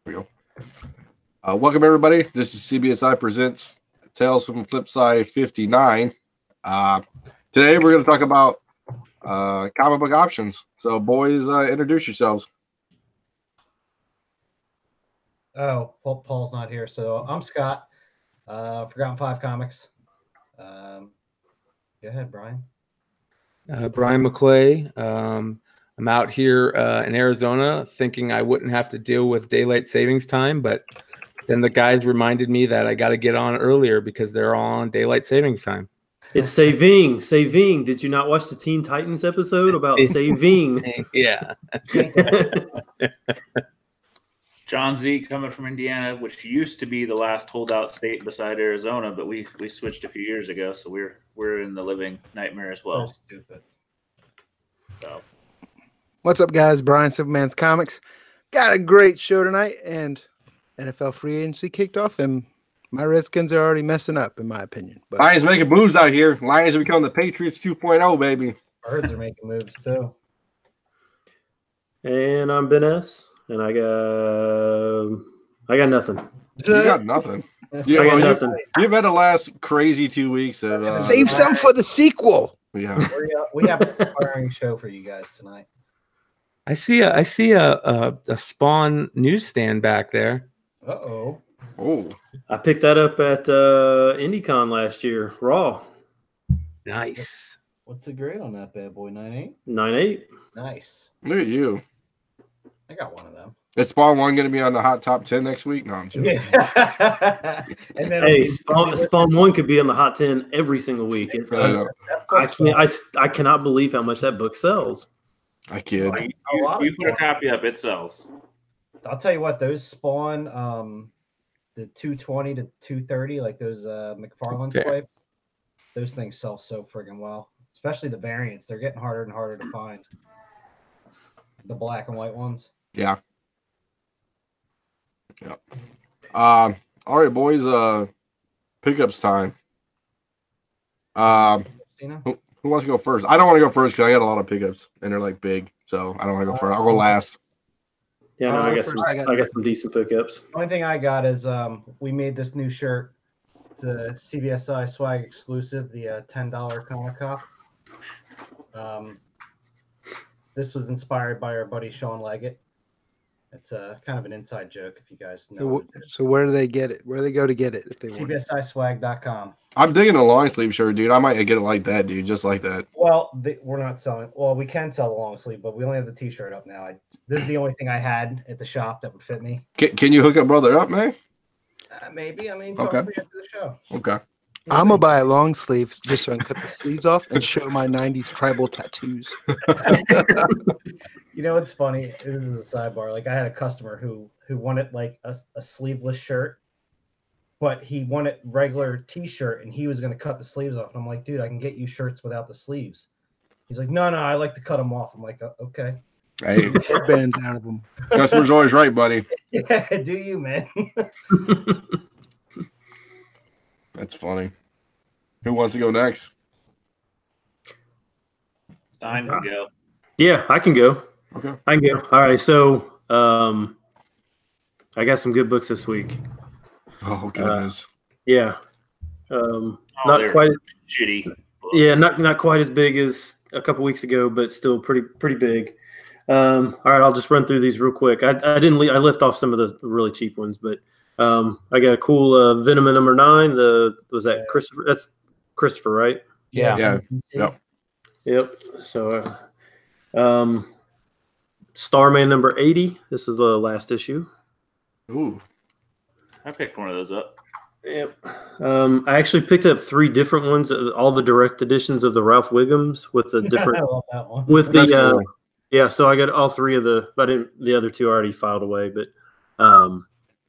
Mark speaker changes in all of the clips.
Speaker 1: There we go. Welcome, everybody. This is CBSI Presents Tales from Flipside 59. Today, we're going to talk about comic book options. So, boys, introduce yourselves.
Speaker 2: Oh, Paul's not here. So I'm Scott. Forgotten 5 Comics. Go ahead, Brian.
Speaker 3: Brian McClay. I'm out here in Arizona thinking I wouldn't have to deal with daylight savings time, but then the guys reminded me that I got to get on earlier because they're all on daylight savings time.
Speaker 4: It's saving. Did you not watch the Teen Titans episode about saving?
Speaker 3: Yeah.
Speaker 5: John Z coming from Indiana, which used to be the last holdout state beside Arizona, but we switched a few years ago, so we're in the living nightmare as well.
Speaker 2: Stupid.
Speaker 5: So.
Speaker 6: What's up, guys? Brian, Superman's Comics. Got a great show tonight, and NFL free agency kicked off, and my Redskins are already messing up, in my opinion. But
Speaker 1: Lions making moves out here. Lions are becoming the Patriots 2.0, baby.
Speaker 2: Birds are making moves, too.
Speaker 4: And I'm Ben S. And I got nothing.
Speaker 1: You got nothing. You've had the last crazy 2 weeks of
Speaker 6: save some for the sequel.
Speaker 1: Yeah,
Speaker 2: we have an inspiring show for you guys tonight.
Speaker 3: I see a Spawn newsstand back there.
Speaker 2: Uh-oh.
Speaker 1: Oh,
Speaker 4: I picked that up at IndieCon last year. Raw.
Speaker 3: Nice.
Speaker 2: What's the grade on that bad boy? 9.8?
Speaker 4: 9.8.
Speaker 2: Nice.
Speaker 1: look at you.
Speaker 2: I got one of them.
Speaker 1: Is Spawn 1 going to be on the hot top 10 next week? No, I'm joking.
Speaker 2: Yeah. And then
Speaker 4: Hey, Spawn 1 could be on the hot 10 every single week. I cannot believe how much that book sells.
Speaker 1: I kid.
Speaker 5: You put a copy up, it sells.
Speaker 2: I'll tell you what, those Spawn, the 220 to 230, like those McFarlane swipes, those things sell so friggin' well. Especially the variants. They're getting harder and harder to find. The black and white ones.
Speaker 1: Yeah. All right, boys. Pickups time. Who wants to go first? I don't want to go first because I got a lot of pickups and they're like big, so I don't want to go first. I'll go last.
Speaker 4: Yeah, no, I got some decent pickups.
Speaker 2: The only thing I got is we made this new shirt. It's a CBSI swag exclusive, the $10 Comic Cop. This was inspired by our buddy Sean Leggett. It's kind of an inside joke if you guys know.
Speaker 6: So where do they get it? Where do they go to get it if they want it?
Speaker 2: CBSIswag.com.
Speaker 1: I'm digging a long sleeve shirt, dude. I might get it like that, dude, just like that.
Speaker 2: Well, we're not selling. Well, we can sell the long sleeve, but we only have the T-shirt up now. This is the only thing I had at the shop that would fit me.
Speaker 1: Can you hook a brother up, man?
Speaker 2: Maybe. I mean,
Speaker 1: Okay.
Speaker 2: after the show.
Speaker 1: Okay.
Speaker 6: I'm going to buy a long sleeve just so I can cut the sleeves off and show my 90s tribal tattoos.
Speaker 2: You know what's funny? This is a sidebar. Like I had a customer who wanted like a sleeveless shirt, but he wanted regular T-shirt and he was going to cut the sleeves off. And I'm like, dude, I can get you shirts without the sleeves. He's like, no, I like to cut them off. I'm like, okay.
Speaker 1: Hey,
Speaker 6: Headbands out of them.
Speaker 1: customer's always right, buddy.
Speaker 2: Yeah, do you, man?
Speaker 1: That's funny. Who wants to go next?
Speaker 5: Stein can go.
Speaker 4: Yeah, I can go.
Speaker 1: Okay.
Speaker 4: I can go. All right, so I got some good books this week.
Speaker 1: Oh goodness.
Speaker 4: Yeah. Not quite
Speaker 5: shitty books.
Speaker 4: Yeah, not quite as big as a couple weeks ago, but still pretty big. All right, I'll just run through these real quick. I left off some of the really cheap ones, but I got a cool Venom number 9. Was that Christopher? That's Christopher, right?
Speaker 3: Yeah.
Speaker 4: Yep. So Starman number 80. This is the last issue.
Speaker 1: Ooh.
Speaker 5: I picked one of those up.
Speaker 4: Yep. I actually picked up 3 different ones, all the direct editions of the Ralph Wiggums with the different
Speaker 2: I love that one.
Speaker 4: with
Speaker 1: That's
Speaker 4: the
Speaker 1: cool.
Speaker 4: yeah. So I got all 3 of the, but the other 2 are already filed away. But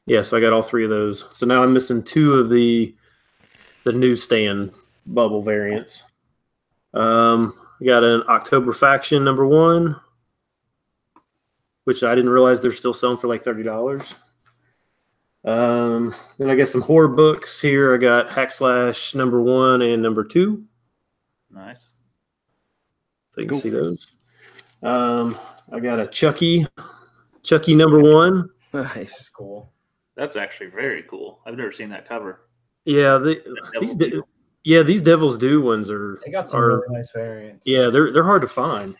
Speaker 4: yeah, so I got all 3 of those. So now I'm missing 2 of the newsstand bubble variants. I got an October Faction number 1, which I didn't realize they're still selling for like $30. Then I got some horror books here. I got Hack Slash number 1 and number 2.
Speaker 5: Nice.
Speaker 4: So you can see those. I got a Chucky number 1.
Speaker 2: That's
Speaker 6: Nice.
Speaker 2: cool.
Speaker 5: That's actually very cool. I've never seen that cover.
Speaker 4: Yeah,
Speaker 5: Devil Deal.
Speaker 4: these Devil's Due ones are
Speaker 2: They got some really nice variants.
Speaker 4: yeah, they're hard to find.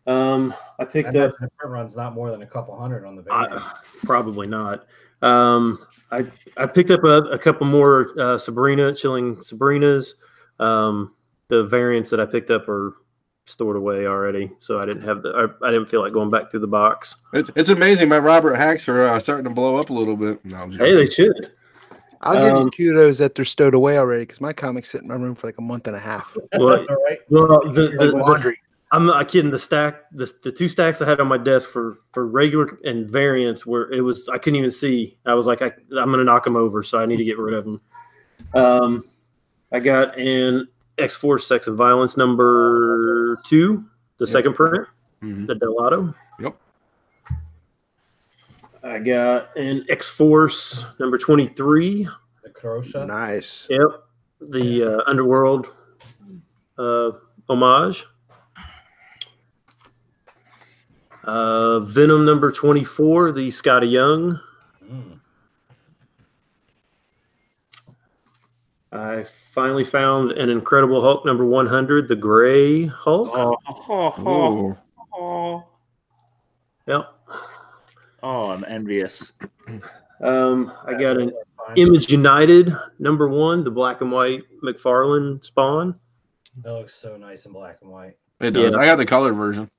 Speaker 4: I
Speaker 2: I
Speaker 4: picked
Speaker 2: bet
Speaker 4: up
Speaker 2: the print run's not more than a couple hundred on the variant.
Speaker 4: probably not. I picked up a couple more chilling Sabrinas. The variants that I picked up are stored away already, so I didn't feel like going back through the box.
Speaker 1: It's amazing. My Robert hacks are starting to blow up a little bit. No, I'm just
Speaker 4: Hey, they should.
Speaker 6: I'll give you kudos that they're stowed away already because my comics sit in my room for like a month and a half.
Speaker 4: Well,
Speaker 2: Right?
Speaker 6: Like laundry.
Speaker 4: I'm not kidding. The two stacks I had on my desk for regular and variants I couldn't even see. I was like, I'm gonna knock them over, so I need to get rid of them. I got an X-Force Sex and Violence number 2, the second print, the Delato.
Speaker 1: Yep.
Speaker 4: I got an X-Force number 23.
Speaker 2: The Crochet.
Speaker 6: Nice.
Speaker 4: Yep. The Underworld homage. Venom number 24, the Scotty Young. I finally found an Incredible Hulk number 100, the Gray Hulk.
Speaker 5: Oh,
Speaker 4: Yep.
Speaker 5: oh, I'm envious.
Speaker 4: I got an Image United number 1, the black and white McFarlane Spawn.
Speaker 2: That looks so nice in black and white.
Speaker 1: It does.
Speaker 4: Yeah.
Speaker 1: I got the colored version.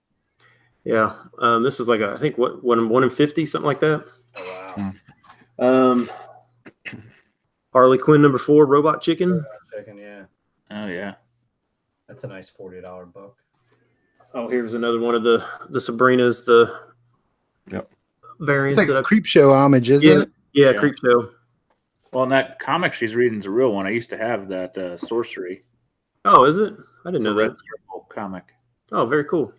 Speaker 4: Yeah. This is like I think 1 in 50, something like that.
Speaker 2: Oh, wow.
Speaker 4: Harley Quinn number 4, Robot Chicken.
Speaker 2: Chicken, yeah.
Speaker 5: Oh yeah.
Speaker 2: That's a nice $40 book.
Speaker 4: Oh, here's another one of the Sabrinas, the variants
Speaker 6: It's like
Speaker 4: that
Speaker 6: a creep show homage, isn't it?
Speaker 4: Yeah,
Speaker 5: Yeah.
Speaker 4: Creep Show.
Speaker 5: Well, and that comic she's reading is a real one. I used to have that sorcery.
Speaker 4: Oh, is it? I didn't
Speaker 5: It's
Speaker 4: know
Speaker 5: a
Speaker 4: that.
Speaker 5: red circle comic.
Speaker 4: Oh, very cool.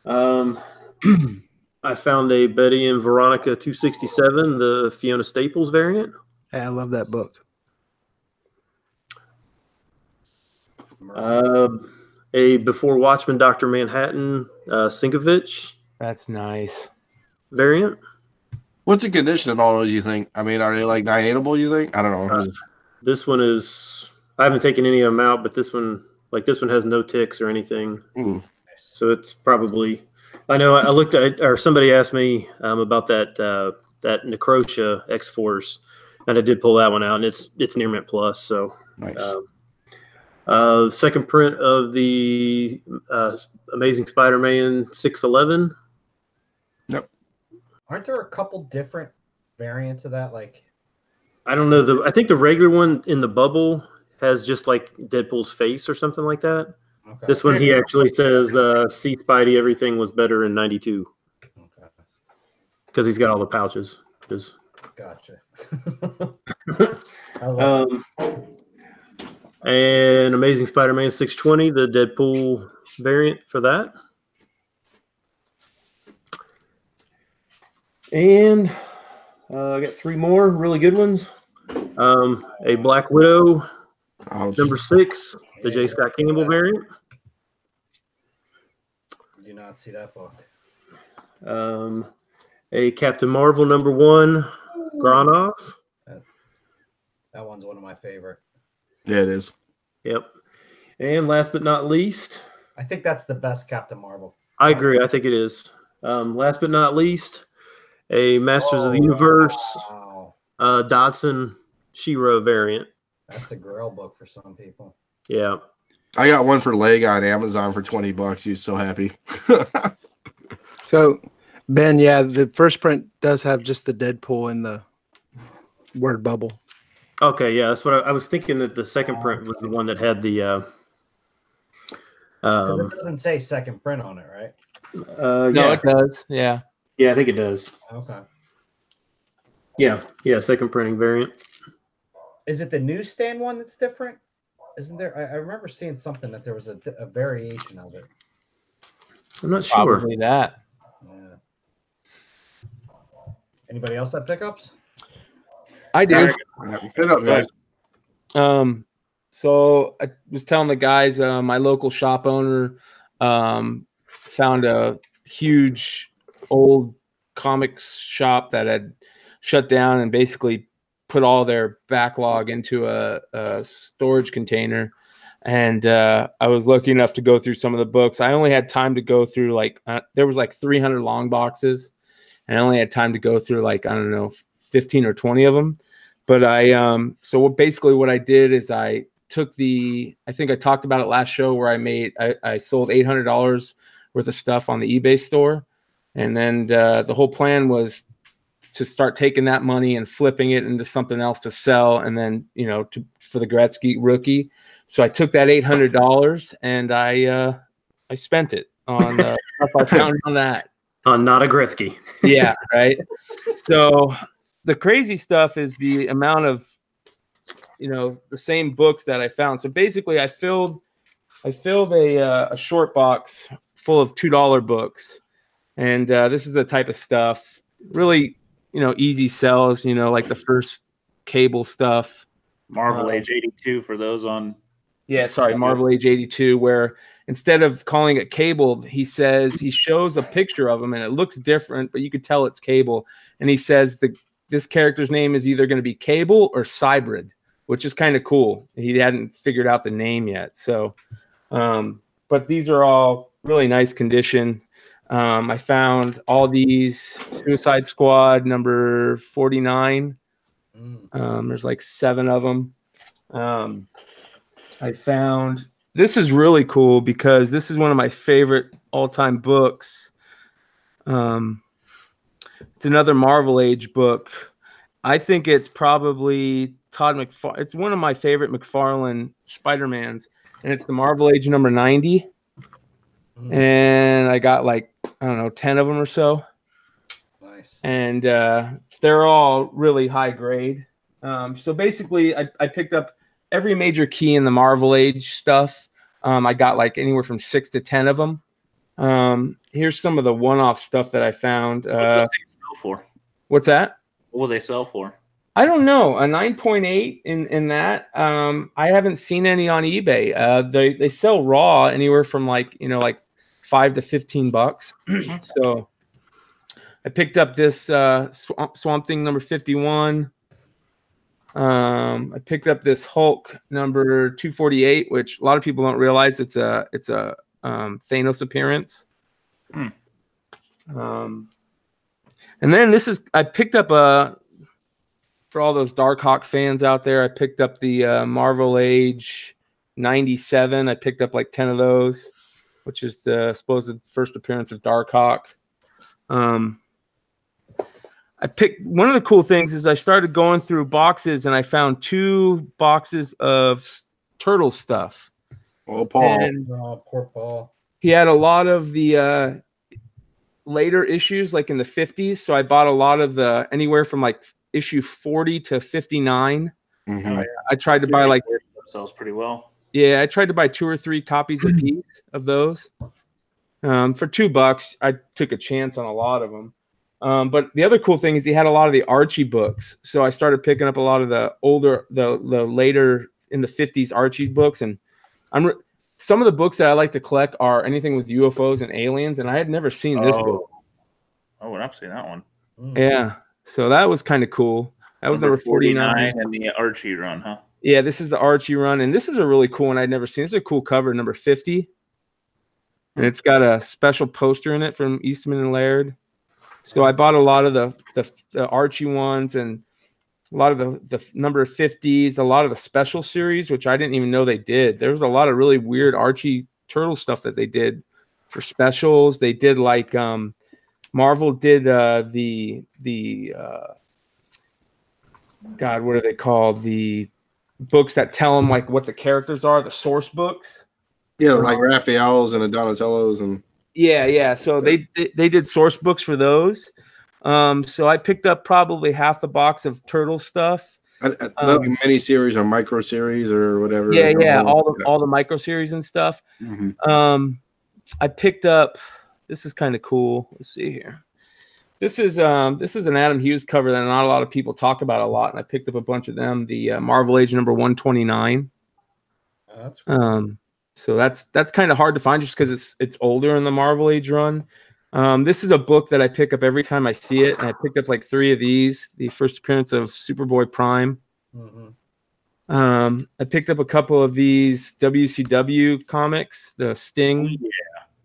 Speaker 4: I found a Betty and Veronica 267, the Fiona Staples variant.
Speaker 6: Yeah, I love that book.
Speaker 4: A Before Watchmen Dr. Manhattan Sinkovich
Speaker 3: That's nice.
Speaker 4: variant.
Speaker 1: What's the condition of all those, you think? I mean, are they like 9-8able, you think? I don't know.
Speaker 4: This one is, I haven't taken any of them out, but this one has no ticks or anything.
Speaker 1: Ooh.
Speaker 4: So it's probably, I know I looked at, or somebody asked me about that Necrotia X-Force, and I did pull that one out, and it's near mint plus. So
Speaker 1: Nice.
Speaker 4: Second print of the Amazing Spider-Man 611.
Speaker 1: Yep.
Speaker 2: Aren't there a couple different variants of that? Like,
Speaker 4: I don't know. I think the regular one in the bubble has just like Deadpool's face or something like that.
Speaker 2: okay.
Speaker 4: This one, he actually says, "See, Spidey, everything was better in '92,"
Speaker 2: Okay.
Speaker 4: because he's got all the pouches.
Speaker 2: Gotcha. I love
Speaker 4: And Amazing Spider-Man 620, the Deadpool variant for that. And I got 3 more really good ones. A Black Widow
Speaker 1: Ouch.
Speaker 4: number 6, the J. Scott Campbell variant.
Speaker 2: Do not see that book.
Speaker 4: A Captain Marvel number 1, Gronoff.
Speaker 2: That one's one of my favorite.
Speaker 1: Yeah, it is.
Speaker 4: Yep. And last but not least,
Speaker 2: I think that's the best Captain Marvel.
Speaker 4: I agree. I think it is. Last but not least, a Masters of the Universe
Speaker 2: Wow.
Speaker 4: Dodson She-Ra variant.
Speaker 2: That's a grail book for some people.
Speaker 4: Yeah.
Speaker 1: I got one for leg on Amazon for $20. He's so happy.
Speaker 6: So, Ben, yeah, the first print does have just the Deadpool in the word bubble.
Speaker 4: Okay, yeah, that's what I was thinking, that the second print was the one that had the
Speaker 2: 'Cause it doesn't say second print on it, right?
Speaker 3: No,
Speaker 4: yeah,
Speaker 3: it does. Yeah.
Speaker 4: yeah, I think it does.
Speaker 2: Okay.
Speaker 4: Yeah, second printing variant.
Speaker 2: Is it the newsstand one that's different? Isn't there? I remember seeing something that there was a variation of it.
Speaker 4: I'm not sure.
Speaker 3: Probably that.
Speaker 2: Yeah. Anybody else have pickups?
Speaker 3: I do.
Speaker 1: Pick up, guys.
Speaker 3: So I was telling the guys, my local shop owner found a huge old comics shop that had shut down and basically put all their backlog into a storage container. And I was lucky enough to go through some of the books. I only had time to go through like there was like 300 long boxes, and I only had time to go through like, I don't know, 15 or 20 of them. But so basically what I did is I took I think I talked about it last show where I sold $800 worth of stuff on the eBay store. And then the whole plan was to start taking that money and flipping it into something else to sell. And then, for the Gretzky rookie. So I took that $800 and I spent it on stuff I found on that.
Speaker 4: On not a Gretzky.
Speaker 3: Yeah. Right. So the crazy stuff is the amount of, the same books that I found. So basically I filled a short box full of $2 books. And this is the type of stuff really, easy sells, like the first Cable stuff.
Speaker 5: Marvel Age 82 for those on.
Speaker 3: Yeah, sorry, Marvel Age 82, where instead of calling it Cable, he shows a picture of him and it looks different, but you could tell it's Cable. And he says this character's name is either going to be Cable or Cybrid, which is kind of cool. He hadn't figured out the name yet. So, but these are all really nice condition. I found all these Suicide Squad number 49. There's like 7 of them. I found this is really cool because this is one of my favorite all-time books. It's another Marvel Age book. I think it's probably Todd McFarlane. It's one of my favorite McFarlane Spider-Mans, and it's the Marvel Age number 90. And I got like, I don't know, 10 of them or so.
Speaker 2: Nice. And
Speaker 3: they're all really high grade. So basically, I picked up every major key in the Marvel Age stuff. I got like anywhere from 6 to 10 of them. Here's some of the one-off stuff that I found.
Speaker 5: What will they sell for?
Speaker 3: What's that?
Speaker 5: What will they sell for?
Speaker 3: I don't know. A 9.8 in that. I haven't seen any on eBay. They sell raw anywhere from like $5 to $15. So I picked up this Swamp Thing number 51. I picked up this Hulk number 248, which a lot of people don't realize it's a Thanos appearance. And then I picked up for all those Darkhawk fans out there, I picked up the Marvel Age 97. I picked up like 10 of those, which is the supposed first appearance of Darkhawk. I picked one of the cool things is I started going through boxes and I found 2 boxes of Turtle stuff.
Speaker 1: Oh, Paul.
Speaker 2: And, poor Paul.
Speaker 3: He had a lot of the later issues, like in the 50s. So I bought a lot of the anywhere from like issue 40 to 59.
Speaker 1: Mm-hmm.
Speaker 3: I tried to buy like
Speaker 5: sells pretty well.
Speaker 3: Yeah, I tried to buy 2 or 3 copies a piece of those. For $2, I took a chance on a lot of them. But the other cool thing is he had a lot of the Archie books. So I started picking up a lot of the older, the later in the 50s Archie books. And some of the books that I like to collect are anything with UFOs and aliens. And I had never seen this book.
Speaker 5: Oh, I've seen that one.
Speaker 3: Yeah. So that was kind of cool. That was number 49.
Speaker 5: And the Archie run, huh?
Speaker 3: Yeah, this is the Archie run. And this is a really cool one I'd never seen. This is a cool cover, number 50. And it's got a special poster in it from Eastman and Laird. So I bought a lot of the Archie ones and a lot of the number 50s, a lot of the special series, which I didn't even know they did. There was a lot of really weird Archie Turtle stuff that they did for specials. They did like Marvel did the God, what are they called? The books that tell them like what the characters are, the source books.
Speaker 1: Yeah, like Raphael's and Donatello's and
Speaker 3: yeah. So they did source books for those. So I picked up probably half the box of Turtle stuff.
Speaker 1: The mini series or micro series or whatever.
Speaker 3: Yeah, all the micro series and stuff.
Speaker 1: Mm-hmm.
Speaker 3: I picked up. This is kind of cool. Let's see here. This is an Adam Hughes cover that not a lot of people talk about a lot, and I picked up a bunch of them. The Marvel Age number 129.
Speaker 2: That's cool.
Speaker 3: So that's kind of hard to find just because it's older in the Marvel Age run. This is a book that I pick up every time I see it, and I picked up like 3 of these. The first appearance of Superboy Prime. I picked up a couple of these WCW comics, the Sting.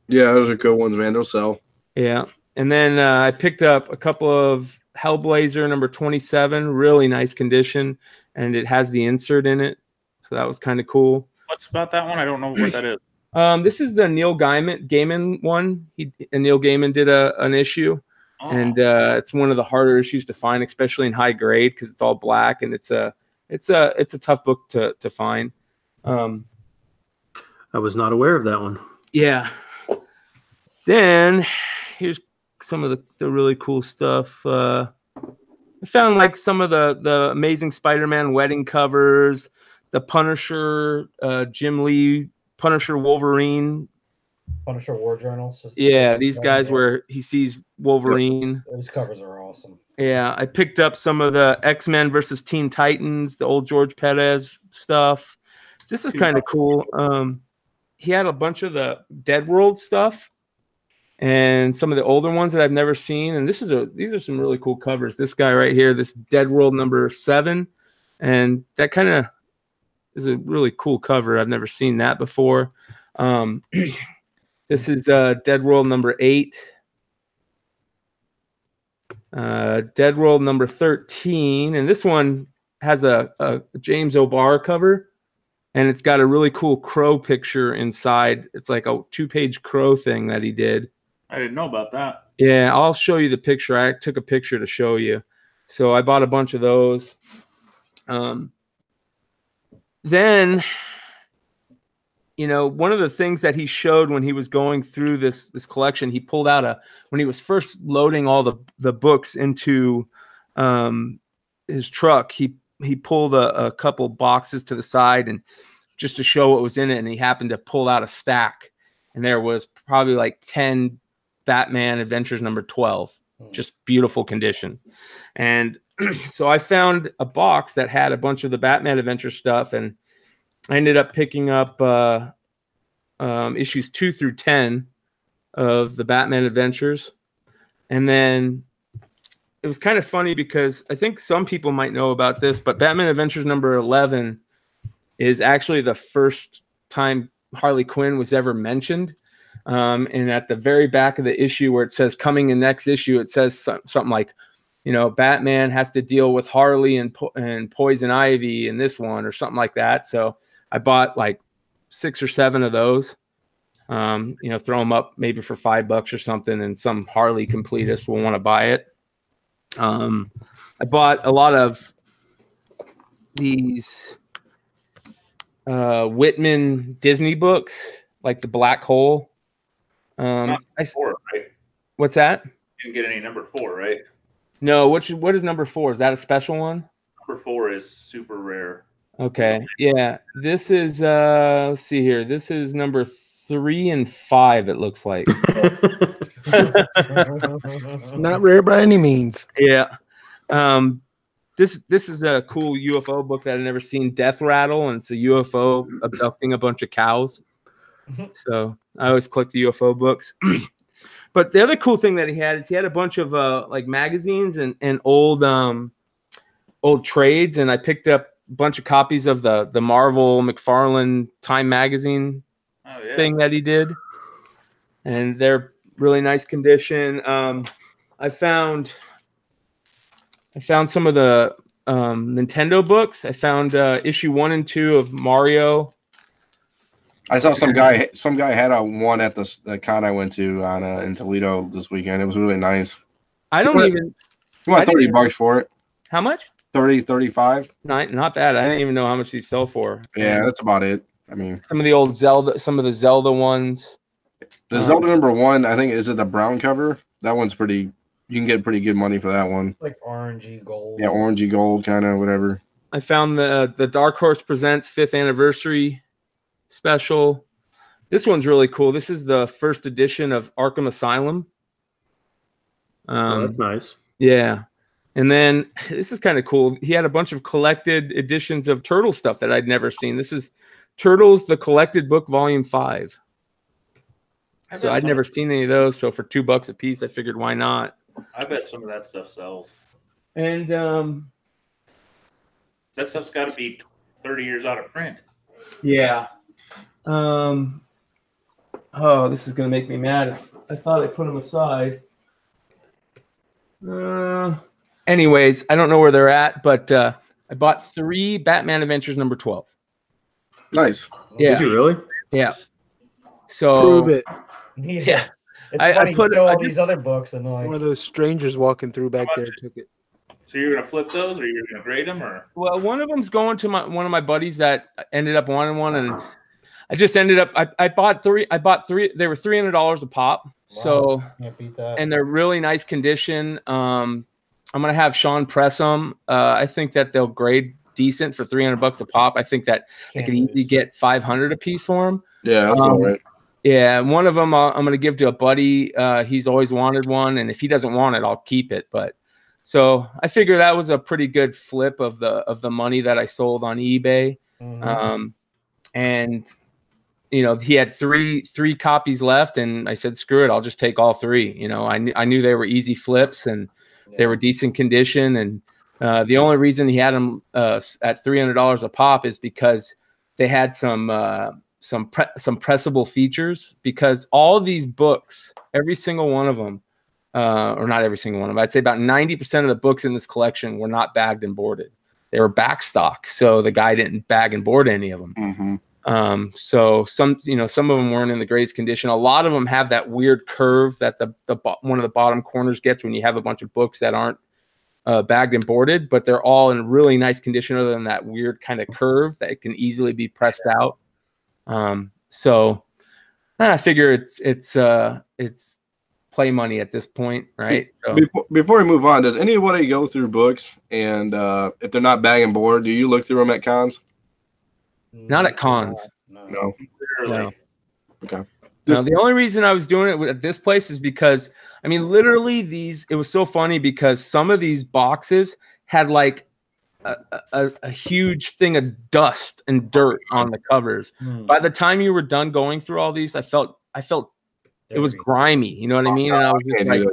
Speaker 1: Yeah, those are good ones, man. They'll sell.
Speaker 3: Yeah. And then I picked up a couple of Hellblazer number 27, really nice condition, and it has the insert in it. So that was kind of cool.
Speaker 5: What's about that one? I don't know what that is.
Speaker 3: This is the Neil Gaiman one. Neil Gaiman did an issue, and it's one of the harder issues to find, especially in high grade, because it's all black and it's a tough book to find.
Speaker 4: I was not aware of that one.
Speaker 3: Yeah. Then here's some of the really cool stuff. I found like some of the Amazing Spider-Man wedding covers, the Punisher, Jim Lee, Punisher Wolverine.
Speaker 2: Punisher War Journal.
Speaker 3: Yeah, these guys where he sees Wolverine.
Speaker 2: Those covers are awesome.
Speaker 3: Yeah, I picked up some of the X-Men versus Teen Titans, the old George Perez stuff. This is kind of cool. He had a bunch of the Dead World stuff and some of the older ones that I've never seen. And these are some really cool covers. This guy right here, this Dead World number 7, and that kind of is a really cool cover. I've never seen that before. This is Dead World number 8. Dead World number 13, and this one has a James O'Barr cover, and it's got a really cool crow picture inside. It's like a 2-page crow thing that he did.
Speaker 5: I didn't know about that.
Speaker 3: Yeah, I'll show you the picture. I took a picture to show you. So I bought a bunch of those. Then, you know, one of the things that he showed when he was going through this collection, he pulled out when he was first loading all the books into his truck, he pulled a couple boxes to the side and just to show what was in it, and he happened to pull out a stack, and there was probably like 10 Batman Adventures number 12, just beautiful condition. And so I found a box that had a bunch of the Batman Adventure stuff, and I ended up picking up issues 2 through 10 of the Batman Adventures. And then it was kind of funny because I think some people might know about this, but Batman Adventures number 11 is actually the first time Harley Quinn was ever mentioned. And at the very back of the issue where it says coming in next issue, it says something like, you know, Batman has to deal with Harley and Poison Ivy in this one or something like that. So I bought like 6 or 7 of those, you know, throw them up maybe for $5 or something, and some Harley completist will want to buy it. I bought a lot of these Whitman Disney books, like the Black Hole.
Speaker 5: Not 4, right?
Speaker 3: What's that?
Speaker 5: You didn't get any number 4, right?
Speaker 3: No, what is number 4? Is that a special one?
Speaker 5: Number 4 is super rare.
Speaker 3: Okay, yeah. This is let's see here. This is number 3 and 5. It looks like.
Speaker 6: Not rare by any means.
Speaker 3: Yeah. This is a cool UFO book that I've never seen. Death Rattle, and it's a UFO abducting a bunch of cows. So I always collect the UFO books. But the other cool thing that he had is he had a bunch of like magazines and old trades, and I picked up a bunch of copies of the Marvel McFarlane Time magazine thing that he did, and they're really nice condition. I found some of the Nintendo books. I found issue 1 and 2 of Mario.
Speaker 1: I saw some guy had a one at the con I went to in Toledo this weekend. It was really nice.
Speaker 3: I don't even.
Speaker 1: You want $30 for it?
Speaker 3: How much?
Speaker 1: 30, 35.
Speaker 3: Not bad. I didn't even know how much these sell for.
Speaker 1: Yeah, that's about it. I mean,
Speaker 3: some of the old Zelda, some of the Zelda ones.
Speaker 1: The Zelda number 1, I think, is it the brown cover? That one's pretty. You can get pretty good money for that one.
Speaker 2: Like orangey gold.
Speaker 1: Yeah, orangey gold, kind of whatever.
Speaker 3: I found the Dark Horse Presents 5th Anniversary special. This one's really cool. This is the first edition of Arkham Asylum.
Speaker 4: That's nice.
Speaker 3: Yeah. And then this is kind of cool. He had a bunch of collected editions of Turtle stuff that I'd never seen. This is Turtles, the Collected Book, Volume 5. So I'd never seen any of those. So for $2 a piece, I figured why not?
Speaker 5: I bet some of that stuff sells.
Speaker 3: And
Speaker 5: that stuff's got to be 30 years out of print.
Speaker 3: yeah. Oh, this is gonna make me mad. I thought I put them aside. Anyways, I don't know where they're at, but I bought 3 Batman Adventures number 12.
Speaker 1: Nice.
Speaker 3: Yeah.
Speaker 4: Did you really?
Speaker 3: Yeah. So
Speaker 6: Prove it.
Speaker 3: Yeah.
Speaker 2: It's
Speaker 3: I
Speaker 2: funny,
Speaker 3: put-
Speaker 2: you show
Speaker 3: I
Speaker 2: all
Speaker 3: just-
Speaker 2: these other books and like,
Speaker 6: One of those strangers walking through back there took it.
Speaker 5: So you're gonna flip those, or you're gonna grade them, or
Speaker 3: Well, one of them's going to one of my buddies that ended up wanting one, and I just ended up. I bought 3. I bought 3. They were $300 a pop. So
Speaker 2: can't beat that.
Speaker 3: and they're really nice condition. I'm gonna have Sean press them. I think that they'll grade decent for $300 a pop. I think that I
Speaker 2: Can't
Speaker 3: could easily
Speaker 2: lose.
Speaker 3: get 500 a piece for them.
Speaker 1: Yeah, that's all right.
Speaker 3: Yeah, one of them I'm gonna give to a buddy. He's always wanted one, and if he doesn't want it, I'll keep it. But so I figure that was a pretty good flip of the money that I sold on eBay.
Speaker 2: Mhm.
Speaker 3: And you know, he had three copies left, and I said, screw it, I'll just take all 3. You know, I knew they were easy flips and they were decent condition. And the only reason he had them at $300 a pop is because they had some pressable features, because all of these books, every single one of them, or not every single one of them, I'd say about 90% of the books in this collection were not bagged and boarded. They were backstock, so the guy didn't bag and board any of them.
Speaker 1: Mm-hmm.
Speaker 3: So some of them weren't in the greatest condition. A lot of them have that weird curve that one of the bottom corners gets when you have a bunch of books that aren't bagged and boarded, but they're all in really nice condition other than that weird kind of curve that can easily be pressed out. So I figure it's play money at this point, right? So,
Speaker 1: Before we move on, does anybody go through books, and if they're not bag and board, do you look through them at cons?
Speaker 3: not at cons.
Speaker 1: No.
Speaker 5: literally.
Speaker 3: No.
Speaker 1: Okay.
Speaker 3: No, the only reason I was doing it at this place is because, I mean, literally it was so funny because some of these boxes had like a huge thing of dust and dirt on the covers. By the time you were done going through all these, I felt it was grimy. You know what I mean? And I was just like,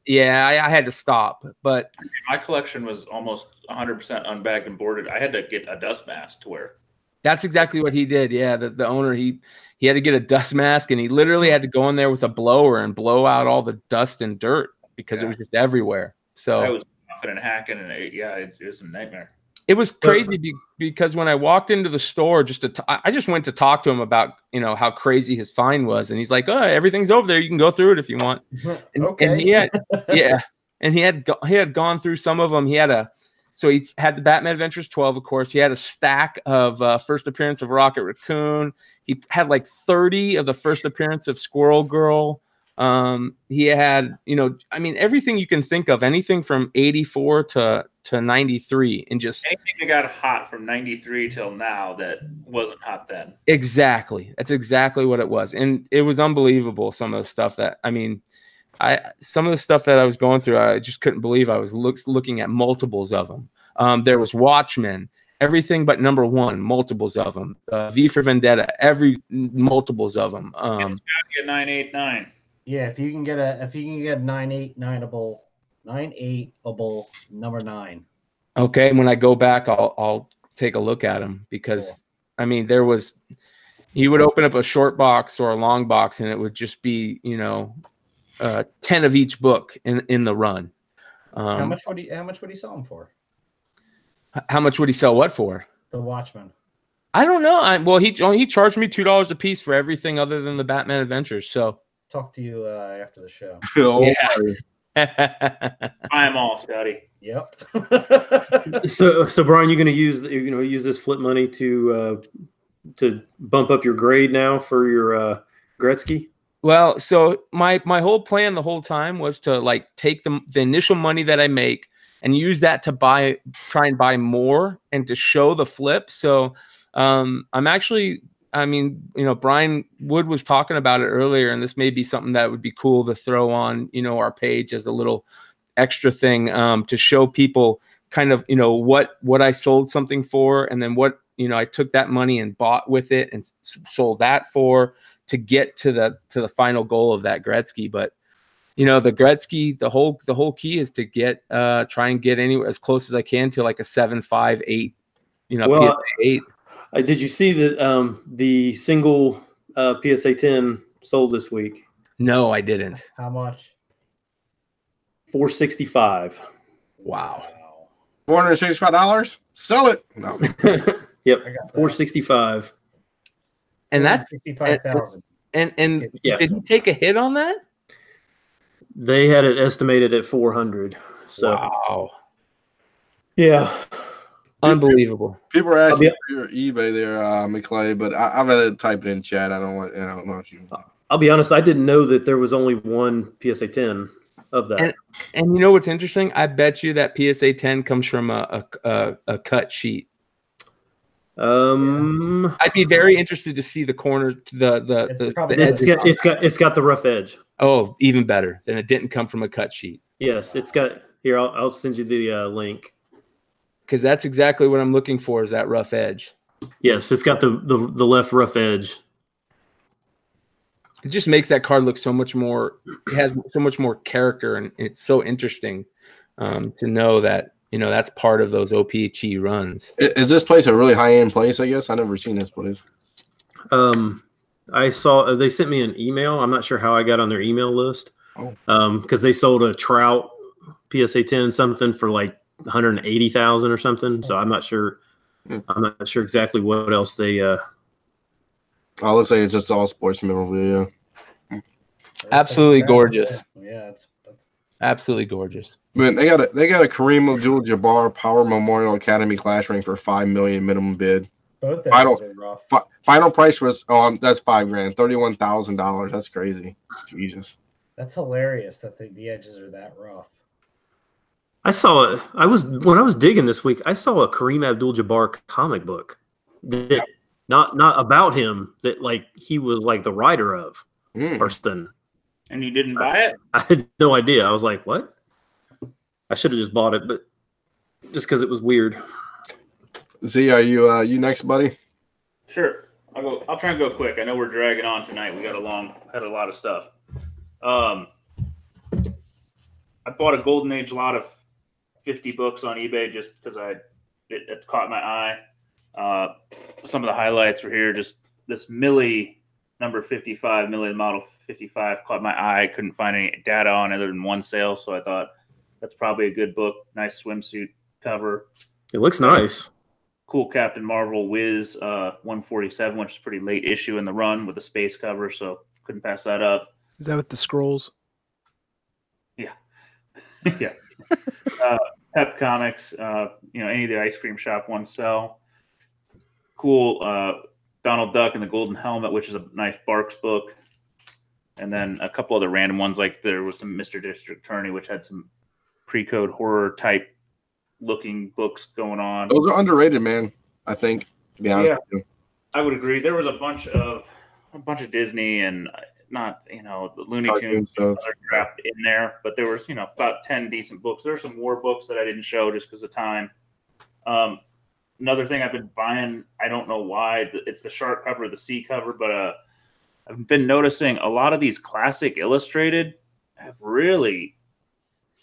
Speaker 3: yeah, I had to stop. But
Speaker 5: My collection was almost 100% unbagged and boarded. I had to get a dust mask to wear.
Speaker 3: that's exactly what he did. Yeah, the owner, he had to get a dust mask, and he literally had to go in there with a blower and blow out all the dust and dirt because it was just everywhere. So
Speaker 5: I was huffing and hacking, and it was a nightmare.
Speaker 3: it was crazy because when I walked into the store, I just went to talk to him about, you know, how crazy his find was, and he's like, "Oh, everything's over there. You can go through it if you want." And,
Speaker 2: Okay.
Speaker 3: and he had gone through some of them. So he had the Batman Adventures 12, of course. He had a stack of first appearance of Rocket Raccoon. He had like 30 of the first appearance of Squirrel Girl. He had, you know, I mean, everything you can think of, anything from 84 to 93, and just
Speaker 5: Anything that got hot from 93 till now that wasn't hot then.
Speaker 3: exactly. That's exactly what it was. And it was unbelievable. Some of the stuff that, I mean, some of the stuff that I was going through, I just couldn't believe. I was looking at multiples of them. There was Watchmen, everything but number 1, multiples of them. V for Vendetta, multiples of them.
Speaker 5: It's got to be a 989.
Speaker 2: Yeah, if you can get 989able number 9.
Speaker 3: Okay, when I go back, I'll take a look at them, because I mean, you would open up a short box or a long box, and it would just be, you know, 10 of each book in the run.
Speaker 2: How much would he sell them for?
Speaker 3: How much would he sell what for?
Speaker 2: The Watchmen.
Speaker 3: I don't know. He charged me $2 a piece for everything other than the Batman Adventures. So
Speaker 2: Talk to you after the show.
Speaker 5: Buy them all, Scotty.
Speaker 2: Yep.
Speaker 4: So Brian, you're going to use this flip money to bump up your grade now for your Gretzky?
Speaker 3: Well, so my whole plan the whole time was to like take the initial money that I make and use that to try and buy more and to show the flip. So I'm actually, I mean, you know, Brian Wood was talking about it earlier, and this may be something that would be cool to throw on, you know, our page as a little extra thing, to show people kind of, you know, what I sold something for, and then what, you know, I took that money and bought with it and sold that for, to get to the final goal of that Gretzky. But you know, the Gretzky, the whole key is to get try and get anywhere as close as I can to like a 7.58, you know,
Speaker 4: Well,
Speaker 3: PSA 8.
Speaker 4: Did you see that the single PSA 10 sold this week?
Speaker 3: No, I didn't.
Speaker 2: How much?
Speaker 4: $465.
Speaker 3: Wow.
Speaker 1: $465. Sell it. No.
Speaker 4: Yep,
Speaker 2: I got that.
Speaker 4: $465.
Speaker 3: And that's
Speaker 2: 65,000.
Speaker 3: and
Speaker 4: Yeah.
Speaker 3: did he take a hit on that?
Speaker 4: They had it estimated at 400. So
Speaker 3: Wow.
Speaker 4: yeah,
Speaker 3: Unbelievable.
Speaker 1: People are asking for your eBay there, McClay, but I've had it typed in chat. I don't know if you.
Speaker 4: I'll be honest. I didn't know that there was only one PSA 10 of that.
Speaker 3: And you know what's interesting? I bet you that PSA 10 comes from a cut sheet. I'd be very interested to see the corners,
Speaker 4: It's got the rough edge.
Speaker 3: Oh, even better. Then it didn't come from a cut sheet.
Speaker 4: Yes, it's got here. I'll send you the link.
Speaker 3: Because that's exactly what I'm looking for, is that rough edge.
Speaker 4: Yes, it's got the left rough edge.
Speaker 3: It just makes that card look so much more. It has so much more character, and it's so interesting to know that, you know, that's part of those OPC runs.
Speaker 1: Is this place a really high end place? I guess I've never seen this place.
Speaker 4: I saw they sent me an email. I'm not sure how I got on their email list. Because they sold a Trout PSA 10 something for like 180,000 or something. So I'm not sure. I'm not sure exactly what else they.
Speaker 1: Oh, it looks like it's just all sports memorabilia.
Speaker 3: Absolutely gorgeous.
Speaker 2: Yeah, it's
Speaker 3: Absolutely gorgeous.
Speaker 1: Man, they got a Kareem Abdul-Jabbar Power Memorial Academy class ring for $5 million minimum bid.
Speaker 2: both
Speaker 1: Final-
Speaker 2: edges are rough.
Speaker 1: Final price was that's $5,000, $31,000. That's crazy. Jesus.
Speaker 2: That's hilarious that the edges are that rough.
Speaker 4: I saw it. When I was digging this week, I saw a Kareem Abdul-Jabbar comic book that not about him, that like he was like the writer of or something.
Speaker 5: And you didn't buy it?
Speaker 4: I had no idea. I was like, what? I should have just bought it, but just because it was weird.
Speaker 1: Z, are you next, buddy?
Speaker 5: Sure. I'll try and go quick. I know we're dragging on tonight. We had a lot of stuff. I bought a Golden Age lot of 50 books on eBay just because it caught my eye. Some of the highlights were here. Just this Millie number 55, Millie model 55 caught my eye. I couldn't find any data on it other than one sale, so I thought that's probably a good book. Nice swimsuit cover.
Speaker 4: It looks nice.
Speaker 5: Cool Captain Marvel Wiz 147, which is pretty late issue in the run with the space cover, so couldn't pass that up.
Speaker 6: Is that with the scrolls?
Speaker 5: Yeah. Yeah. Pep Comics, any of the ice cream shop ones sell. Cool Donald Duck and the Golden Helmet, which is a nice Barks book. And then a couple other random ones, like there was some Mr. District Attorney, which had some pre-code horror type looking books going on.
Speaker 1: Those are underrated, man. I think, to be honest with you.
Speaker 5: I would agree. There was a bunch of Disney and not, the Looney Tunes other crap in there, but there was, about 10 decent books. There are some war books that I didn't show just because of time. Another thing I've been buying, I don't know why, it's the shark cover, the sea cover, but I've been noticing a lot of these classic illustrated have really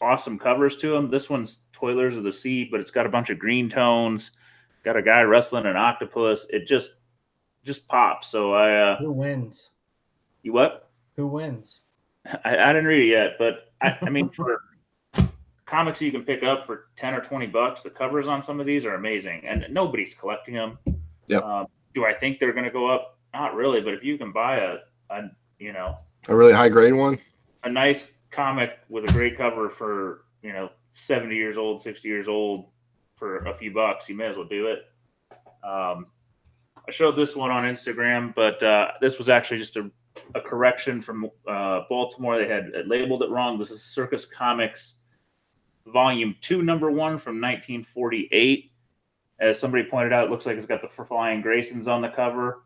Speaker 5: awesome covers to them. This one's Toilers of the Sea, but it's got a bunch of green tones, got a guy wrestling an octopus. It just pops. So
Speaker 2: Who wins?
Speaker 5: You what?
Speaker 2: Who wins?
Speaker 5: I didn't read it yet, but I mean, for comics you can pick up for $10 or $20, the covers on some of these are amazing, and nobody's collecting them.
Speaker 1: Yeah.
Speaker 5: Do I think they're going to go up? Not really, but if you can buy a
Speaker 1: really high grade one,
Speaker 5: a nice comic with a great cover for 70 years old, 60 years old for a few bucks, you may as well do it. I showed this one on Instagram, but this was actually just a correction from Baltimore. They had labeled it wrong. This is Circus Comics Volume 2, number 1 from 1948. As somebody pointed out, it looks like it's got the Flying Graysons on the cover.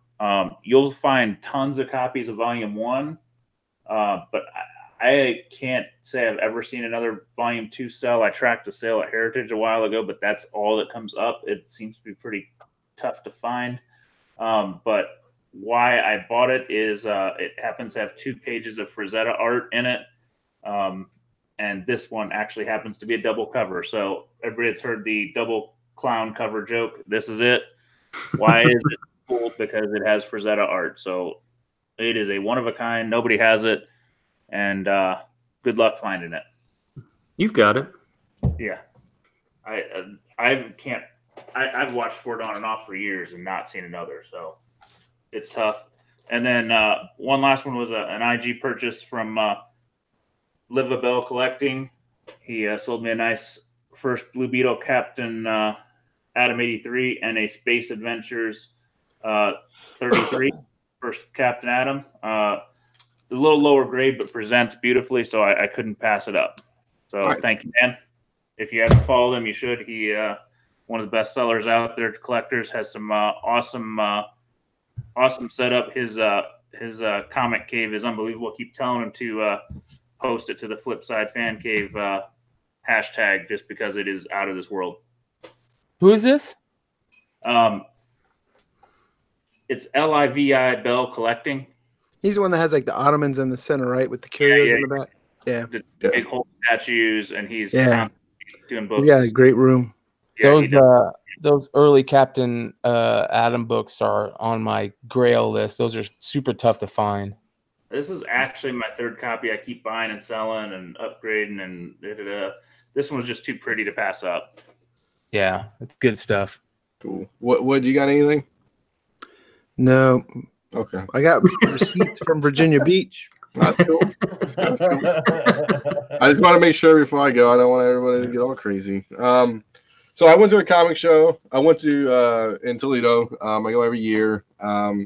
Speaker 5: You'll find tons of copies of Volume 1, but I can't say I've ever seen another Volume 2 sell. I tracked a sale at Heritage a while ago, but that's all that comes up. It seems to be pretty tough to find. But why I bought it is it happens to have 2 pages of Frazetta art in it. And this one actually happens to be a double cover. So everybody that's heard the double clown cover joke, this is it. Why is it cool? Because it has Frazetta art. So it is a one of a kind. Nobody has it. And good luck finding it.
Speaker 4: You've got it.
Speaker 5: Yeah. I've watched Ford on and off for years and not seen another. So it's tough. And then one last one was an IG purchase from Live a Bell Collecting. He sold me a nice first Blue Beetle Captain Adam 83 and a Space Adventures 33 first Captain Adam. A little lower grade, but presents beautifully, so I couldn't pass it up. So thank you, man. If you haven't followed him, you should. He one of the best sellers out there. Collectors, has some awesome setup. His comic cave is unbelievable. I keep telling him to post it to the Flipside Fan Cave hashtag just because it is out of this world.
Speaker 3: Who is this?
Speaker 5: It's Livi Bell Collecting.
Speaker 6: He's the one that has like the ottomans in the center, right, with the curios in the back. Yeah,
Speaker 5: the big whole statues, and he's doing books.
Speaker 6: Yeah, great room.
Speaker 3: Yeah, those early Captain Adam books are on my Grail list. Those are super tough to find.
Speaker 5: This is actually my 3rd copy. I keep buying and selling and upgrading, and this one was just too pretty to pass up.
Speaker 3: Yeah, it's good stuff.
Speaker 1: Cool. What you got? Anything?
Speaker 6: No.
Speaker 1: Okay.
Speaker 6: I got receipts from Virginia Beach.
Speaker 1: That's cool. That's cool. I just want to make sure before I go. I don't want everybody to get all crazy. So I went to a comic show. I went to in Toledo. I go every year. I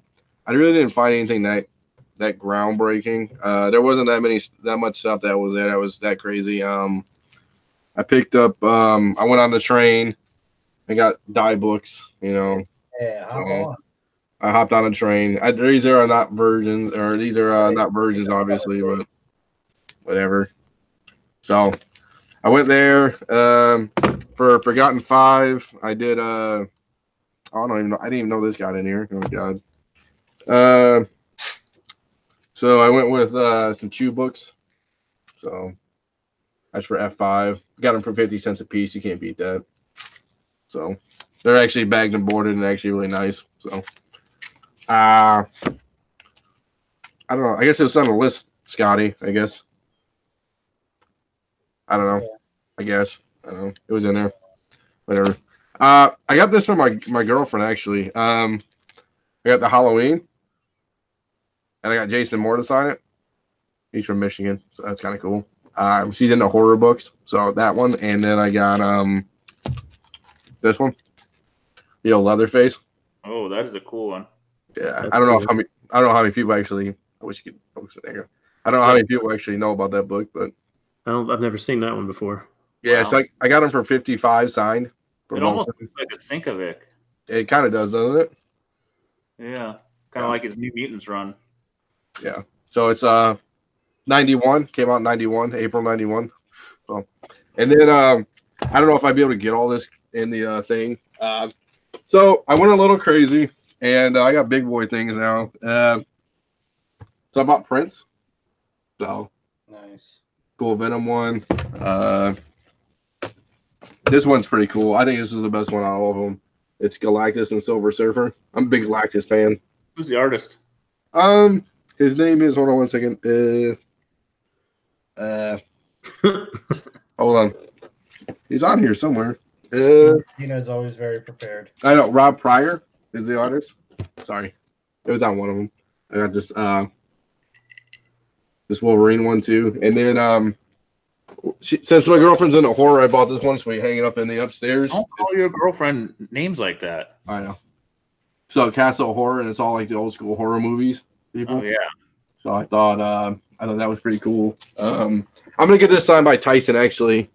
Speaker 1: really didn't find anything that groundbreaking. There wasn't that much stuff that was there that was that crazy. I picked up. I went on the train and got dye books. You know.
Speaker 2: Yeah.
Speaker 1: I hopped on a train. These are not versions, or these are not versions, obviously, but whatever. So I went there for Forgotten 5. I did. I don't even know. I didn't even know this got in here. Oh God. So I went with some Chew books. So that's for F5. Got them for 50 cents a piece. You can't beat that. So they're actually bagged and boarded and actually really nice. So. I don't know. I guess it was on the list, Scotty. I guess. I don't know. I guess. I don't know. It was in there. Whatever. I got this from my girlfriend actually. I got the Halloween, and I got Jason Moore to sign it. He's from Michigan, so that's kind of cool. She's into horror books, so that one, and then I got this one, the old Leatherface.
Speaker 5: Oh, that is a cool one.
Speaker 1: Yeah,
Speaker 4: That's
Speaker 1: I don't know
Speaker 4: cool.
Speaker 1: I don't know how many people actually. I wish you could post it there. I don't know how many people actually know about that book, but
Speaker 4: I've never seen that one before.
Speaker 1: yeah,
Speaker 5: Wow.
Speaker 1: it's like I got them for 55 signed.
Speaker 5: It almost looks like a Sinkovic.
Speaker 1: It kind of does, doesn't it?
Speaker 5: Yeah, kind of like his New Mutants run.
Speaker 1: Yeah. So it's 91, came out in 91, April 91. So, and then I don't know if I'd be able to get all this in the thing. So I went a little crazy, and I got big boy things now. So I bought Prince. So
Speaker 2: Nice.
Speaker 1: cool Venom one. This one's pretty cool. I think this is the best one out of all of them. It's Galactus and Silver Surfer. I'm a big Galactus fan.
Speaker 5: Who's the artist?
Speaker 1: His name is, hold on one second. Hold on. He's on here somewhere.
Speaker 2: Tina's always very prepared.
Speaker 1: I know Rob Pryor is the artist. Sorry. It was on one of them. I got this Wolverine one too. And then since my girlfriend's into horror, I bought this one, so we hang it up in the upstairs.
Speaker 5: Don't call your girlfriend names like that.
Speaker 1: I know. So Castle Horror, and it's all like the old school horror movies. People.
Speaker 5: Oh yeah.
Speaker 1: So I thought that was pretty cool. I'm gonna get this signed by Tyson actually.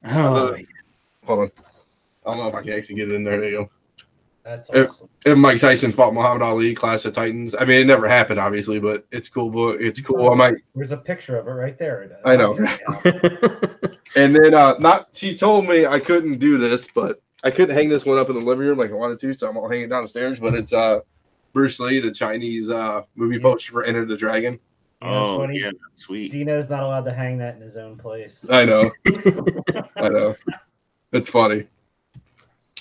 Speaker 5: Oh,
Speaker 1: Hold on. I don't know if I can actually get it in there. There you go.
Speaker 2: That's awesome.
Speaker 1: If Mike Tyson fought Muhammad Ali, Clash of Titans. I mean, it never happened, obviously, but it's cool. But it's cool. I might.
Speaker 2: There's a picture of it right there.
Speaker 1: I know. And then she told me I couldn't do this, but I couldn't hang this one up in the living room like I wanted to, so I'm gonna hang it downstairs. But it's Bruce Lee, the Chinese movie poster for Enter the Dragon.
Speaker 5: Oh,
Speaker 2: funny.
Speaker 5: yeah, that's sweet.
Speaker 2: Dino's not allowed to hang that in his own place.
Speaker 1: I know. I know. It's funny.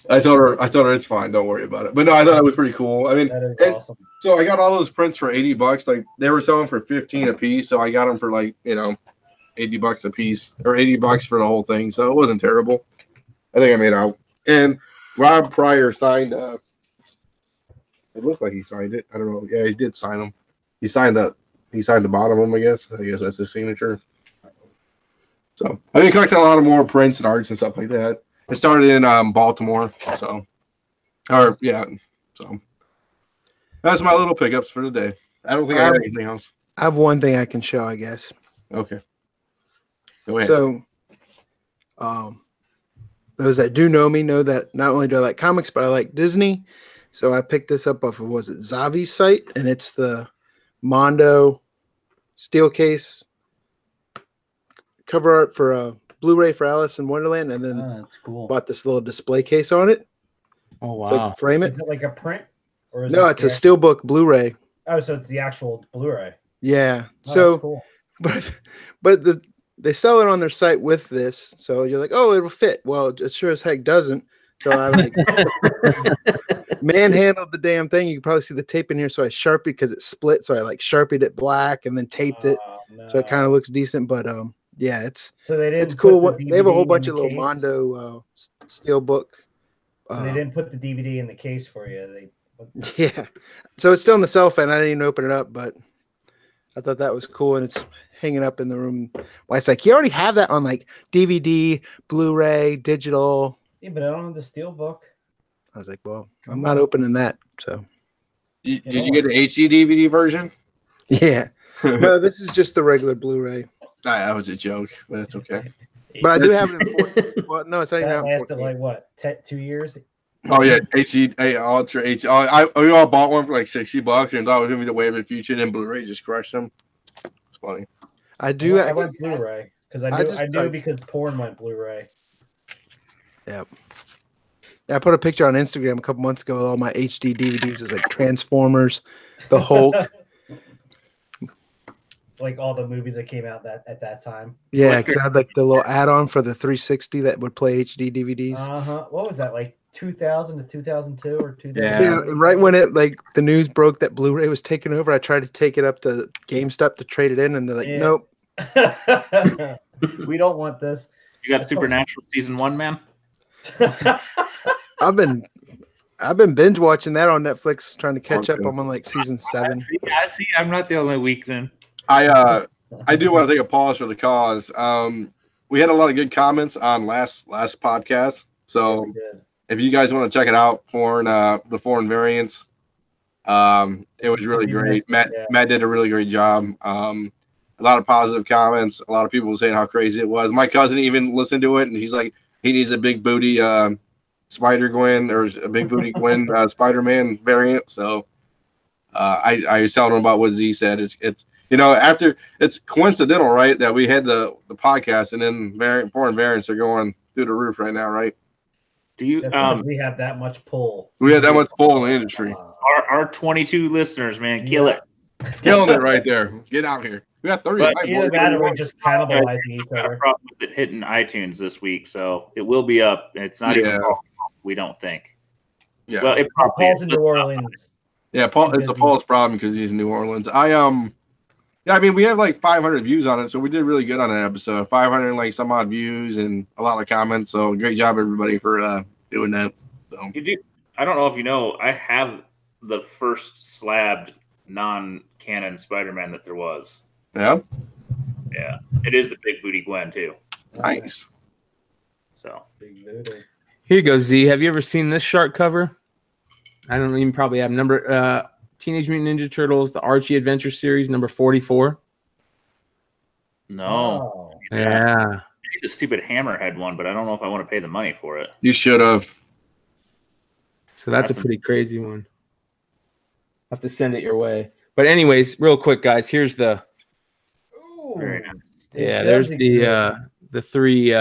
Speaker 1: I told her it's fine. Don't worry about it. But no, I thought it was pretty cool. I mean,
Speaker 2: That is awesome.
Speaker 1: so I got all those prints for $80. Like they were selling for 15 a piece, so I got them for like $80 a piece or $80 for the whole thing. So it wasn't terrible. I think I made out. And Rob Pryor signed. It looked like he signed it. I don't know. Yeah, he did sign them. He signed the bottom of them. I guess that's his signature. So I've been collecting a lot of more prints and arts and stuff like that. It started in Baltimore, so that's my little pickups for today. I don't think I have anything else.
Speaker 6: I have one thing I can show, I guess.
Speaker 1: Okay. Go ahead.
Speaker 6: So, those that do know me know that not only do I like comics, but I like Disney. So I picked this up off of, was it Zavi's site? And it's the Mondo steel case cover art for a Blu-ray for Alice in Wonderland, and then
Speaker 2: That's cool.
Speaker 6: bought this little display case on it.
Speaker 3: Oh,
Speaker 6: So I
Speaker 3: wow.
Speaker 6: can frame it.
Speaker 2: Is it like a print? Or is
Speaker 6: No,
Speaker 2: it
Speaker 6: it's a
Speaker 2: the-
Speaker 6: steelbook Blu-ray.
Speaker 2: Oh, so it's the actual Blu-ray.
Speaker 6: Yeah.
Speaker 2: Oh,
Speaker 6: So,
Speaker 2: that's cool.
Speaker 6: but they sell it on their site with this. So you're like, oh, it'll fit. Well, it sure as heck doesn't. So I like manhandled the damn thing. You can probably see the tape in here. So I sharpied because it split. So I like sharpied it black and then taped it.
Speaker 2: Oh, no.
Speaker 6: So it kind of looks decent. But yeah, it's
Speaker 2: So they didn't.
Speaker 6: it's cool.
Speaker 2: put the
Speaker 6: They have a whole
Speaker 2: DVD
Speaker 6: bunch
Speaker 2: in
Speaker 6: of
Speaker 2: the
Speaker 6: little
Speaker 2: case?
Speaker 6: Mondo steelbook.
Speaker 2: So they didn't put the DVD in the case for you.
Speaker 6: Yeah. So it's still in the cellophane. I didn't even open it up, but I thought that was cool. And it's hanging up in the room. Well, it's like, you already have that on like DVD, Blu-ray, digital.
Speaker 2: Yeah, but I don't have the steel book.
Speaker 6: I was like, well, I'm not opening that. So,
Speaker 1: Did you get the HD DVD version?
Speaker 6: yeah. No, this is just the regular Blu-ray.
Speaker 1: That was a joke, but it's okay.
Speaker 6: But I do have it in 4K. Well, no, it's not even
Speaker 2: That
Speaker 6: out in
Speaker 2: lasted
Speaker 6: 4K.
Speaker 2: like what, 2 years?
Speaker 1: Oh yeah, HD Ultra HD. We all bought one for like $60 and thought it was gonna be the wave of the future. And then Blu-ray just crushed them. It's funny.
Speaker 6: I do.
Speaker 2: I went Blu-ray because I knew because porn went Blu-ray.
Speaker 6: Yeah, I put a picture on Instagram a couple months ago with all my HD DVDs. It's like Transformers, the Hulk.
Speaker 2: Like all the movies that came out at that time.
Speaker 6: Yeah, because I had like the little add-on for the 360 that would play HD DVDs.
Speaker 2: What was that, like 2000 to 2002 or 2000?
Speaker 6: Yeah, and right when it like the news broke that Blu-ray was taken over, I tried to take it up to GameStop to trade it in, and they're like,
Speaker 2: Yeah.
Speaker 6: "Nope."
Speaker 2: We don't want this.
Speaker 5: You got Supernatural season 1, man?
Speaker 6: I've been binge watching that on Netflix, trying to catch up. I'm on like season 7.
Speaker 5: I see. I'm not the only weak then.
Speaker 1: I do want to take a pause for the cause. We had a lot of good comments on last podcast. So
Speaker 2: We did.
Speaker 1: if you guys want to check it out, the foreign variants, it was really great. Matt did a really great job. A lot of positive comments. A lot of people saying how crazy it was. My cousin even listened to it, and he's like, he needs a big booty Spider-Gwen or a big booty Gwen Spider-Man variant. So I was telling him about what Z said. It's after it's coincidental, right, that we had the podcast, and then foreign variants are going through the roof right now, right?
Speaker 5: Do you?
Speaker 2: That's because we have that much pull.
Speaker 1: We had that much pull in the industry.
Speaker 5: Our 22 listeners, man, kill it.
Speaker 1: Killing it right there. Get out here. We got 30.
Speaker 5: But
Speaker 2: Either that or we're just cannibalizing each
Speaker 5: Got a
Speaker 2: other.
Speaker 5: problem with it hitting iTunes this week, so it will be up. It's not even we don't think.
Speaker 1: Yeah.
Speaker 5: Well, it probably
Speaker 2: Paul's in New Orleans.
Speaker 1: Yeah, Paul. It's a Paul's problem because he's in New Orleans. I mean, we have like 500 views on it, so we did really good on that episode. 500 like some odd views and a lot of comments. So great job, everybody, for doing that. So.
Speaker 5: You do. I don't know if you know. I have the first slabbed non-canon Spider-Man that there was.
Speaker 1: Yeah.
Speaker 5: Yeah, it is the big booty Gwen too.
Speaker 1: Nice.
Speaker 5: So
Speaker 2: Big voodoo.
Speaker 3: Here you go, Z. Have you ever seen this shark cover? I don't even probably have Teenage Mutant Ninja Turtles, the Archie Adventure Series, number 44.
Speaker 5: no,
Speaker 2: Oh.
Speaker 3: Yeah.
Speaker 5: I need the stupid Hammerhead one, but I don't know if I want to pay the money for it.
Speaker 1: You should have.
Speaker 3: So that's a pretty crazy one. I'll have to send it your way. But anyways, real quick, guys, here's the
Speaker 2: Ooh.
Speaker 5: Very nice.
Speaker 3: yeah,
Speaker 2: It
Speaker 3: there's
Speaker 2: does
Speaker 3: the 3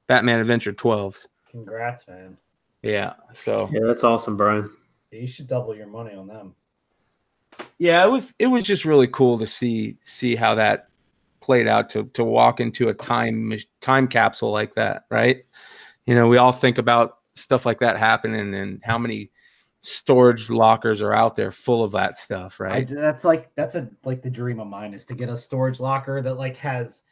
Speaker 3: Batman Adventure 12s.
Speaker 2: Congrats, man.
Speaker 3: Yeah. So
Speaker 4: Yeah, that's awesome, Brian.
Speaker 2: You should double your money on them.
Speaker 3: Yeah, it was just really cool to see how that played out, to walk into a time capsule like that, right? You know, we all think about stuff like that happening and how many storage lockers are out there full of that stuff, right?
Speaker 2: That's like the dream of mine, is to get a storage locker that like has,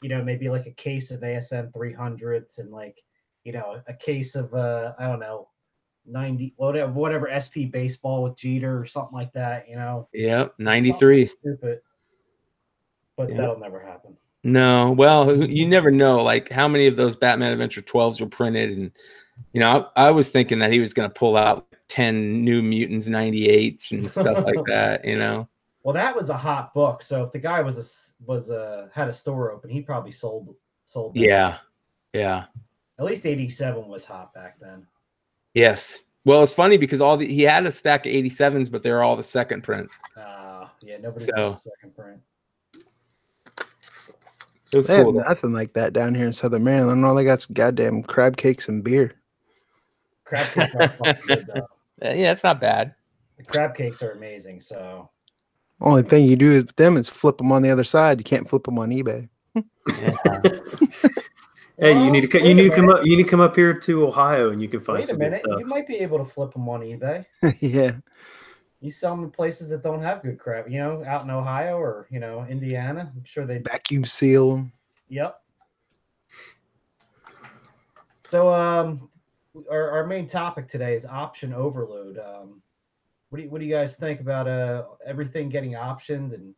Speaker 2: you know, maybe like a case of ASM 300s and like, you know, a case of I don't know, 90 whatever SP baseball with Jeter or something like that, you know.
Speaker 3: Yeah, 93.
Speaker 2: Stupid. But
Speaker 3: Yeah.
Speaker 2: that'll never happen.
Speaker 3: No, well, you never know, like how many of those Batman Adventure 12s were printed, and you know, I was thinking that he was going to pull out 10 New Mutants 98s and stuff like that, you know.
Speaker 2: Well, that was a hot book, so if the guy had a store open, he probably sold that.
Speaker 3: Yeah.
Speaker 2: At least 87 was hot back then.
Speaker 3: Yes. Well, it's funny because he had a stack of 87s, but they're all the second prints.
Speaker 2: Yeah, nobody wants the second print.
Speaker 3: It was
Speaker 6: They
Speaker 3: cool.
Speaker 6: have nothing like that down here in Southern Maryland. All they got's goddamn crab cakes and beer.
Speaker 2: Crab cakes are fucking good, though.
Speaker 3: Yeah, it's not bad.
Speaker 2: The crab cakes are amazing. So
Speaker 6: Only thing you do with them is flip them on the other side. You can't flip them on eBay.
Speaker 4: Hey,
Speaker 2: Well,
Speaker 4: you need to come up here to Ohio and you can find
Speaker 2: wait a
Speaker 4: some good
Speaker 2: minute,
Speaker 4: stuff.
Speaker 2: you might be able to flip them on eBay.
Speaker 6: Yeah.
Speaker 2: You sell them in places that don't have good crab, you know, out in Ohio or, you know, Indiana. I'm sure they.
Speaker 6: Vacuum seal them.
Speaker 2: Yep. So, our main topic today is option overload. What do you guys think about everything getting optioned, and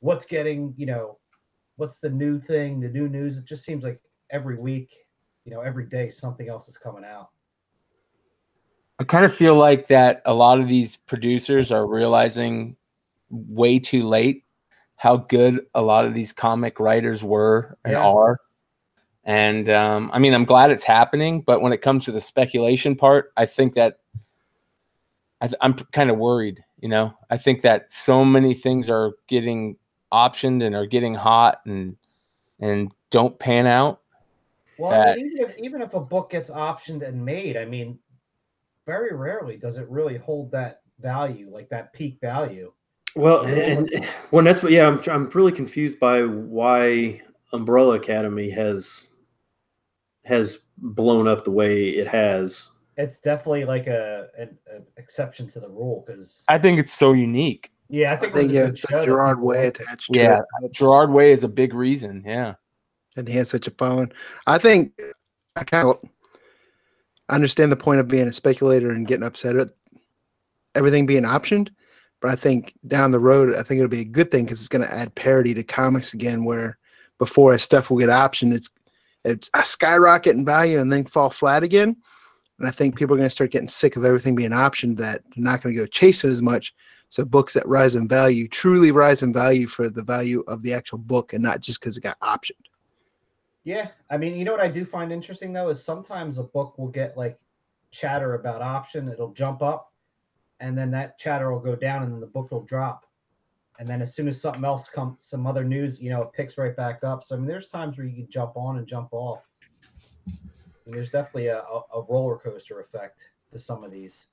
Speaker 2: what's getting, you know, what's the new thing, the new news? It just seems like every week, you know, every day something else is coming out.
Speaker 3: I kind of feel like that a lot of these producers are realizing way too late how good a lot of these comic writers were and are. And I mean, I'm glad it's happening, but when it comes to the speculation part, I think that I'm kind of worried, you know. I think that so many things are getting optioned and are getting hot and don't pan out.
Speaker 2: Well, I mean, even if a book gets optioned and made, I mean, very rarely does it really hold that value, like that peak value.
Speaker 4: Well, and that's what. Yeah, I'm really confused by why Umbrella Academy has blown up the way it has.
Speaker 2: It's definitely like an exception to the rule, because
Speaker 3: I think it's so unique.
Speaker 2: Yeah, I think it was a good show.
Speaker 6: Gerard Way attached to it.
Speaker 3: Gerard Way is a big reason. Yeah.
Speaker 6: And he had such a following. I think I kind of understand the point of being a speculator and getting upset at everything being optioned. But I think down the road, I think it'll be a good thing because it's going to add parity to comics again, where before as stuff will get optioned, it's a skyrocket in value and then fall flat again. And I think people are going to start getting sick of everything being optioned, that they're not going to go chasing as much. So books that rise in value truly rise in value for the value of the actual book and not just because it got optioned.
Speaker 2: Yeah. I mean, you know what I do find interesting, though, is sometimes a book will get like chatter about option. It'll jump up and then that chatter will go down and then the book will drop. And then as soon as something else comes, some other news, you know, it picks right back up. So, I mean, there's times where you can jump on and jump off. And there's definitely a roller coaster effect to some of these.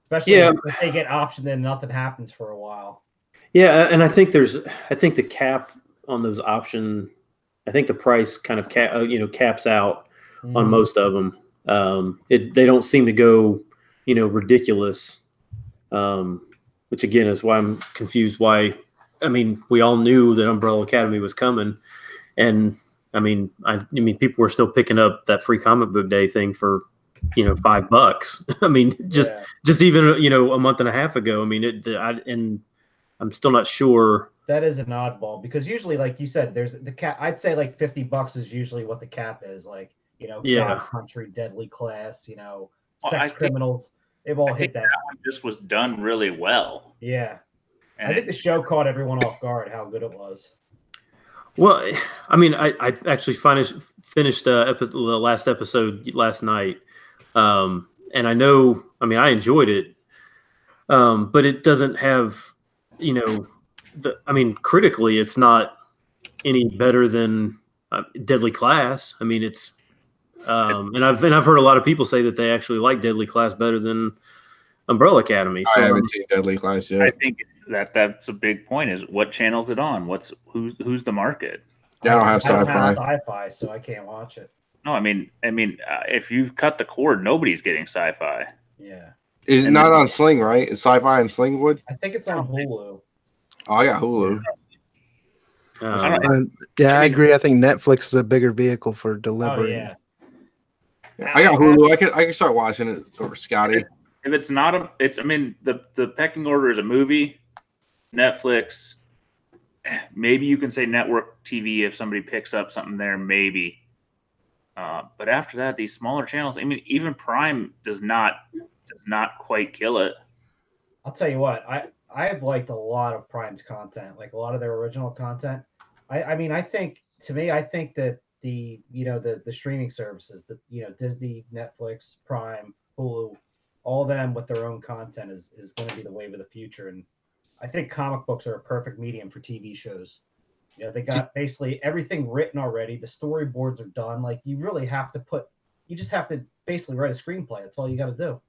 Speaker 2: Especially if they get optioned and nothing happens for a while. Yeah,
Speaker 4: and I think the cap on those option, I think the price kind of caps out on most of them. They don't seem to go, you know, ridiculous. Which again is why I'm confused. Why? I mean, we all knew that Umbrella Academy was coming, and I mean, people were still picking up that free comic book day thing for, you know, $5. I mean, just even, you know, a month and a half ago. I mean, and I'm still not sure.
Speaker 2: That is an oddball because usually, like you said, there's the cap. I'd say like $50 is usually what the cap is. Like, you know, God Country, Deadly Class, you know, Sex Criminals. They've all hit that.
Speaker 5: One just was done really well.
Speaker 2: Yeah, and I think the show caught everyone off guard how good it was.
Speaker 4: Well, I mean, I actually finished the last episode last night, and I know, I mean, I enjoyed it, but it doesn't have, you know, I mean, critically, it's not any better than Deadly Class. I mean, it's, and I've heard a lot of people say that they actually like Deadly Class better than Umbrella Academy.
Speaker 1: I
Speaker 4: So
Speaker 1: haven't seen Deadly Class
Speaker 5: I
Speaker 1: yet.
Speaker 5: think that's a big point. Is what channel's it on? Who's the market?
Speaker 1: I don't have
Speaker 2: I don't
Speaker 1: sci-fi.
Speaker 2: have sci-fi, so I can't watch it.
Speaker 5: No, I mean, if you've cut the cord, nobody's getting sci-fi.
Speaker 2: Yeah,
Speaker 1: Is it
Speaker 5: And
Speaker 1: not
Speaker 5: then-
Speaker 1: on Sling, right? Is sci-fi and Slingwood?
Speaker 2: I think it's on Hulu.
Speaker 1: Oh, I got Hulu.
Speaker 6: Yeah, I agree. I think Netflix is a bigger vehicle for
Speaker 2: Oh
Speaker 6: delivery.
Speaker 2: yeah,
Speaker 1: I got Hulu. I can start watching it over Scotty.
Speaker 5: If it's not the pecking order is a movie, Netflix. Maybe you can say network TV if somebody picks up something there, maybe. But after that, these smaller channels. I mean, even Prime does not quite kill it.
Speaker 2: I'll tell you what. I've liked a lot of Prime's content, like a lot of their original content. I think that the streaming services, Disney, Netflix, Prime, Hulu, all of them with their own content is going to be the wave of the future. And I think comic books are a perfect medium for TV shows. They got basically everything written already. The storyboards are done. Like you just have to basically write a screenplay. That's all you got to do.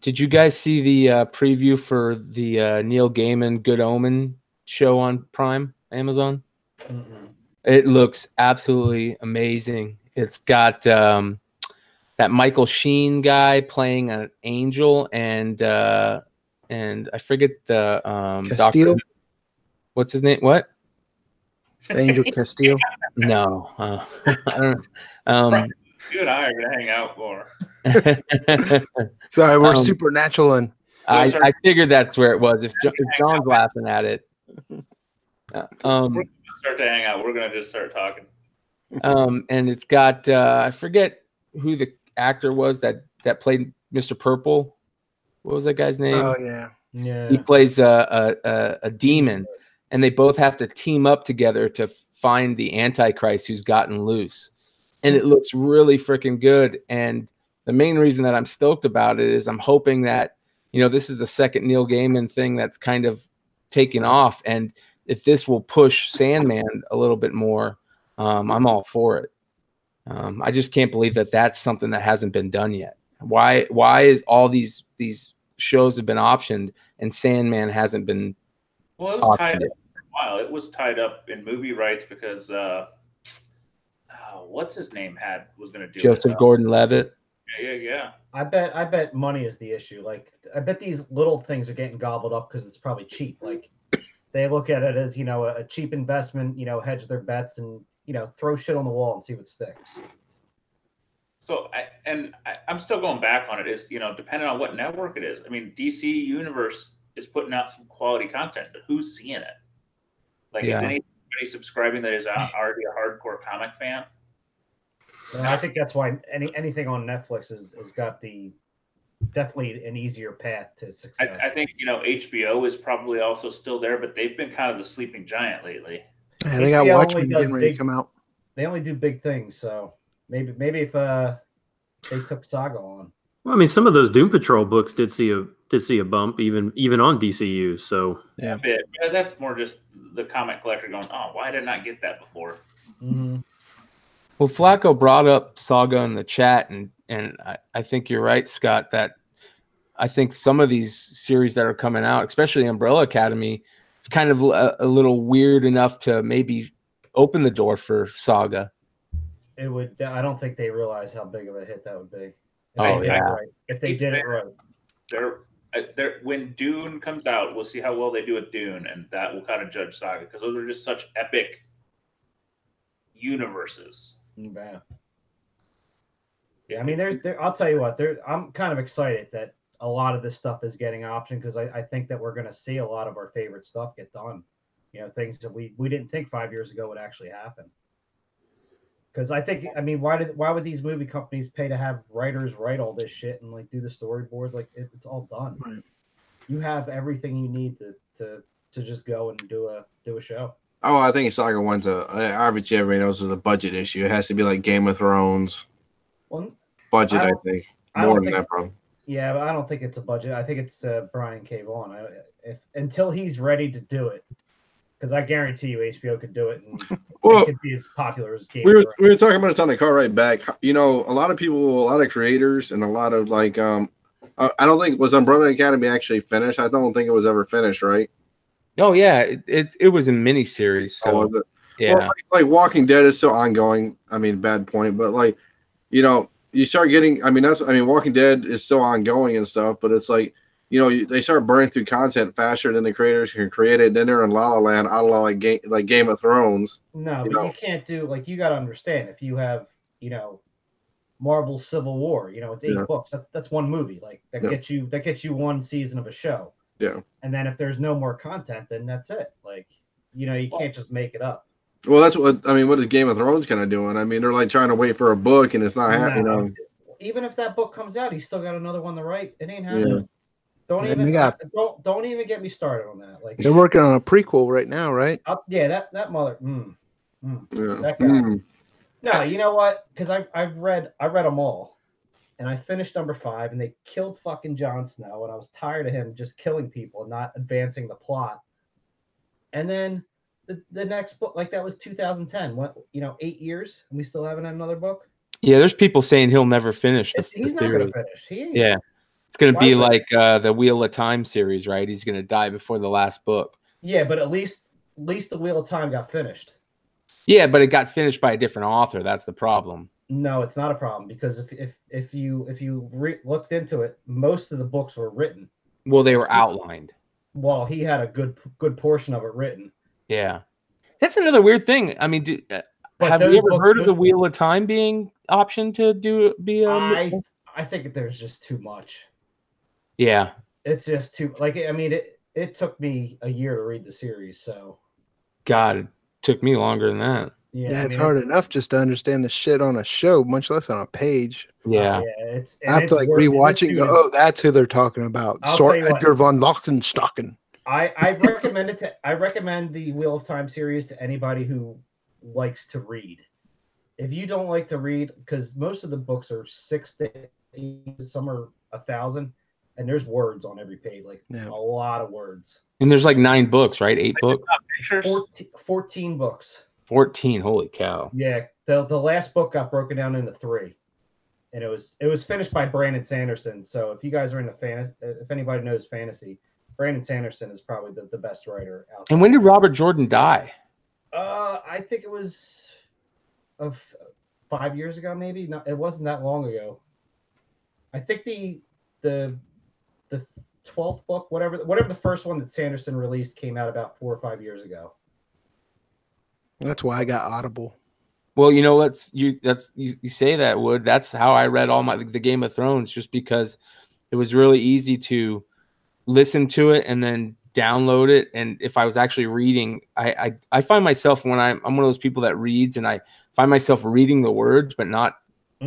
Speaker 3: Did you guys see the preview for the Neil Gaiman Good Omen show on Prime, Amazon?
Speaker 2: Mm-mm.
Speaker 3: It looks absolutely amazing. It's got that Michael Sheen guy playing an angel, and I forget the
Speaker 6: Castillo?
Speaker 3: doctor. What's his name? What?
Speaker 6: Angel Castillo.
Speaker 3: No. I don't.
Speaker 5: You and I are gonna hang out more.
Speaker 6: Sorry, we're supernatural and
Speaker 3: I figured that's where it was. If John's laughing at it.
Speaker 5: We're gonna start to hang out. We're gonna just start talking.
Speaker 3: And it's got I forget who the actor was that played Mr. Purple. What was that guy's name?
Speaker 6: oh yeah.
Speaker 2: Yeah.
Speaker 3: He plays a demon, and they both have to team up together to find the Antichrist who's gotten loose. And it looks really freaking good. And the main reason that I'm stoked about it is I'm hoping that, this is the second Neil Gaiman thing that's kind of taken off. And if this will push Sandman a little bit more, I'm all for it. I just can't believe that that's something that hasn't been done yet. Why is all these shows have been optioned and Sandman hasn't been?
Speaker 5: Well, it was tied up for a while. It was tied up in movie rights because what's his name was going to do
Speaker 3: Joseph Gordon-Levitt.
Speaker 5: Yeah.
Speaker 2: I bet money is the issue. Like, I bet these little things are getting gobbled up because it's probably cheap. Like, they look at it as a cheap investment. Hedge their bets and throw shit on the wall and see what sticks.
Speaker 5: So I'm still going back on it. Is depending on what network it is. I mean, DC Universe is putting out some quality content, but who's seeing it? Like, is anybody subscribing that is already a hardcore comic fan?
Speaker 2: And I think that's why anything on Netflix has got definitely an easier path to success.
Speaker 5: I think HBO is probably also still there, but they've been kind of the sleeping giant lately.
Speaker 6: Yeah, they got
Speaker 2: HBO
Speaker 6: Watchmen
Speaker 2: only does
Speaker 6: getting ready to come out.
Speaker 2: They only do big things, so maybe if they took Saga on.
Speaker 4: Well, I mean, some of those Doom Patrol books did see a bump even on DCU. So
Speaker 6: yeah,
Speaker 5: that's more just the comic collector going, "Oh, why did I not get that before?"
Speaker 2: Mm-hmm.
Speaker 3: Well, Flacco brought up Saga in the chat, and I think you're right, Scott, that I think some of these series that are coming out, especially Umbrella Academy, it's kind of a little weird enough to maybe open the door for Saga.
Speaker 2: It would. I don't think they realize how big of a hit that would be. If they did it right.
Speaker 5: When Dune comes out, we'll see how well they do at Dune, and that will kind of judge Saga because those are just such epic universes.
Speaker 2: Yeah. I mean, I'll tell you what. I'm kind of excited that a lot of this stuff is getting optioned because I think that we're going to see a lot of our favorite stuff get done. Things that we didn't think 5 years ago would actually happen. Because why would these movie companies pay to have writers write all this shit and like do the storyboards? Like it's all done. Right. You have everything you need to just go and do a show.
Speaker 1: Oh, I think Saga One's obviously everybody knows is a budget issue. It has to be like Game of Thrones budget. I think more than that problem.
Speaker 2: Yeah, but I don't think it's a budget. I think it's Brian K. Vaughan. Until he's ready to do it, because I guarantee you HBO could do it and it could be as popular as Game of Thrones.
Speaker 1: We were talking about this on the car right back. A lot of people, a lot of creators, and a lot of I don't think was Umbrella Academy actually finished. I don't think it was ever finished, right?
Speaker 3: Oh yeah, it was a mini series. So
Speaker 1: was it?
Speaker 3: yeah,
Speaker 1: Well, like Walking Dead is still ongoing. I mean, bad point, but like, you know, you start getting. I mean, Walking Dead is still ongoing and stuff, but it's like, you know, they start burning through content faster than the creators can create it. Then they're in La La Land, a la like Game of Thrones.
Speaker 2: No, but you can't do like you got to understand if you have Marvel Civil War, it's 8 books. That's one movie. Like gets you one season of a show.
Speaker 1: Yeah.
Speaker 2: And then if there's no more content, then that's it. Like, you can't just make it up.
Speaker 1: Well, that's what is Game of Thrones kind of doing? I mean, they're like trying to wait for a book, and it's not happening.
Speaker 2: Even if that book comes out, he's still got another one to write. It ain't happening. Yeah. Don't even get me started on that. Like
Speaker 6: they're working on a prequel right now, right?
Speaker 2: That mother. That guy. No, you know what? Because I read them all, and I finished number 5, and they killed fucking Jon Snow, and I was tired of him just killing people and not advancing the plot. And then the next book, like that was 2010. What 8 years, and we still haven't had another book.
Speaker 3: Yeah, there's people saying he'll never finish.
Speaker 2: He's not going to finish. He ain't.
Speaker 3: Yeah, it's going to be like the Wheel of Time series, right? He's going to die before the last book.
Speaker 2: Yeah, but at least the Wheel of Time got finished.
Speaker 3: Yeah, but it got finished by a different author. That's the problem.
Speaker 2: No, it's not a problem because if you looked into it, most of the books were written.
Speaker 3: Well, they were outlined.
Speaker 2: Well, he had a good portion of it written.
Speaker 3: Yeah, that's another weird thing. I mean, have you ever heard of the Wheel of Time being optioned to be a?
Speaker 2: I think there's just too much.
Speaker 3: Yeah,
Speaker 2: it's just too it took me a year to read the series, so.
Speaker 3: God, it took me longer than that.
Speaker 6: Yeah, it's hard enough just to understand the shit on a show, much less on a page.
Speaker 3: Yeah,
Speaker 6: I have to like rewatch it and go, oh, that's who they're talking about. Edgar von Lochtenstocken.
Speaker 2: I recommend the Wheel of Time series to anybody who likes to read. If you don't like to read, because most of the books are 6 to 8, some are 1,000, and there's words on every page, a lot of words.
Speaker 3: And there's like 9 books, right? 8 books?
Speaker 2: 14 books.
Speaker 3: 14, holy cow.
Speaker 2: Yeah, the last book got broken down into 3. And it was finished by Brandon Sanderson. So if you guys are into fantasy, if anybody knows fantasy, Brandon Sanderson is probably the best writer out there.
Speaker 3: And when did Robert Jordan die?
Speaker 2: I think it was 5 years ago, maybe. No, it wasn't that long ago. I think the 12th book, whatever the first one that Sanderson released, came out about 4 or 5 years ago.
Speaker 6: That's why I got Audible.
Speaker 3: Well, you say that, Wood. That's how I read all the Game of Thrones, just because it was really easy to listen to it and then download it. And if I was actually reading, I find myself when I'm one of those people that reads, and I find myself reading the words, but not I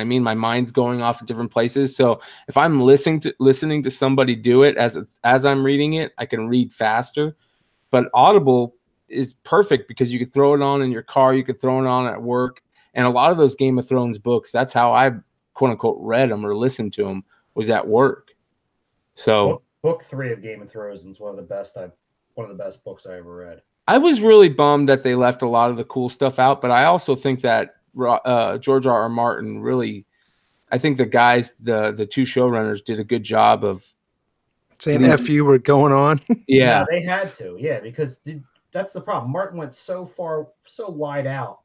Speaker 3: mean, my mind's going off at different places. So if I'm listening to somebody do it as I'm reading it, I can read faster. But Audible is perfect because you could throw it on in your car, you could throw it on at work, and a lot of those Game of Thrones books, that's how I quote unquote read them or listened to them, was at work. So
Speaker 2: book 3 of Game of Thrones is one of the best books I ever read.
Speaker 3: I was really bummed that they left a lot of the cool stuff out, but I also think that George R.R. Martin really, I think the guys, the 2 showrunners, did a good job of
Speaker 6: saying F you were going on.
Speaker 3: Yeah,
Speaker 2: they had to. Yeah, because that's the problem. Martin went so wide out,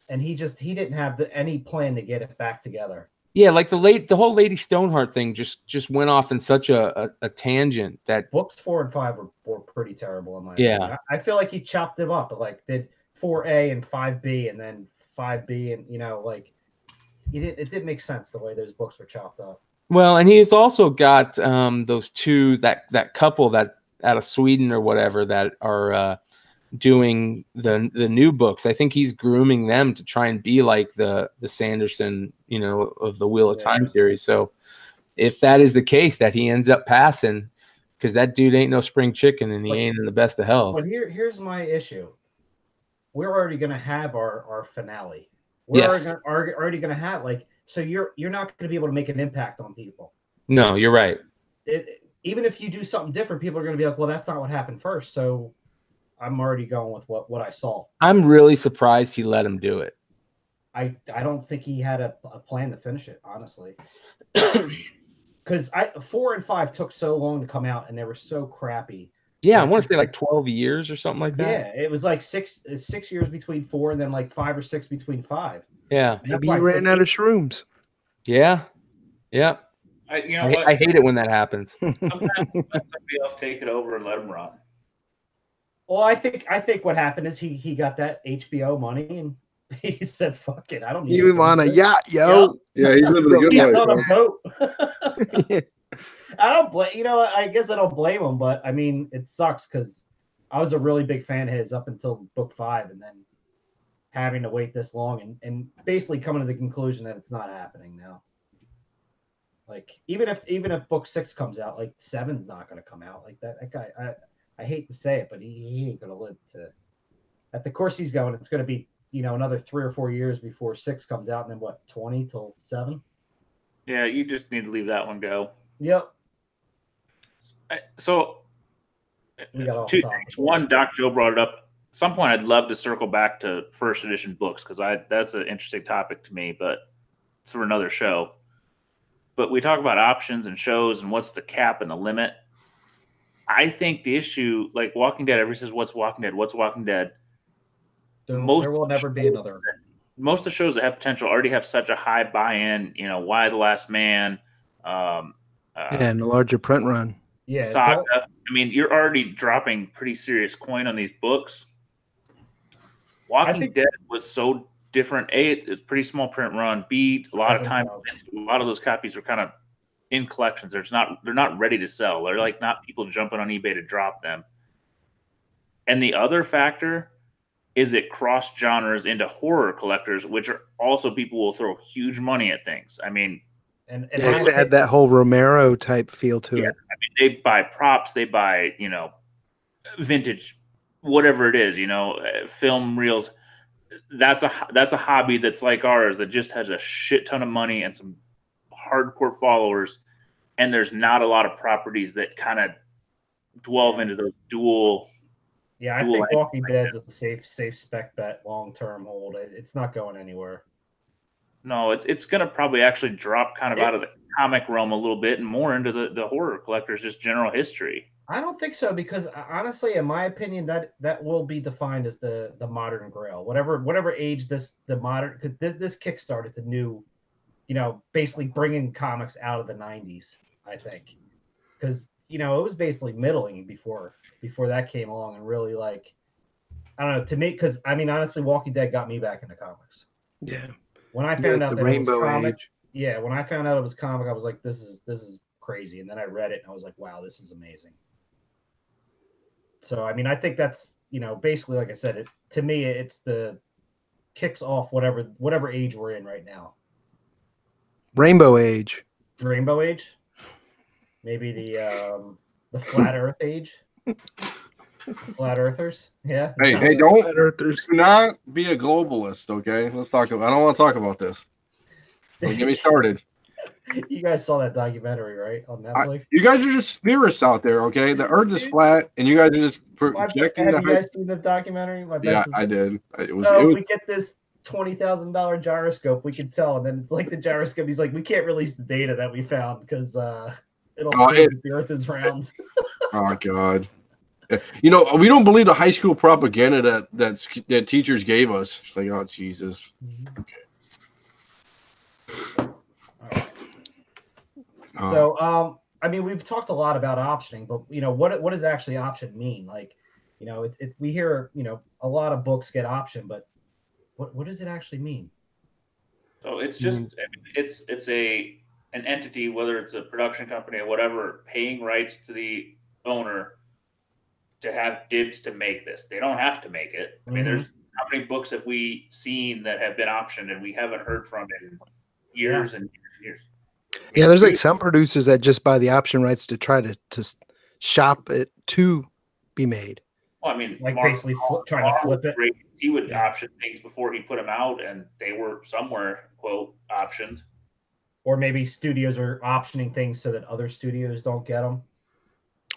Speaker 2: and he didn't have any plan to get it back together.
Speaker 3: Yeah, like the whole Lady Stoneheart thing just went off in such a tangent that
Speaker 2: books 4 and 5 were pretty terrible in my opinion. I feel like he chopped them up, like did 4A and 5B and then 5B, and it didn't make sense the way those books were chopped up.
Speaker 3: Well, and he's also got those 2 that couple that out of Sweden or whatever that are doing the new books. I think he's grooming them to try and be like the Sanderson, of the Wheel of Time series. So if that is the case, that he ends up passing, because that dude ain't no spring chicken and he ain't in the best of health.
Speaker 2: But here's my issue. We're already going to have our finale. We're already going to have so you're not going to be able to make an impact on people.
Speaker 3: No, you're right.
Speaker 2: Even if you do something different, people are going to be like, well, that's not what happened first. So I'm already going with what I saw.
Speaker 3: I'm really surprised he let him do it.
Speaker 2: I don't think he had a plan to finish it, honestly. Because 4 and 5 took so long to come out, and they were so crappy.
Speaker 3: Yeah, I want to say like 12 years or something like that.
Speaker 2: Yeah, it was like 6 years between 4, and then like 5 or 6 between 5.
Speaker 3: Yeah.
Speaker 6: Maybe he ran out of shrooms.
Speaker 3: Yeah. Yeah.
Speaker 5: You know what?
Speaker 3: I hate it when that happens.
Speaker 5: Sometimes let somebody else take it over and let them run.
Speaker 2: Well, I think what happened is he got that HBO money, and he said, "Fuck it, I don't need."
Speaker 6: You on a yacht, yo?
Speaker 1: Yeah, he's living a good
Speaker 2: He's
Speaker 1: life.
Speaker 2: on a
Speaker 1: man.
Speaker 2: boat. I don't blame. I guess I don't blame him, but I mean, it sucks because I was a really big fan of his up until book 5, and then having to wait this long and basically coming to the conclusion that it's not happening now. Like even if book 6 comes out, like 7's not going to come out. Like that guy. I hate to say it, but he ain't going to live to. At the course he's going, it's going to be another 3 or 4 years before 6 comes out, and then what, 20 till 7?
Speaker 5: Yeah, you just need to leave that one go.
Speaker 2: Yep.
Speaker 5: So,
Speaker 2: We got off
Speaker 5: two
Speaker 2: topic.
Speaker 5: things. One, Doc Joe brought it up. At some point, I'd love to circle back to first edition books because that's an interesting topic to me, but it's for another show. But we talk about options and shows and what's the cap and the limit. I think the issue, like Walking Dead, everybody says, "What's Walking Dead? What's Walking Dead?"
Speaker 2: There will never be another.
Speaker 5: Most of the shows that have potential already have such a high buy-in. Why the Last Man,
Speaker 6: And a larger print run.
Speaker 2: Yeah.
Speaker 5: Saga. I mean, you're already dropping pretty serious coin on these books. Walking Dead was so different. A, it's pretty small print run. B, a lot of times, a lot of those copies are kind of in collections. They're not ready to sell. They're like not people jumping on eBay to drop them. And the other factor is it cross genres into horror collectors, which are also people will throw huge money at things. I mean,
Speaker 2: and
Speaker 6: it had that whole Romero type feel to it.
Speaker 5: I mean, they buy props, they buy vintage, whatever it is, film reels. That's a hobby that's like ours that just has a shit ton of money and some hardcore followers, and there's not a lot of properties that kind of delve into those dual.
Speaker 2: Yeah, I think Walking Dead's a safe spec bet, long term hold. It's not going anywhere.
Speaker 5: No, it's going to probably actually drop kind of out of the comic realm a little bit and more into the horror collectors, just general history.
Speaker 2: I don't think so because honestly, in my opinion, that will be defined as the modern Grail. Whatever age this kickstarted the new, basically bringing comics out of the 90s. I think because it was basically middling before that came along and really I don't know, to me, because I mean honestly, Walking Dead got me back into comics.
Speaker 6: Yeah.
Speaker 2: When I found out
Speaker 6: the
Speaker 2: that
Speaker 6: Rainbow
Speaker 2: it was comic,
Speaker 6: Age.
Speaker 2: yeah, when I found out it was comic, I was like, this is crazy. And then I read it and I was like, wow, this is amazing. So I mean, I think that's basically, like I said, to me it's the kicks off whatever age we're in right now.
Speaker 6: Rainbow Age.
Speaker 2: Rainbow Age. Maybe the flat Earth age. Flat Earthers. Yeah.
Speaker 1: Hey, don't do not be a globalist, okay? Let's talk about. I don't want to talk about this. Don't get me started.
Speaker 2: You guys saw that documentary, right, on Netflix?
Speaker 1: You guys are just theorists out there, okay? The Earth is flat, and you guys are just projecting.
Speaker 2: Have you guys seen the documentary?
Speaker 1: Yeah, I did. It was.
Speaker 2: We get this $20,000 gyroscope. We can tell, and then it's like the gyroscope. He's like, we can't release the data that we found because it'll prove that the Earth is round.
Speaker 1: Oh God. We don't believe the high school propaganda that teachers gave us. It's like, oh Jesus. Okay.
Speaker 2: So, I mean, we've talked a lot about optioning, but what does actually option mean? Like, we hear a lot of books get optioned, but what does it actually mean?
Speaker 5: So it's just it's an entity, whether it's a production company or whatever, paying rights to the owner to have dibs to make this. They don't have to make it. I mean, there's how many books have we seen that have been optioned and we haven't heard from in years and years.
Speaker 6: Yeah, there's like some producers that just buy the option rights to try to shop it to be made.
Speaker 5: Well, I mean,
Speaker 2: like basically trying to flip it.
Speaker 5: He would option things before he put them out, and they were somewhere, quote, optioned.
Speaker 2: Or maybe studios are optioning things so that other studios don't get them.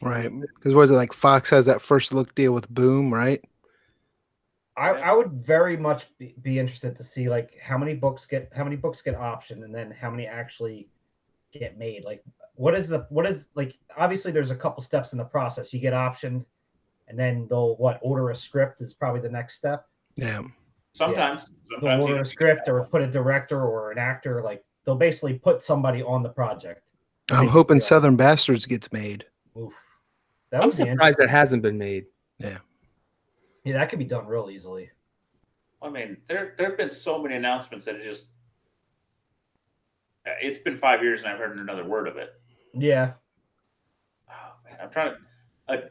Speaker 6: Right. Because was it like Fox has that first look deal with Boom, right?
Speaker 2: I would very much be interested to see like how many books get optioned and then how many actually get made. Like what is like obviously there's a couple steps in the process. You get optioned and then they'll order a script is probably the next step.
Speaker 6: Yeah.
Speaker 5: Sometimes
Speaker 2: They'll order a script or put a director or an actor, like they'll basically put somebody on the project.
Speaker 6: I'm hoping Southern Bastards gets made.
Speaker 2: Oof.
Speaker 3: I'm surprised that hasn't been made.
Speaker 6: Yeah.
Speaker 2: Yeah, that could be done real easily.
Speaker 5: I mean, there have been so many announcements that it's been 5 years and I've heard another word of it.
Speaker 2: Yeah.
Speaker 5: Oh man, I'm trying to.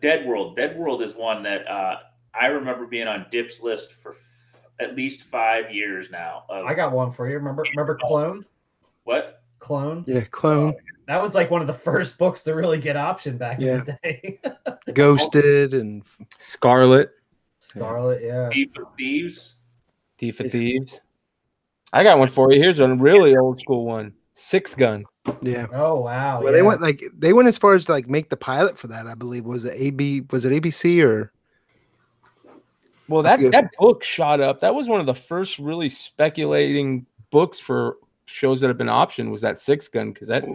Speaker 5: Dead World. Dead World is one that I remember being on Dip's list for at least 5 years now.
Speaker 2: I got one for you. Remember Clone?
Speaker 5: What?
Speaker 2: Clone?
Speaker 6: Yeah, Clone.
Speaker 2: That was like one of the first books to really get optioned back in the day.
Speaker 6: Ghosted and
Speaker 3: Scarlet.
Speaker 2: Scarlet, yeah.
Speaker 5: Thief of Thieves.
Speaker 3: Thief of Thieves. I got one for you. Here's a really old school one. Six Gun.
Speaker 6: Yeah.
Speaker 2: Oh wow.
Speaker 6: Well, they went as far as to like make the pilot for that. I believe was it ABC or?
Speaker 3: Well, that book shot up. That was one of the first really speculating books for shows that have been optioned. Was that Six Gun? Because
Speaker 6: it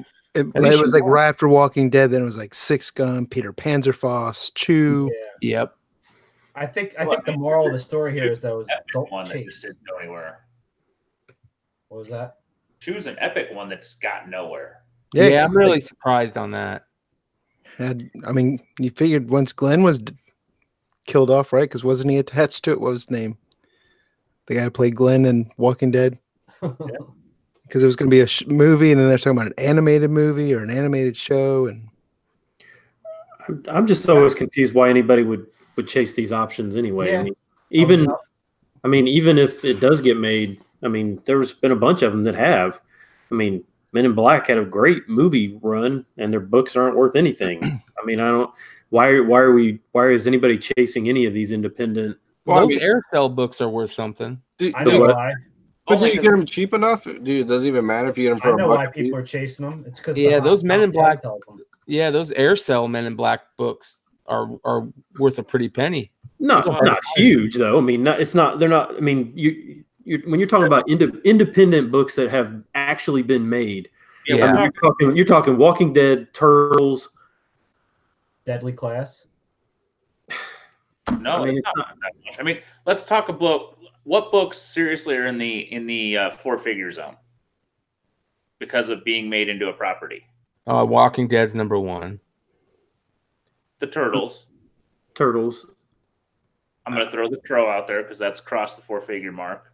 Speaker 6: was like right after Walking Dead. Then it was like Six Gun, Peter Panzerfaust, Chew.
Speaker 2: Yeah.
Speaker 3: Yep.
Speaker 2: I think the moral of the story here is don't
Speaker 5: That
Speaker 2: chase.
Speaker 5: just didn't go anywhere.
Speaker 2: What was that?
Speaker 5: Choose an epic one that's got nowhere.
Speaker 3: Yeah, I'm really surprised on that.
Speaker 6: I mean, you figured once Glenn was killed off, right? Because wasn't he attached to it? What was his name? The guy who played Glenn in Walking Dead. Because it was going to be a movie, and then they're talking about an animated movie or an animated show. And
Speaker 4: I'm just always confused why anybody would chase these options anyway.
Speaker 2: Yeah.
Speaker 4: I mean, even if it does get made, I mean, there's been a bunch of them that have. I mean, Men in Black had a great movie run, and their books aren't worth anything. I mean, I don't. Why is anybody chasing any of these independent?
Speaker 3: Well, those Aircell books are worth something.
Speaker 2: I know why.
Speaker 1: But do you get them cheap enough? Dude, does it even matter if you get them for
Speaker 2: I know
Speaker 1: $1
Speaker 2: why people are chasing them. It's because
Speaker 3: those Men in Black. Yeah, those Aircell Men in Black books are worth a pretty penny.
Speaker 4: Not huge though. I mean, it's not. They're not. I mean, when you're talking about independent books that have actually been made.
Speaker 3: Yeah,
Speaker 4: I mean, you're talking Walking Dead, Turtles,
Speaker 2: Deadly Class.
Speaker 5: No, it's not that much. I mean, let's talk about what books seriously are in the 4-figure zone because of being made into a property.
Speaker 3: Walking Dead's number one.
Speaker 5: The Turtles. I'm going to throw the Crow out there because that's crossed the 4-figure mark.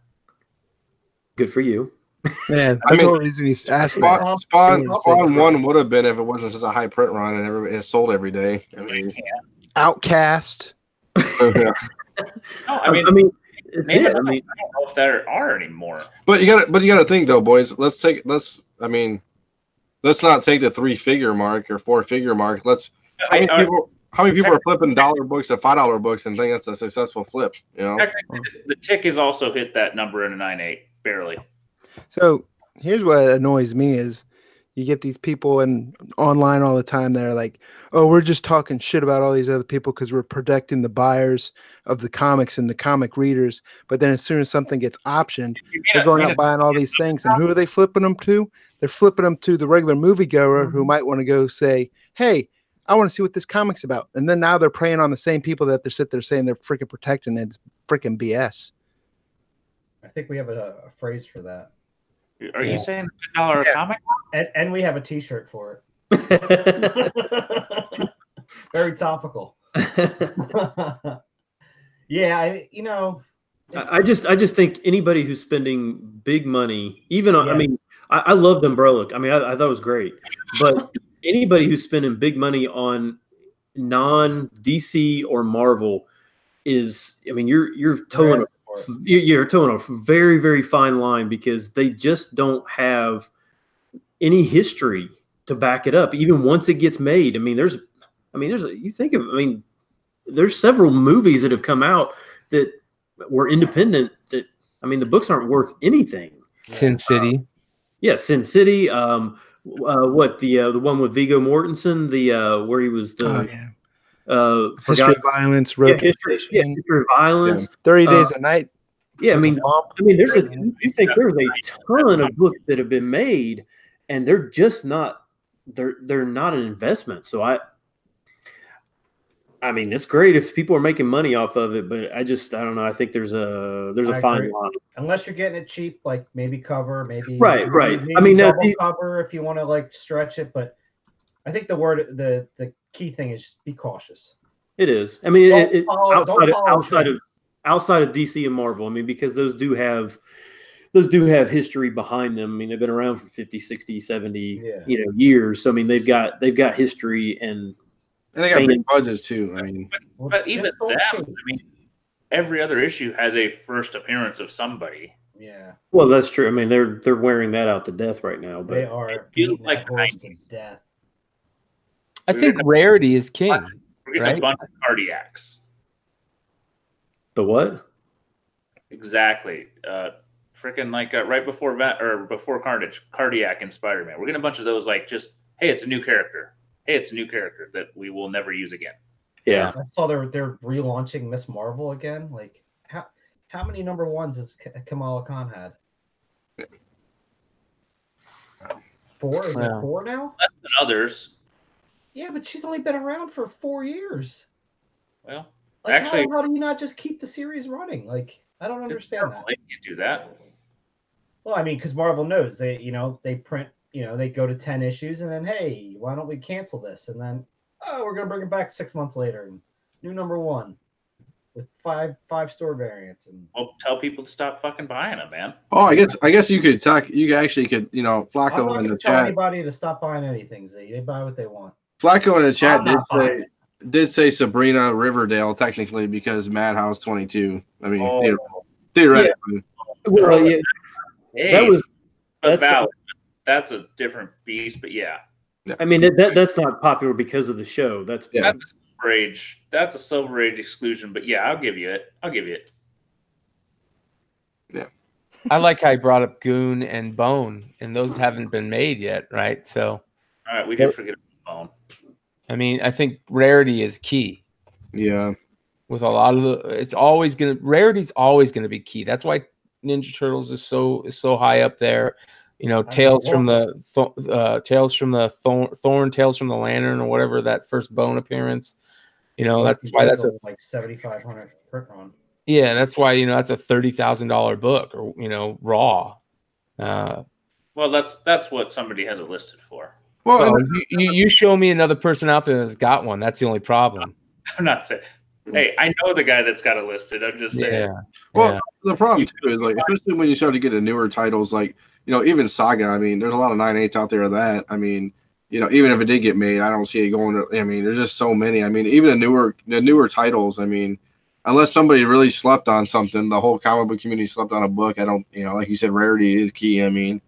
Speaker 4: Good for you.
Speaker 6: Yeah, that's the only reason he's asked that.
Speaker 1: Spawn 1 would have been if it wasn't such a high print run and it's sold every day. I mean,
Speaker 6: Outcast.
Speaker 5: No, I mean,
Speaker 4: it's
Speaker 5: maybe
Speaker 4: it.
Speaker 5: I don't know if there are anymore.
Speaker 1: But you got to think though, boys. Let's not take the 3-figure mark or 4-figure mark. How many people are flipping $1 books at $5 books and think that's a successful flip? You know,
Speaker 5: the Tick has also hit that number in a 9.8 barely.
Speaker 6: So here's what annoys me is you get these people online all the time that are like, oh, we're just talking shit about all these other people because we're protecting the buyers of the comics and the comic readers. But then as soon as something gets optioned, they're going out buying all these things. And who are they flipping them to? They're flipping them to the regular moviegoer who might want to go say, hey, I want to see what this comic's about. And then now they're preying on the same people that they're sitting there saying they're freaking protecting. And it's freaking BS.
Speaker 2: I think we have a phrase for that.
Speaker 5: Are you saying $1 a comic?
Speaker 2: And we have a T-shirt for it. Very topical. Yeah,
Speaker 4: I just think anybody who's spending big money, even on, I mean, I loved Umbrella. I mean, I thought it was great, but anybody who's spending big money on non-DC or Marvel is, I mean, you're towing a very, very fine line because they just don't have any history to back it up. Even once it gets made, there's several movies that have come out that were independent that, I mean, the books aren't worth anything.
Speaker 3: Sin City.
Speaker 4: Sin City. The one with Viggo Mortensen, where he was
Speaker 6: History of Violence, Road
Speaker 4: history of Violence,
Speaker 6: 30 Days a Night.
Speaker 4: Yeah, I mean, there's you think there's a ton of books that have been made, and they're just not they're not an investment. So I mean, it's great if people are making money off of it, but I don't know. I think there's a fine line.
Speaker 2: Unless you're getting it cheap, like maybe cover, maybe
Speaker 4: right.
Speaker 2: Maybe
Speaker 4: I mean,
Speaker 2: double cover if you want to like stretch it, but I think the key thing is just be cautious.
Speaker 4: It is. I mean, outside of DC and Marvel, I mean, because those do have history behind them. I mean, they've been around for 50, 60, 70 years. So I mean, they've got history and
Speaker 1: they got big budgets too. I mean,
Speaker 5: but even that, I mean, every other issue has a first appearance of somebody.
Speaker 2: Yeah.
Speaker 4: Well, that's true. I mean, they're wearing that out to death right now. But
Speaker 2: they are beating like horse to death.
Speaker 3: I think rarity is king.
Speaker 5: We're getting a bunch of cardiacs.
Speaker 4: The what?
Speaker 5: Exactly. Freaking like right before before Carnage, Cardiac and Spider-Man. We're getting a bunch of those. Like, just hey, it's a new character. Hey, it's a new character that we will never use again.
Speaker 4: Yeah.
Speaker 2: I saw they're relaunching Miss Marvel again. Like, how many number ones has Kamala Khan had? 4? Is it 4 now?
Speaker 5: Less than others.
Speaker 2: Yeah, but she's only been around for 4 years.
Speaker 5: Well,
Speaker 2: like,
Speaker 5: actually,
Speaker 2: how do you not just keep the series running? Like, I don't understand that.
Speaker 5: They can't do that.
Speaker 2: Well, I mean, because Marvel knows they print, they go to 10 issues and then, hey, why don't we cancel this? And then, oh, we're gonna bring it back 6 months later and new number 1 with five store variants. And
Speaker 5: well, tell people to stop fucking buying them, man.
Speaker 1: Oh, I guess you could talk. You actually could, Flacco in the
Speaker 2: tell
Speaker 1: chat.
Speaker 2: Anybody to stop buying anything, Z. They buy what they want.
Speaker 1: Flacco in the chat did say Sabrina Riverdale technically because Madhouse 22. I mean, theoretically.
Speaker 4: Well, yeah,
Speaker 5: hey, that's a different beast, but yeah.
Speaker 4: I mean that's not popular because of the show. That's
Speaker 5: a Silver Age. That's a Silver Age exclusion, but yeah, I'll give you it.
Speaker 1: Yeah.
Speaker 3: I like how he brought up Goon and Bone, and those haven't been made yet, right? So.
Speaker 5: All right, we did forget about Bone.
Speaker 3: I mean, I think rarity is key.
Speaker 1: Yeah.
Speaker 3: With a lot of rarity's always gonna be key. That's why Ninja Turtles is so high up there. Tales from the Thorn, Tales from the Lantern, or whatever that first Bone appearance. That's why that's
Speaker 2: like 7,500 print run.
Speaker 3: Yeah, that's why that's a $30,000 book, or raw.
Speaker 5: Well, that's what somebody has it listed for.
Speaker 3: Well, you show me another person out there that's got one. That's the only problem.
Speaker 5: I'm not saying. Hey, I know the guy that's got it listed. I'm just saying.
Speaker 3: Yeah.
Speaker 1: Well, the problem too is like, especially when you start to get to newer titles, like even Saga. I mean, there's a lot of 9/8 out there of that. I mean, even if it did get made, I don't see it going to. I mean, there's just so many. I mean, even the newer titles. I mean, unless somebody really slept on something, the whole comic book community slept on a book. I don't. Like you said, rarity is key. I mean,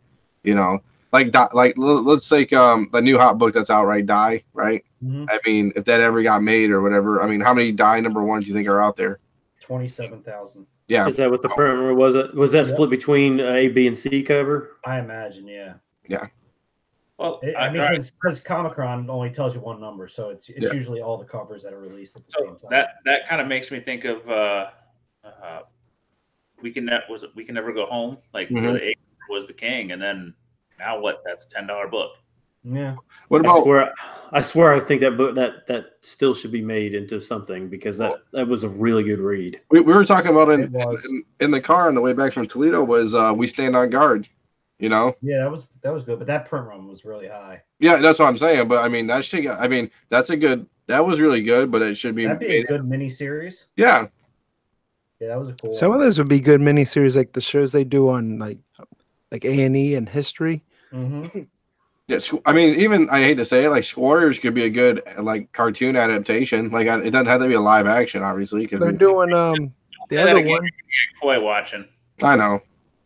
Speaker 1: like let's take the new hot book that's out, right? Die, right?
Speaker 2: Mm-hmm.
Speaker 1: I mean, if that ever got made or whatever, I mean, how many Die number ones do you think are out there?
Speaker 2: 27,000.
Speaker 1: Yeah.
Speaker 4: Is that what the printer was? Was that split between A, B, and C cover?
Speaker 2: I imagine, yeah.
Speaker 1: Yeah.
Speaker 5: Well,
Speaker 2: because Comic-Con only tells you one number, so it's usually all the covers that are released at the same time.
Speaker 5: That kind of makes me think of we can never go home, like where the A was the king, and then now what? That's a $10 book.
Speaker 2: Yeah.
Speaker 1: What about?
Speaker 4: I swear, I think that book that still should be made into something because that was a really good read.
Speaker 1: We were talking about in the car on the way back from Toledo was We Stand on Guard.
Speaker 2: Yeah, that was good, but that print run was really high.
Speaker 1: Yeah, that's what I'm saying. But I mean, that was really good, but it should be.
Speaker 2: That'd be a good mini series.
Speaker 1: Yeah.
Speaker 2: Yeah, that was a cool.
Speaker 6: Some of those would be good miniseries, like the shows they do on like A&E and History.
Speaker 2: Mm-hmm.
Speaker 1: Yeah, I mean, even I hate to say it, like Warriors could be a good like cartoon adaptation. Like it doesn't have to be a live action, obviously.
Speaker 6: They're doing the other one.
Speaker 5: Koi watching.
Speaker 1: I know.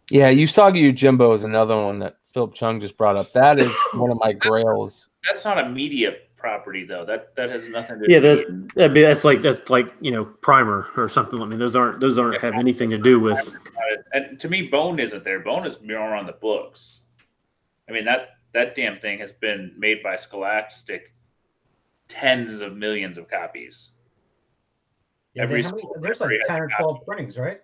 Speaker 3: Yeah, Usagi Yojimbo is another one that Philip Chung just brought up. That is one of my grails.
Speaker 5: That's not a media property though. That has nothing to.
Speaker 4: Yeah, that's like Primer or something. I mean, those aren't have anything to do with.
Speaker 5: And to me, Bone isn't there. Bone is more on the books. I mean that damn thing has been made by Scholastic tens of millions of copies.
Speaker 2: Yeah,
Speaker 5: Every
Speaker 2: there's like 10 or 12 printings, right?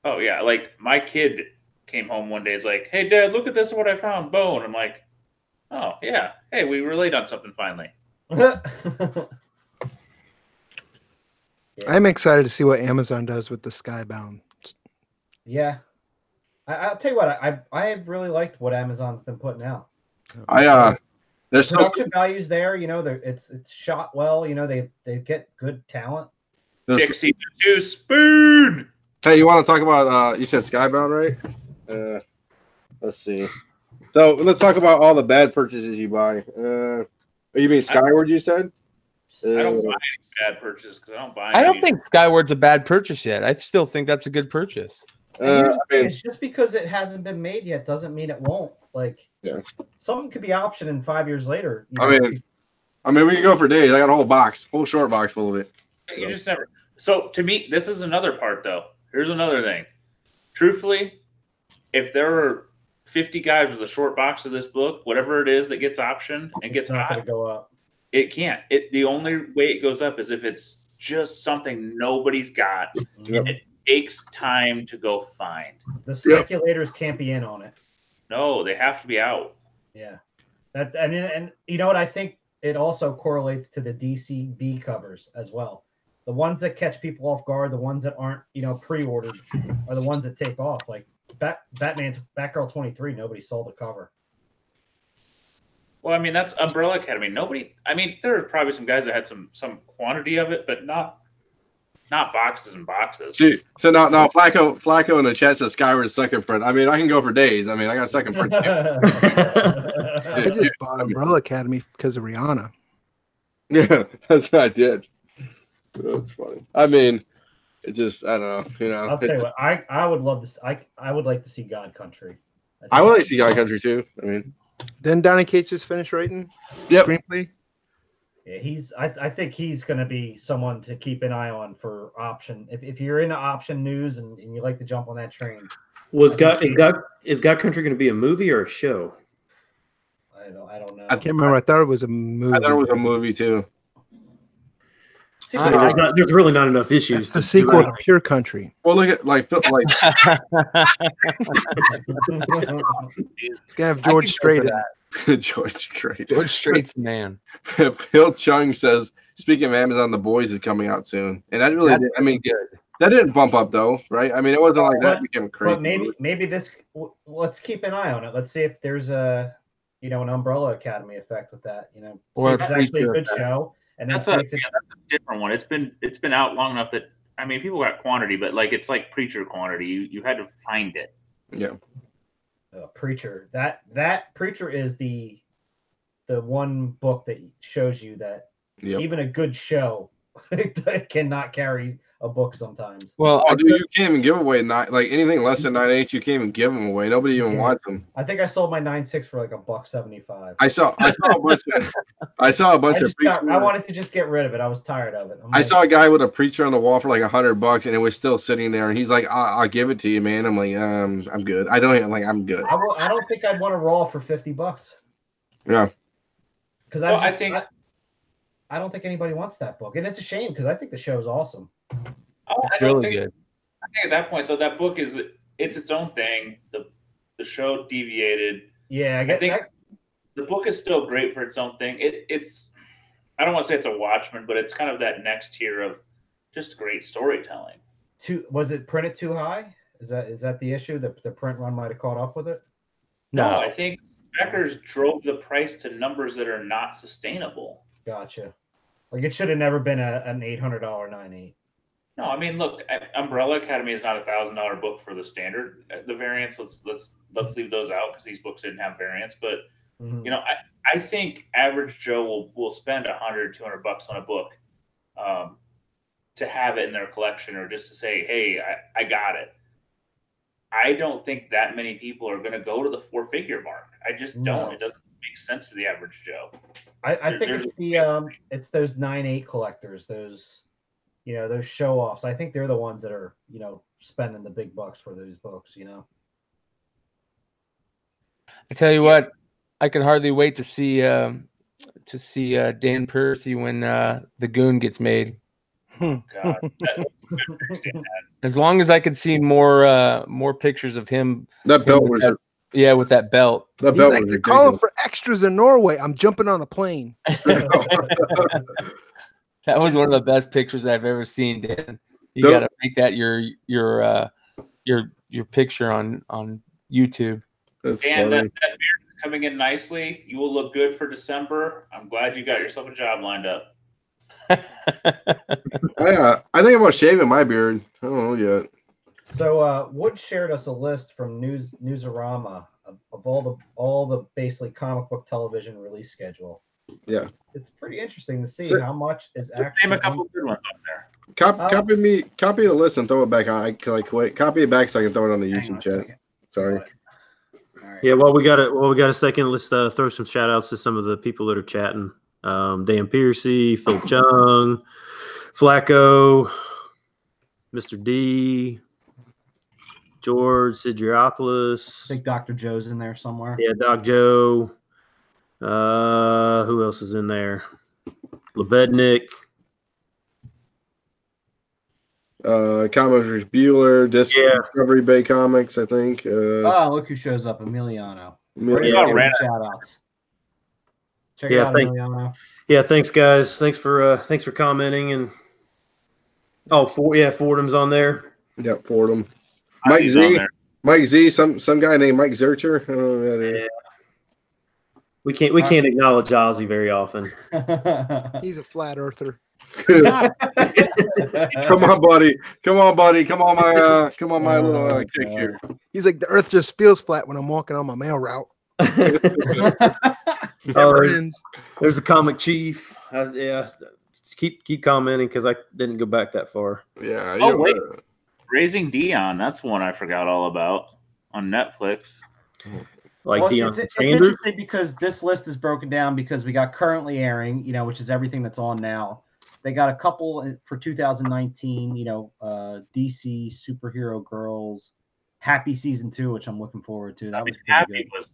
Speaker 5: Oh yeah, like my kid came home one day. He's like, "Hey, Dad, look at this! What I found, Bo." And I'm like, "Oh yeah, hey, we relate on something finally."
Speaker 2: Yeah.
Speaker 6: I'm excited to see what Amazon does with the Skybound.
Speaker 2: Yeah, I'll tell you what, I really liked what Amazon's been putting out.
Speaker 1: There's
Speaker 2: Production values there, you know, it's shot well, you know, they get good talent.
Speaker 5: Dixie Two Spoon.
Speaker 1: Hey, you want to talk about? You said Skybound, right? Let's see. So let's talk about all the bad purchases you buy. You mean Skyward? You said.
Speaker 5: I don't buy any bad purchases because I don't buy.
Speaker 3: I don't think Skyward's a bad purchase yet. I still think that's a good purchase.
Speaker 2: It's just because it hasn't been made yet doesn't mean it won't. Like,
Speaker 1: yeah,
Speaker 2: something could be optioned in 5 years later.
Speaker 1: I mean, we can go for days. I got a whole short box full of it.
Speaker 5: You just never. So to me, this is another part, though. Here's another thing. Truthfully, if there are 50 guys with a short box of this book, whatever it is that gets optioned and gets
Speaker 2: not going
Speaker 5: hot,
Speaker 2: to go up.
Speaker 5: It can't. The only way it goes up is if it's just something nobody's got.
Speaker 1: Yep.
Speaker 5: It takes time to go find.
Speaker 2: The speculators can't be in on it.
Speaker 5: No, they have to be out.
Speaker 2: Yeah, and you know what? I think it also correlates to the DCB covers as well. The ones that catch people off guard, the ones that aren't, you know, pre-ordered, are the ones that take off. Like Batgirl 23, nobody sold the cover.
Speaker 5: Well, I mean, that's Umbrella Academy. There are probably some guys that had some quantity of it, but not boxes and boxes.
Speaker 1: See, so now Flacco in the chat says Skyward second print. I mean, I can go for days. I mean, I got second print.
Speaker 6: I just bought Umbrella Academy because of Rihanna.
Speaker 1: Yeah, that's what I did. That's funny. I mean, it just, I don't know, you know.
Speaker 2: I'll tell you what, I would love this. I would like to see God Country.
Speaker 1: I would like to see God Country too. I mean,
Speaker 6: then Donny Cates just finished writing screenplay.
Speaker 2: Yeah, I think he's going to be someone to keep an eye on for option. If you're into option news and you like to jump on that train.
Speaker 4: Is God Country going to be a movie or a show?
Speaker 2: I don't know.
Speaker 6: I can't remember. I thought it was a movie.
Speaker 1: I thought it was a movie too.
Speaker 4: There's really not enough issues.
Speaker 6: It's the sequel to Pure Country.
Speaker 1: Well, look at like
Speaker 6: it's gonna have George Strait.
Speaker 1: George Strait.
Speaker 3: George Strait's the man.
Speaker 1: Bill Chung says, speaking of Amazon, The Boys is coming out soon, and that really did. I mean, that didn't bump up though, right? I mean, it wasn't like that became crazy.
Speaker 2: But maybe this. Let's keep an eye on it. Let's see if there's an Umbrella Academy effect with that. You know, or it's actually a good show. And
Speaker 5: that's a different one. It's been out long enough that, I mean, people got quantity, but like it's like Preacher quantity. You had to find it.
Speaker 1: Yeah.
Speaker 2: Preacher. That Preacher is the one book that shows you that even a good show cannot carry a book sometimes.
Speaker 1: Well, dude, you can't even give away like anything less than 9.8. You can't even give them away. Nobody even wants them.
Speaker 2: I think I sold my 9.6 for like $1.75.
Speaker 1: I saw a bunch of Preacher.
Speaker 2: I wanted to just get rid of it. I was tired of it.
Speaker 1: I saw a guy with a Preacher on the wall for like $100, and it was still sitting there. And he's like, "I'll give it to you, man." I'm like, I'm good. I'm good.
Speaker 2: I don't think I'd want a raw for $50.
Speaker 1: Yeah.
Speaker 2: Because I don't think anybody wants that book, and it's a shame because I think the show is awesome.
Speaker 3: It's really good.
Speaker 5: I think at that point, though, that book it's its own thing. The show deviated.
Speaker 2: Yeah,
Speaker 5: I think the book is still great for its own thing. It's I don't want to say it's a Watchmen, but it's kind of that next tier of just great storytelling.
Speaker 2: Was it printed too high? Is that the issue? The print run might have caught up with it?
Speaker 5: No, I think backers drove the price to numbers that are not sustainable.
Speaker 2: Gotcha. Like it should have never been an $800 9.8.
Speaker 5: No, I mean, look, Umbrella Academy is not $1,000 book for the standard. The variants, let's leave those out because these books didn't have variants. But you know, I think average Joe will spend $100, $200 on a book to have it in their collection, or just to say, hey, I got it. I don't think that many people are going to go to the 4-figure mark. I just don't. It doesn't make sense to the average Joe.
Speaker 2: I think it's those 9.8 collectors, those show offs. I think they're the ones that are, spending the big bucks for those books,
Speaker 3: I tell you what, I can hardly wait to see to see Dan Percy when the Goon gets made.
Speaker 5: God, that-
Speaker 3: As long as I could see more pictures of him.
Speaker 1: That belt
Speaker 3: with
Speaker 1: was
Speaker 3: that, with that belt.
Speaker 1: that
Speaker 6: He's
Speaker 1: belt
Speaker 6: like,
Speaker 1: was
Speaker 6: they're calling
Speaker 1: ridiculous.
Speaker 6: for extras in Norway. I'm jumping on a plane.
Speaker 3: That was one of the best pictures I've ever seen, Dan. You
Speaker 1: Don't-
Speaker 3: got to make that your picture on YouTube.
Speaker 1: That's
Speaker 5: Dan,
Speaker 1: funny.
Speaker 5: that beard is coming in nicely. You will look good for December. I'm glad you got yourself a job lined up.
Speaker 1: I think I'm gonna shaving my beard. I don't know yet.
Speaker 2: So Wood shared us a list from Newsarama of all the basically comic book television release schedule.
Speaker 1: Yeah.
Speaker 2: It's pretty interesting to see
Speaker 1: So-
Speaker 2: how much is
Speaker 5: Name
Speaker 2: actually.
Speaker 5: a couple good ones up there.
Speaker 1: Copy the list and throw it back on. Wait, copy it back so I can throw it on the
Speaker 2: Hang
Speaker 1: YouTube
Speaker 2: on a
Speaker 1: chat.
Speaker 2: second.
Speaker 1: Sorry.
Speaker 2: All right.
Speaker 4: Yeah, while we got a second, let's throw some shout outs to some of the people that are chatting. Dan Piercy, Phil Chung, Flacco, Mr. D, George
Speaker 2: I
Speaker 4: Sidriopoulos.
Speaker 2: think Dr. Joe's in there somewhere.
Speaker 4: Yeah, Doc Joe. Who else is in there? Lebednik.
Speaker 1: Comics Bueller, Discovery Bay Comics, I think.
Speaker 2: Look who shows up, Emiliano.
Speaker 1: Mil-
Speaker 5: Yeah, Ran-
Speaker 2: Shout outs. Check
Speaker 4: Yeah,
Speaker 2: it out, Emiliano.
Speaker 4: Yeah, thanks guys. Thanks for commenting and Fordham's on there.
Speaker 1: yeah, Fordham.
Speaker 5: I
Speaker 1: Mike
Speaker 5: see he's on
Speaker 1: Z.
Speaker 5: there.
Speaker 1: Mike Z. Some guy named Mike Zurcher. I don't know who that is.
Speaker 4: Yeah. We can't acknowledge Ozzy very often.
Speaker 6: He's a flat earther.
Speaker 1: Come on, buddy. Come on, my little kick here.
Speaker 6: He's like, the earth just feels flat when I'm walking on my mail route. Never ends.
Speaker 4: There's the comic chief. Keep commenting because I didn't go back that far.
Speaker 1: Yeah.
Speaker 5: Oh, wait. Raising Dion. That's one I forgot all about on Netflix.
Speaker 4: Like
Speaker 2: Well,
Speaker 4: Deion
Speaker 2: it's
Speaker 4: Sanders.
Speaker 2: interesting because this list is broken down because we got currently airing, which is everything that's on now. They got a couple for 2019, DC Superhero Girls, Happy Season 2, which I'm looking forward to. That was pretty
Speaker 5: Happy
Speaker 2: good.
Speaker 5: was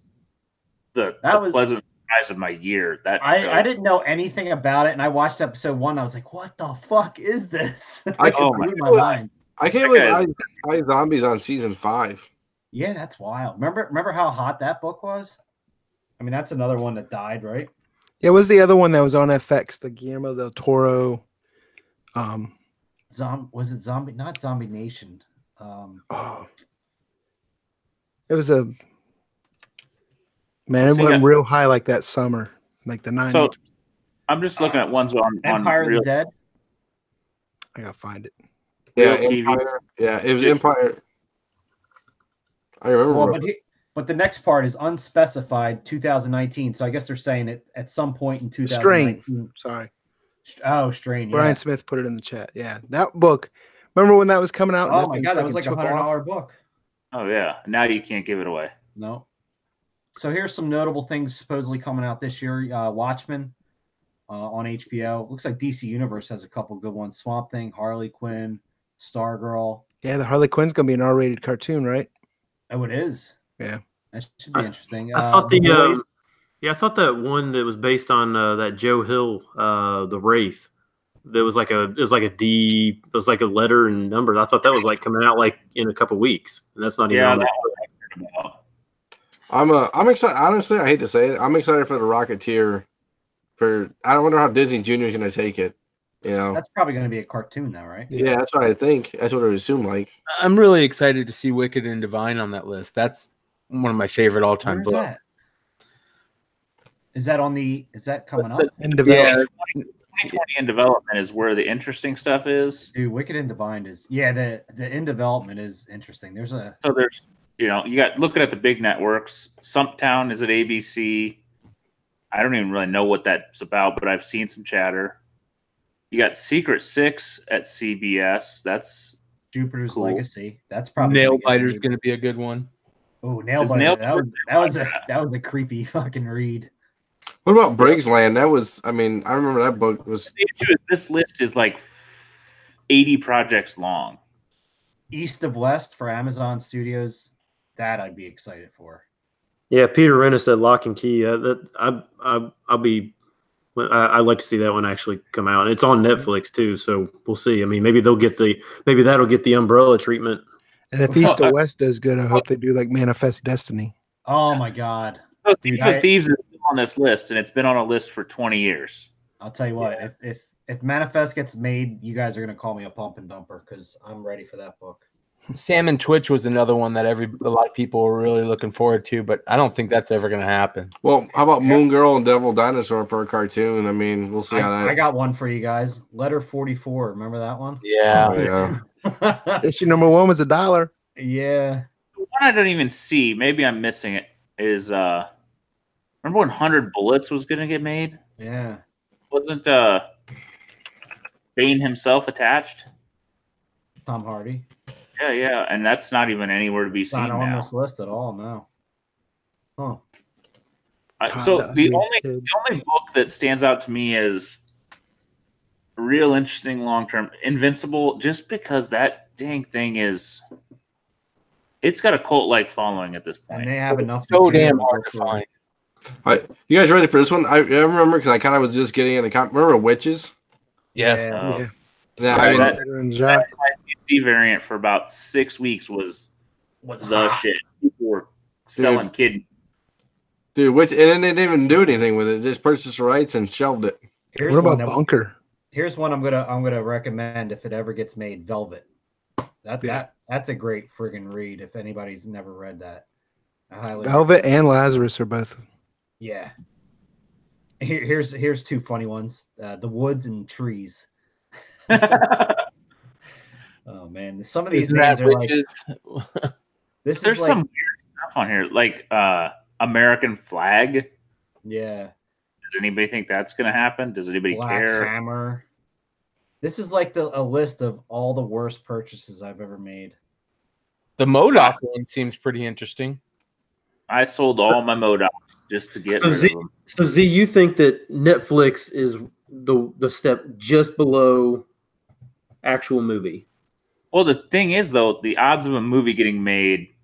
Speaker 5: the
Speaker 2: was
Speaker 5: pleasant surprise of my year. That
Speaker 2: I didn't know anything about it, and I watched episode 1. I was like, "What the fuck is this?"
Speaker 1: I
Speaker 2: Blew
Speaker 1: can't
Speaker 2: my mind.
Speaker 1: believe I Zombies on season 5.
Speaker 2: Yeah, that's wild. Remember how hot that book was? I mean, that's another one that died, right?
Speaker 6: Yeah, what was the other one that was on FX? The Guillermo del Toro.
Speaker 2: Was it Zombie? Not Zombie Nation.
Speaker 6: It was a man. It went real high like that summer, like the 90s.
Speaker 5: So I'm just looking at ones on
Speaker 2: Empire of
Speaker 5: real,
Speaker 2: the Dead.
Speaker 6: I gotta find it.
Speaker 1: Yeah,
Speaker 5: Real TV.
Speaker 1: Empire. Yeah, it was Empire. I remember.
Speaker 2: Well, but the next part is unspecified 2019. So I guess they're saying it at some point in 2019.
Speaker 6: Sorry,
Speaker 2: Strain. Yeah.
Speaker 6: Brian Smith put it in the chat. Yeah, that book. Remember when that was coming out?
Speaker 2: Oh my god, that was like $100 book.
Speaker 5: Oh yeah. Now you can't give it away.
Speaker 2: No. So here's some notable things supposedly coming out this year. Watchmen on HBO. Looks like DC Universe has a couple good ones. Swamp Thing, Harley Quinn, Stargirl.
Speaker 6: Yeah, the Harley Quinn's gonna be an R-rated cartoon, right?
Speaker 2: Oh, it is.
Speaker 6: Yeah,
Speaker 2: that should be interesting.
Speaker 4: I thought I thought that one that was based on that Joe Hill, the Wraith. It was like a letter and numbers. I thought that was like coming out like in a couple weeks, and that's not even on there.
Speaker 1: I'm excited. Honestly, I hate to say it. I'm excited for the Rocketeer. I wonder how Disney Junior is going to take it.
Speaker 2: That's probably going to be a cartoon now, right?
Speaker 1: Yeah, that's what I think. That's what I would assume. Like,
Speaker 3: I'm really excited to see Wicked and Divine on that list. That's one of my favorite all-time books.
Speaker 2: That? Is that coming up?
Speaker 6: in development.
Speaker 5: 2020 in development is where the interesting stuff is.
Speaker 2: Dude, Wicked and Divine is the in development is interesting. There's
Speaker 5: you got looking at the big networks. Stumptown is at ABC. I don't even really know what that's about, but I've seen some chatter. You got Secret Six at CBS. That's
Speaker 2: Jupiter's
Speaker 5: cool.
Speaker 2: Legacy. That's probably
Speaker 3: Nail Biter's going to be a good one.
Speaker 2: Oh, Nail Biter. That was a creepy fucking read.
Speaker 1: What about Briggs Land? That was, I remember that book was.
Speaker 5: The issue is this list is like 80 projects long.
Speaker 2: East of West for Amazon Studios. That I'd be excited for.
Speaker 4: Yeah, Peter Renner said Lock and Key. I'll be I'd like to see that one actually come out. It's on Netflix too, so we'll see. I mean, maybe that'll get the Umbrella treatment.
Speaker 6: And if East to West does good, I hope they do like Manifest Destiny.
Speaker 2: Oh my God.
Speaker 5: So Thief of Thieves is still on this list, and it's been on a list for 20 years.
Speaker 2: I'll tell you what, if Manifest gets made, you guys are gonna call me a pump and dumper because I'm ready for that book.
Speaker 3: Sam and Twitch was another one that a lot of people were really looking forward to, but I don't think that's ever going to happen.
Speaker 1: Well, how about Moon Girl and Devil Dinosaur for a cartoon? I mean, we'll see how that.
Speaker 2: I got one for you guys. Letter 44. Remember that one?
Speaker 3: Yeah.
Speaker 1: Oh, yeah.
Speaker 6: Issue number 1 was $1.
Speaker 2: Yeah.
Speaker 5: The one I don't even see, maybe I'm missing it, is remember when 100 Bullets was going to get made?
Speaker 2: Yeah.
Speaker 5: Wasn't Bane himself attached?
Speaker 2: Tom Hardy.
Speaker 5: Yeah, and that's not even anywhere to be
Speaker 2: It's
Speaker 5: seen
Speaker 2: not on
Speaker 5: now.
Speaker 2: this list at all, no. Huh.
Speaker 5: So the only book that stands out to me is real interesting long term, Invincible, just because that dang thing it's got a cult like following at this point.
Speaker 2: And they have enough.
Speaker 3: So
Speaker 2: material
Speaker 3: damn
Speaker 2: to
Speaker 3: hard
Speaker 2: go
Speaker 3: to
Speaker 2: through.
Speaker 3: find.
Speaker 1: All right, you guys ready for this one? I remember because I kind of was just getting into. Remember Witches?
Speaker 3: Yes.
Speaker 2: Yeah.
Speaker 6: Yeah.
Speaker 1: Yeah,
Speaker 5: So
Speaker 1: I mean,
Speaker 5: that ICC variant for about 6 weeks was the shit. People were selling kid.
Speaker 1: dude, and then they didn't even do anything with it. Just purchased the rights and shelved it.
Speaker 2: Here's
Speaker 6: What
Speaker 2: one
Speaker 6: about
Speaker 2: that-
Speaker 6: Bunker?
Speaker 2: Here's one I'm gonna recommend if it ever gets made. Velvet. That's a great friggin' read. If anybody's never read that, I highly
Speaker 6: Velvet
Speaker 2: recommend.
Speaker 6: and Lazarus are both.
Speaker 2: Yeah. Here's two funny ones. The Woods and Trees. Oh man, some of these
Speaker 3: Isn't
Speaker 2: names
Speaker 3: that
Speaker 2: are like
Speaker 3: witches?
Speaker 2: this.
Speaker 5: There's
Speaker 2: is like,
Speaker 5: some weird stuff on here, like American Flag.
Speaker 2: yeah.
Speaker 5: Does anybody think that's going to happen? Does anybody
Speaker 2: Black
Speaker 5: care?
Speaker 2: Hammer. This is like a list of all the worst purchases I've ever made.
Speaker 3: The MODOK one seems pretty interesting.
Speaker 5: I sold all my Modocs just to get rid of them.
Speaker 4: So Z, you think that Netflix is the step just below actual movie?
Speaker 5: Well, the thing is, though, the odds of a movie getting made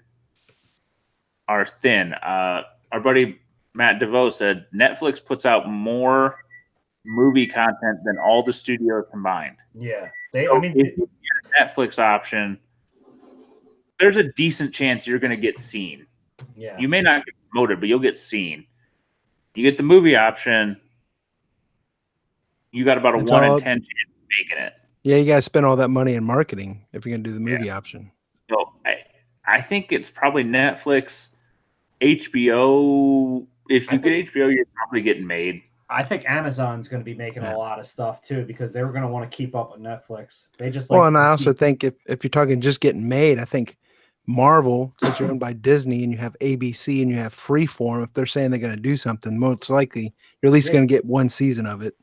Speaker 5: are thin. Our buddy Matt DeVoe said Netflix puts out more movie content than all the studios combined.
Speaker 2: Yeah.
Speaker 5: So if you get a Netflix option, there's a decent chance you're going to get seen.
Speaker 2: yeah.
Speaker 5: You may not get promoted, but you'll get seen. You get the movie option, you got about a
Speaker 6: It's
Speaker 5: 1 in
Speaker 6: all-
Speaker 5: 10 chance of making it.
Speaker 6: Yeah, you got to spend all that money in marketing if you're going to do the movie option.
Speaker 5: So I think it's probably Netflix, HBO. If you get HBO, you're probably getting made.
Speaker 2: I think Amazon's going to be making a lot of stuff too because they're going to want to keep up with Netflix. They just
Speaker 6: Well, and I also think if you're talking just getting made, I think Marvel, since you're owned by Disney and you have ABC and you have Freeform, if they're saying they're going to do something, most likely you're at least going to get one season of it.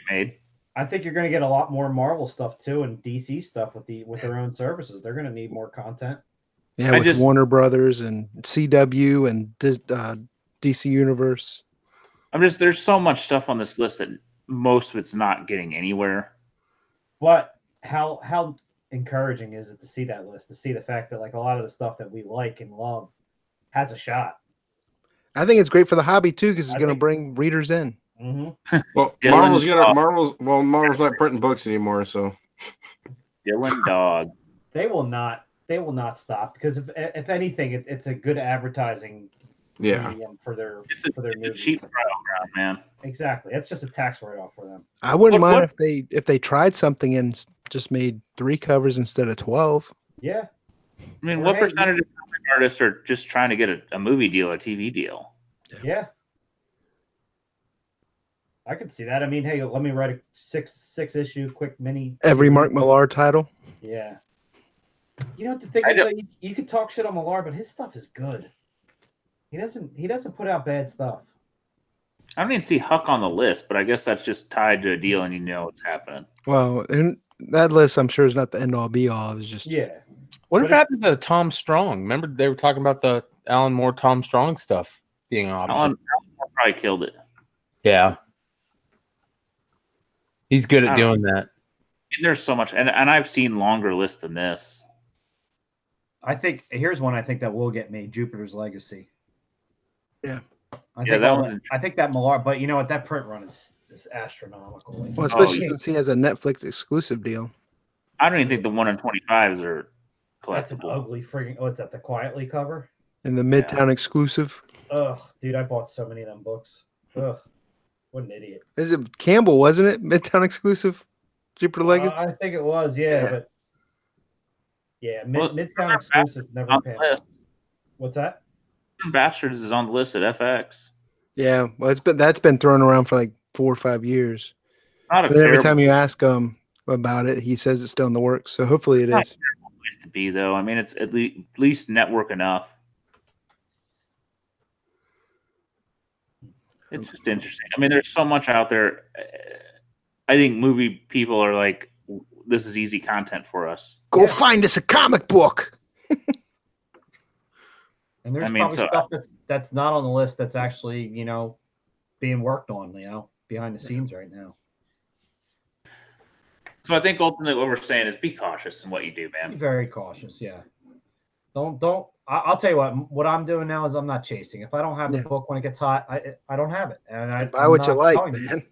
Speaker 5: Made.
Speaker 2: I think you're going to get a lot more Marvel stuff too and DC stuff with their own services. They're going to need more content.
Speaker 6: Yeah, with Warner Brothers and CW and DC Universe.
Speaker 5: There's so much stuff on this list that most of it's not getting anywhere.
Speaker 2: But how encouraging is it to see that list, to see the fact that like a lot of the stuff that we like and love has a shot.
Speaker 6: I think it's great for the hobby too because it's going to bring readers in.
Speaker 2: Mm-hmm.
Speaker 1: Well, Marvel's not printing books anymore, so
Speaker 5: Dylan Dog.
Speaker 2: They will not stop because if anything, it's a good advertising medium for their
Speaker 5: it's a cheap trial ground, man.
Speaker 2: Exactly. It's just a tax write-off for them.
Speaker 6: I wouldn't mind if they tried something and just made 3 covers instead of 12.
Speaker 2: Yeah.
Speaker 5: I mean, what percentage of comic artists are just trying to get a movie deal, a TV deal?
Speaker 2: Yeah. I could see that. I mean, hey, let me write a six issue quick mini.
Speaker 6: Every Mark Millar title.
Speaker 2: Yeah. You know, the thing is that you could talk shit on Millar, but his stuff is good. He doesn't put out bad stuff.
Speaker 5: I don't even see Huck on the list, but I guess that's just tied to a deal and you know what's happening.
Speaker 6: Well, and that list I'm sure is not the end all be all. It was just
Speaker 3: What happened to Tom Strong? Remember they were talking about the Alan Moore Tom Strong stuff being an option.
Speaker 5: Alan Moore probably killed it.
Speaker 3: Yeah. He's good at doing that.
Speaker 5: There's so much, and I've seen longer lists than this.
Speaker 2: I think here's one I think that will get made: Jupiter's Legacy.
Speaker 6: Yeah.
Speaker 2: I think that Millar, but you know what? That print run is is astronomical. Like,
Speaker 6: Well, especially
Speaker 5: yeah.
Speaker 6: since he has a Netflix exclusive deal.
Speaker 5: I don't even think the 1 in 25s are
Speaker 2: that's an
Speaker 5: collectible.
Speaker 2: ugly freaking. Oh, it's at the Quietly cover.
Speaker 6: And the Midtown exclusive.
Speaker 2: Ugh, dude, I bought so many of them books. Ugh, what an idiot.
Speaker 6: Is it Campbell, wasn't it? Midtown exclusive? Jupiter Legacy?
Speaker 2: I think it was, yeah. But yeah,
Speaker 5: Well,
Speaker 2: Midtown exclusive never
Speaker 5: on
Speaker 2: panned
Speaker 5: the list.
Speaker 2: out. What's that?
Speaker 5: Bastards is on the list at FX.
Speaker 6: Yeah. Well, that's been thrown around for like 4 or 5 years.
Speaker 5: Not a
Speaker 6: But every
Speaker 5: terrible
Speaker 6: time you ask him about it, he says it's still in the works. So hopefully it
Speaker 5: not
Speaker 6: is.
Speaker 5: a terrible place to be, though. I mean, it's at least network enough. It's just interesting. I mean, there's so much out there. I think movie people are like, this is easy content for us.
Speaker 6: Go find us a comic book.
Speaker 2: And there's
Speaker 5: I mean,
Speaker 2: probably stuff that's not on the list that's actually, being worked on, behind the scenes right now.
Speaker 5: So I think ultimately what we're saying is be cautious in what you do,
Speaker 2: Be
Speaker 5: man.
Speaker 2: very cautious, yeah. Don't. I'll tell you what I'm doing now is I'm not chasing. If I don't have the book when it gets hot, I don't have it, and I
Speaker 6: Buy what you like, man.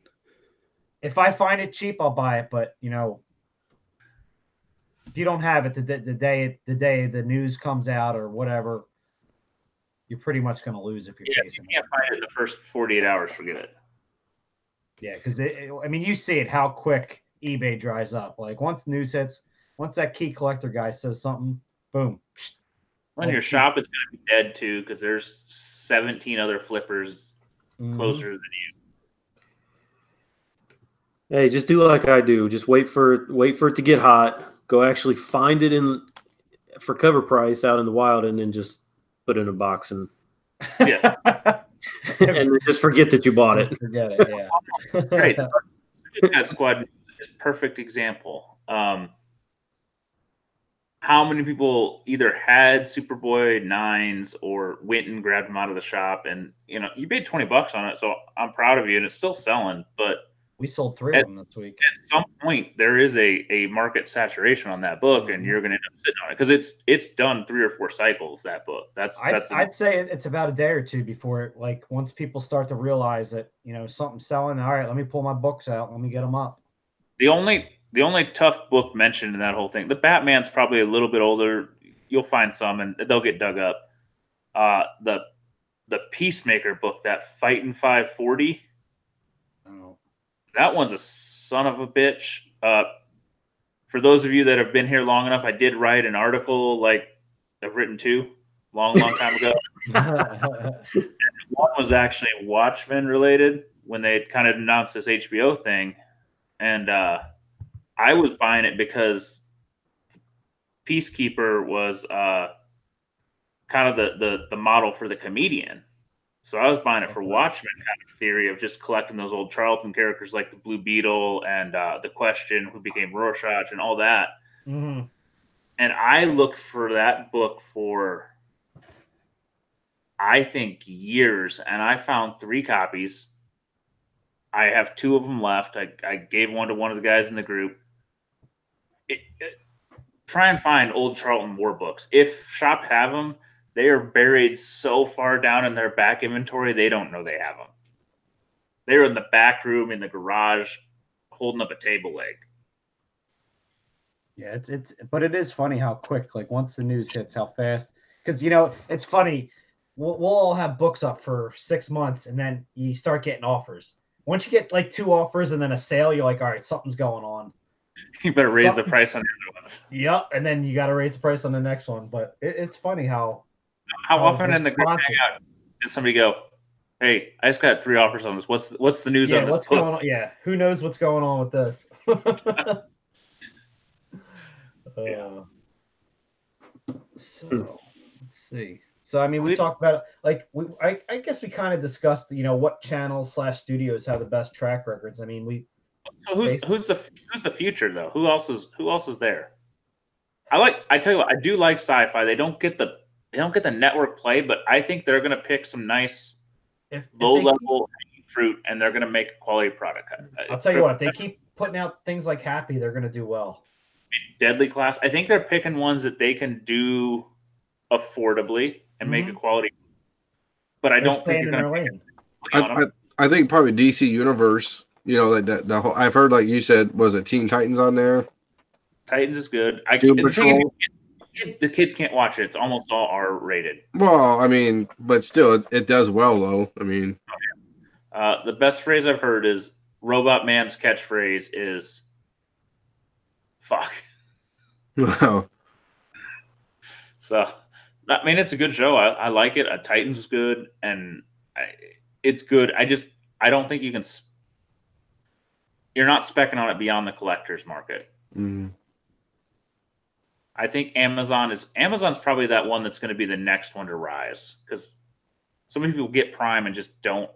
Speaker 2: If I find it cheap, I'll buy it. But if you don't have it the day the news comes out or whatever, you're pretty much going to lose if you're chasing.
Speaker 5: If you can't find it in the first 48 hours, forget it.
Speaker 2: Yeah, because you see it how quick eBay dries up. Like once news hits, once that key collector guy says something, boom.
Speaker 5: Well, your shop is going to be dead too because there's 17 other flippers closer than you.
Speaker 4: Hey, just do like I do. Just wait for it to get hot. Go actually find it for cover price out in the wild, and then just put it in a box and
Speaker 5: Yeah.
Speaker 4: and then just forget that you bought it.
Speaker 2: Forget it. Yeah.
Speaker 5: Right. That squad is a perfect example. How many people either had Superboy 9s or went and grabbed them out of the shop, and you paid $20 on it, so I'm proud of you, and it's still selling. But
Speaker 2: we sold 3 of them this week.
Speaker 5: At some point, there is a market saturation on that book, and you're going to end up sitting on it because it's done 3 or 4 cycles. That book, I'd
Speaker 2: say it's about a day or two before, like, once people start to realize that something's selling. All right, let me pull my books out. Let me get them up.
Speaker 5: The only tough book mentioned in that whole thing, the Batman's probably a little bit older. You'll find some, and they'll get dug up. The Peacemaker book, that Fightin' 540.
Speaker 2: Oh.
Speaker 5: That one's a son of a bitch. For those of you that have been here long enough, I did write an article, like I've written 2 long time ago. And one was actually Watchmen related when they kind of announced this HBO thing. And I was buying it because Peacekeeper was kind of the model for the comedian. So I was buying it for Watchmen kind of theory of just collecting those old Charlton characters like the Blue Beetle and the Question, who became Rorschach, and all that.
Speaker 2: Mm-hmm.
Speaker 5: And I looked for that book for, I think, years, and I found 3 copies. I have 2 of them left. I gave one to one of the guys in the group. Try and find old Charlton War books. If shop have them, they are buried so far down in their back inventory, they don't know they have them. They're in the back room in the garage holding up a table leg.
Speaker 2: Yeah, but it is funny how quick, like once the news hits, how fast. Because it's funny. We'll all have books up for 6 months, and then you start getting offers. Once you get like 2 offers and then a sale, you're like, all right, something's going on.
Speaker 5: You better raise the price on the other ones.
Speaker 2: Yep, and then you got to raise the price on the next one. But it's funny how
Speaker 5: often in the group hangout does somebody go, "Hey, I just got 3 offers on this. What's the news on this book?"
Speaker 2: Going on? Yeah, who knows what's going on with this? So let's see. So I mean, we talked about like I guess we kind of discussed what channels / studios have the best track records. I mean
Speaker 5: So who's the future though? Who else is there? I tell you what, I do like sci-fi. They don't get the network play, but I think they're going to pick some nice low level fruit, and they're going to make a quality product.
Speaker 2: I'll tell you what, if they keep putting out things like Happy, they're going to do well.
Speaker 5: Deadly Class. I think they're picking ones that they can do affordably and make a quality. But I don't think you're going to.
Speaker 1: I think probably DC Universe you know, like the whole, I've heard, like you said, was it Teen Titans on there?
Speaker 5: Titans is good.
Speaker 1: Doom
Speaker 5: The thing is,
Speaker 1: Patrol.
Speaker 5: the kids can't watch it. It's almost all R-rated.
Speaker 1: Well, I mean, but still, it does well though. I mean,
Speaker 5: the best phrase I've heard is Robot Man's catchphrase is "fuck."
Speaker 1: wow.
Speaker 5: So, I mean, it's a good show. I like it. Titans is good, and it's good. I don't think you can. You're not specking on it beyond the collector's market.
Speaker 1: Mm.
Speaker 5: I think Amazon's probably that one that's going to be the next one to rise, because so many people get Prime and just don't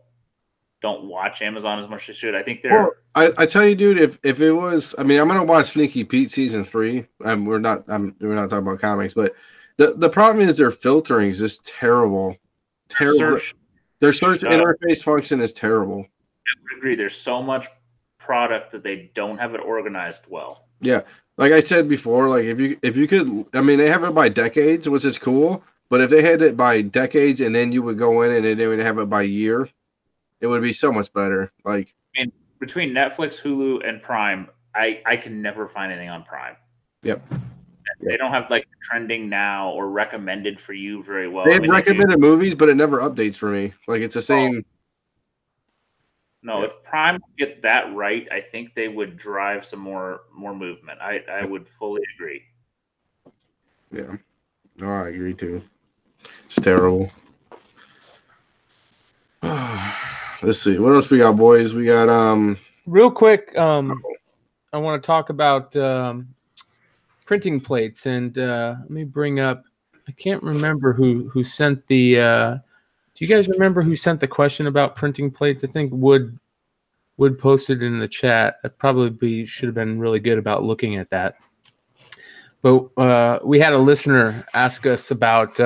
Speaker 5: watch Amazon as much as they should. I think they're.
Speaker 1: Well, I tell you, dude, if it was, I mean, I'm gonna watch Sneaky Pete season 3. We're not talking about comics, but the problem is their filtering is just terrible. Terrible. Their search interface function is terrible.
Speaker 5: I would agree. There's so much product that they don't have it organized well.
Speaker 1: Yeah. Like I said before, like if you could, I mean, they have it by decades, which is cool. But if they had it by decades and then you would go in and they would have it by year, it would be so much better. Like,
Speaker 5: I mean, between Netflix, Hulu, and Prime, I can never find anything on Prime.
Speaker 1: Yep.
Speaker 5: They don't have like trending now or recommended for you very well.
Speaker 1: They have recommended movies, but it never updates for me. Like it's the same.
Speaker 5: No, if Prime would get that right, I think they would drive some more movement. I would fully agree.
Speaker 1: Yeah. No, I agree too. It's terrible. Let's see. What else we got, boys? We got
Speaker 3: real quick, I want to talk about printing plates, and let me bring up, I can't remember who sent the do you guys remember who sent the question about printing plates? I think Wood posted in the chat. I probably should have been really good about looking at that. But we had a listener ask us about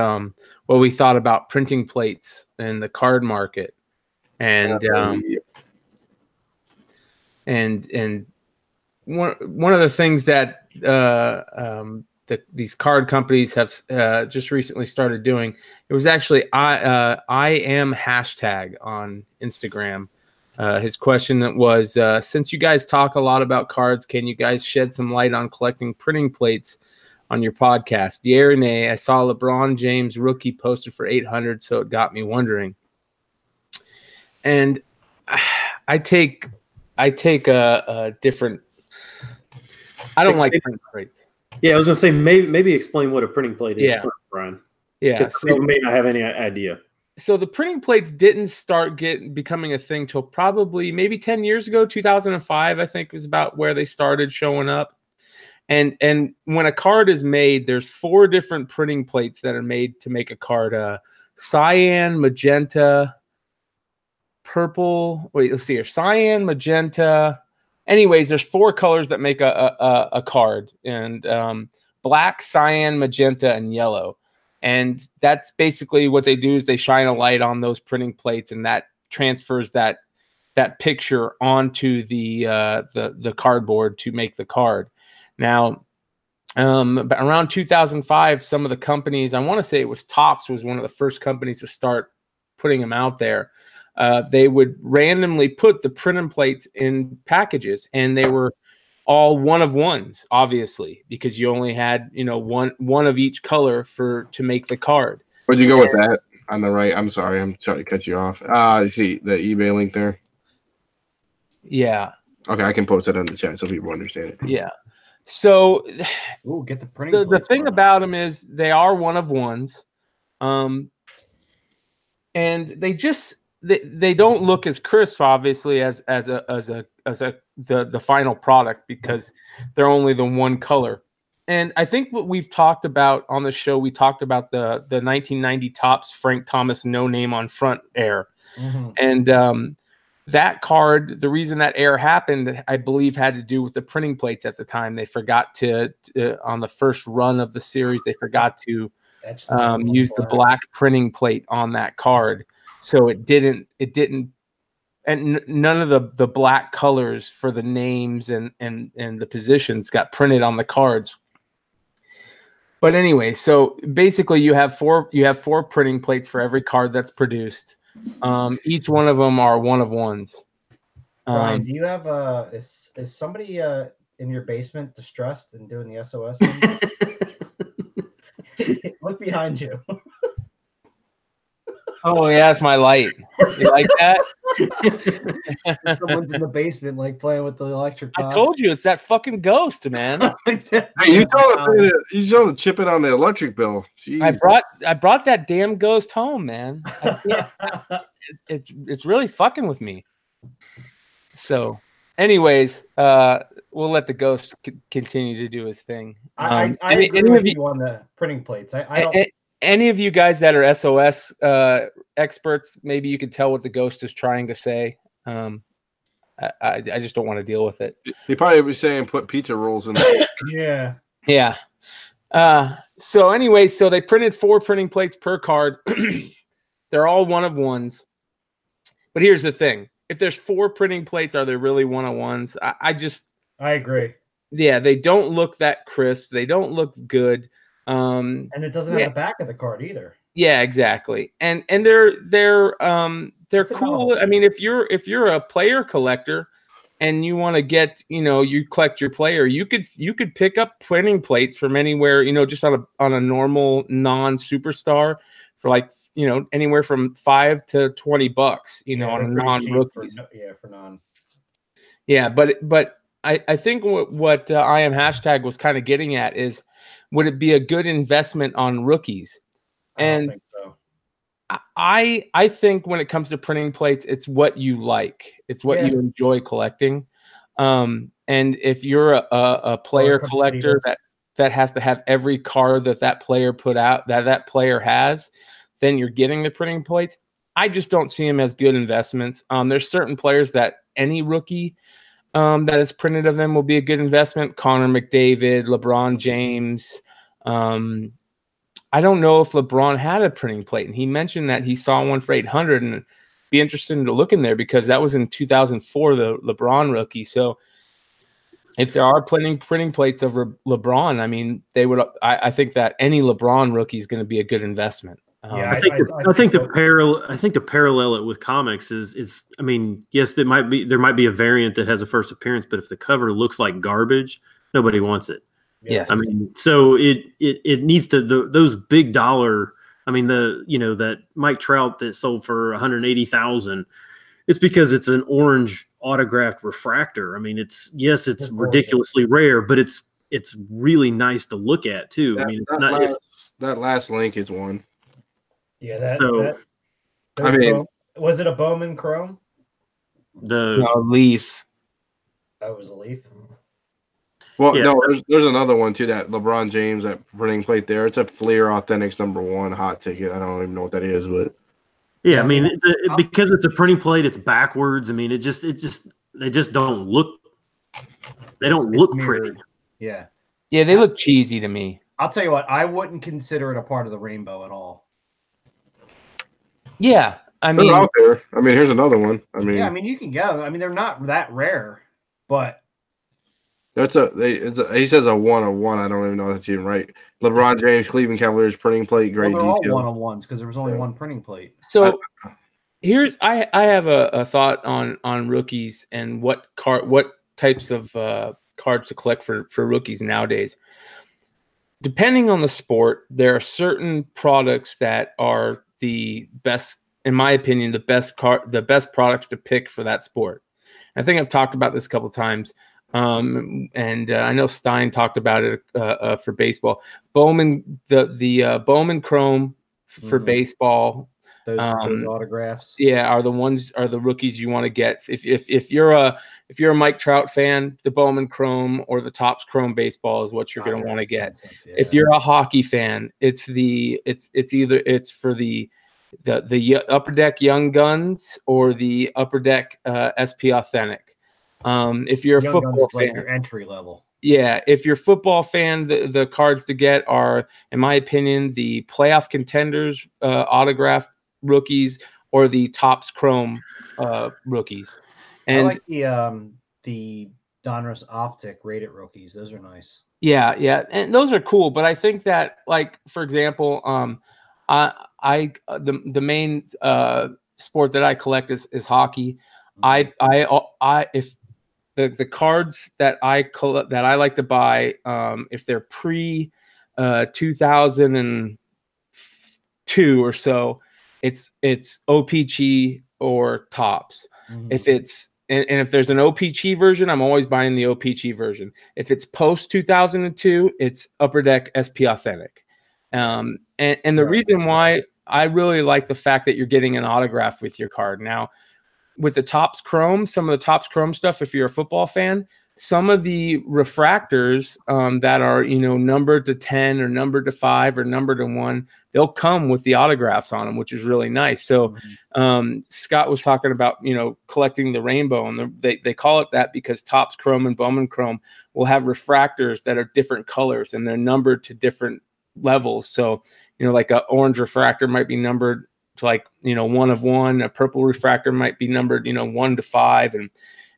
Speaker 3: what we thought about printing plates in the card market. And and one of the things that these card companies have just recently started doing, it was actually I am hashtag on Instagram. His question was, since you guys talk a lot about cards, can you guys shed some light on collecting printing plates on your podcast? Yay or nay? I saw LeBron James rookie posted for 800, so it got me wondering. And I take a different. I don't like print plates.
Speaker 4: Yeah, I was gonna say maybe explain what a printing plate is, first, Brian.
Speaker 3: Yeah,
Speaker 4: because people may not have any idea.
Speaker 3: So the printing plates didn't start becoming a thing till probably maybe 10 years ago, 2005. I think was about where they started showing up. And when a card is made, there's 4 different printing plates that are made to make a card: cyan, magenta, purple. Wait, let's see here. Cyan, magenta. Anyways, there's 4 colors that make a card, and black, cyan, magenta, and yellow. And that's basically what they do is they shine a light on those printing plates, and that transfers that picture onto the cardboard to make the card. Now, around 2005, some of the companies, I want to say it was Topps, was one of the first companies to start putting them out there. They would randomly put the printing plates in packages, and they were all one of ones, obviously, because you only had one of each color to make the card.
Speaker 1: Where'd you go with that on the right? I'm sorry, I'm trying to cut you off. You see the eBay link there?
Speaker 3: Yeah.
Speaker 1: Okay, I can post it in the chat so people understand it.
Speaker 3: Yeah. So,
Speaker 2: get the printing.
Speaker 3: The thing about them is they are one of ones, and they just they don't look as crisp, obviously, as the final product, because they're only the one color. And I think what we've talked about on the show, we talked about the 1990 Topps Frank Thomas No Name on Front Air. Mm-hmm. And that card, the reason that error happened, I believe, had to do with the printing plates at the time. They forgot to on the first run of the series, they forgot to use the black printing plate on that card. So it didn't, and none of the black colors for the names and the positions got printed on the cards. But anyway, so basically you have four printing plates for every card that's produced. Each one of them are one of ones.
Speaker 2: Brian, do you have is somebody in your basement distressed and doing the SOS? Look behind you.
Speaker 3: Oh yeah, it's my light. You like that?
Speaker 2: Someone's in the basement, like playing with the electric.
Speaker 3: I told you it's that fucking ghost, man.
Speaker 1: Hey, you told him to chip it on the electric bill. Jeez.
Speaker 3: I brought that damn ghost home, man. It's really fucking with me. So, anyways, we'll let the ghost continue to do his thing.
Speaker 2: I agree with you on the printing plates. I don't.
Speaker 3: Any of you guys that are SOS experts, maybe you could tell what the ghost is trying to say. I just don't want to deal with it.
Speaker 1: He probably be saying put pizza rolls in there.
Speaker 2: Yeah.
Speaker 3: Yeah. So anyway, so they printed 4 printing plates per card. They're all 1-of-1s. But here's the thing. If there's 4 printing plates, are they really 1-of-1s? I
Speaker 2: agree.
Speaker 3: Yeah, they don't look that crisp. They don't look good.
Speaker 2: And it doesn't have the back of the card either.
Speaker 3: Yeah, exactly. And they're cool. I mean, if you're a player collector and you want to get, you collect your player, you could pick up printing plates from anywhere, just on a normal non-superstar for like, anywhere from $5 to $20, on a non-rookies.
Speaker 2: For non.
Speaker 3: Yeah, but I think what I am hashtag was kind of getting at is, would it be a good investment on rookies?
Speaker 2: I don't think so.
Speaker 3: I think when it comes to printing plates, it's what you like. It's what you enjoy collecting. And if you're a player collector that has to have every card that player put out, that player has, then you're getting the printing plates. I just don't see them as good investments. There's certain players that any rookie that is printed of them will be a good investment. Connor McDavid, LeBron James. I don't know if LeBron had a printing plate, and he mentioned that he saw one for 800, and it'd be interesting to look in there because that was in 2004, the LeBron rookie. So if there are printing plates of LeBron, I mean, they would. I think that any LeBron rookie is going to be a good investment.
Speaker 4: I think to parallel it with comics is I mean, yes, there might be a variant that has a first appearance, but if the cover looks like garbage, nobody wants it.
Speaker 3: Yes.
Speaker 4: I mean, so it needs to those big dollar. I mean, that Mike Trout that sold for $180,000. It's because it's an orange autographed refractor. I mean, it's ridiculously rare, but it's really nice to look at too. I mean, it's not
Speaker 1: that last link is one.
Speaker 2: Yeah,
Speaker 1: I mean,
Speaker 2: was it a Bowman Chrome?
Speaker 3: Leaf.
Speaker 2: That was a Leaf.
Speaker 1: Well, no, there's another one too. That LeBron James, that printing plate there. It's a Fleer Authentics #1 hot ticket. I don't even know what that is, but
Speaker 4: yeah, I mean, because it's a printing plate, it's backwards. I mean, they just don't look. They don't look pretty.
Speaker 2: Yeah,
Speaker 3: they look cheesy to me.
Speaker 2: I'll tell you what, I wouldn't consider it a part of the rainbow at all.
Speaker 3: Yeah, I mean,
Speaker 1: they're out there. I mean, here's another one. I mean,
Speaker 2: yeah, I mean, you can get them. I mean, they're not that rare, but
Speaker 1: he says a 1-of-1. I don't even know if that's even right. LeBron James, Cleveland Cavaliers printing plate, great
Speaker 2: detail.
Speaker 1: They're all
Speaker 2: 1-of-1s because there was only one printing plate.
Speaker 3: So I have a thought on rookies and what types of cards to collect for rookies nowadays. Depending on the sport, there are certain products that are the best, in my opinion, the best products to pick for that sport. I think I've talked about this a couple of times. And I know Stein talked about it for baseball. Bowman, the Bowman Chrome for baseball.
Speaker 2: Those autographs,
Speaker 3: are the rookies you want to get. If you're a Mike Trout fan, the Bowman Chrome or the Topps Chrome baseball is what you're going to want to get. Yeah. If you're a hockey fan, it's for the Upper Deck Young Guns or the Upper Deck SP Authentic. If you're a football fan,
Speaker 2: like your entry level.
Speaker 3: Yeah, if you're a football fan, the cards to get are, in my opinion, the playoff contenders autographed rookies or the Topps Chrome rookies. And
Speaker 2: I like the Donruss Optic rated rookies. Those are nice.
Speaker 3: Yeah, and those are cool. But I think that, like, for example, the main sport that I collect is hockey. If the cards that I like to buy, if they're pre 2002 or so, it's OPG or Tops. If it's and if there's an OPG version, I'm always buying the OPG version. If it's post 2002, it's Upper Deck SP Authentic. And the reason why I really like the fact that you're getting an autograph with your card. Now, with the Topps Chrome, some of the Topps Chrome stuff, if you're a football fan, some of the refractors that are, numbered to 10 or numbered to 5 or numbered to 1, they'll come with the autographs on them, which is really nice. So Scott was talking about, collecting the rainbow, and they call it that because Topps Chrome and Bowman Chrome will have refractors that are different colors and they're numbered to different levels. So, like an orange refractor might be numbered to 1 of 1, a purple refractor might be numbered, 1 to 5,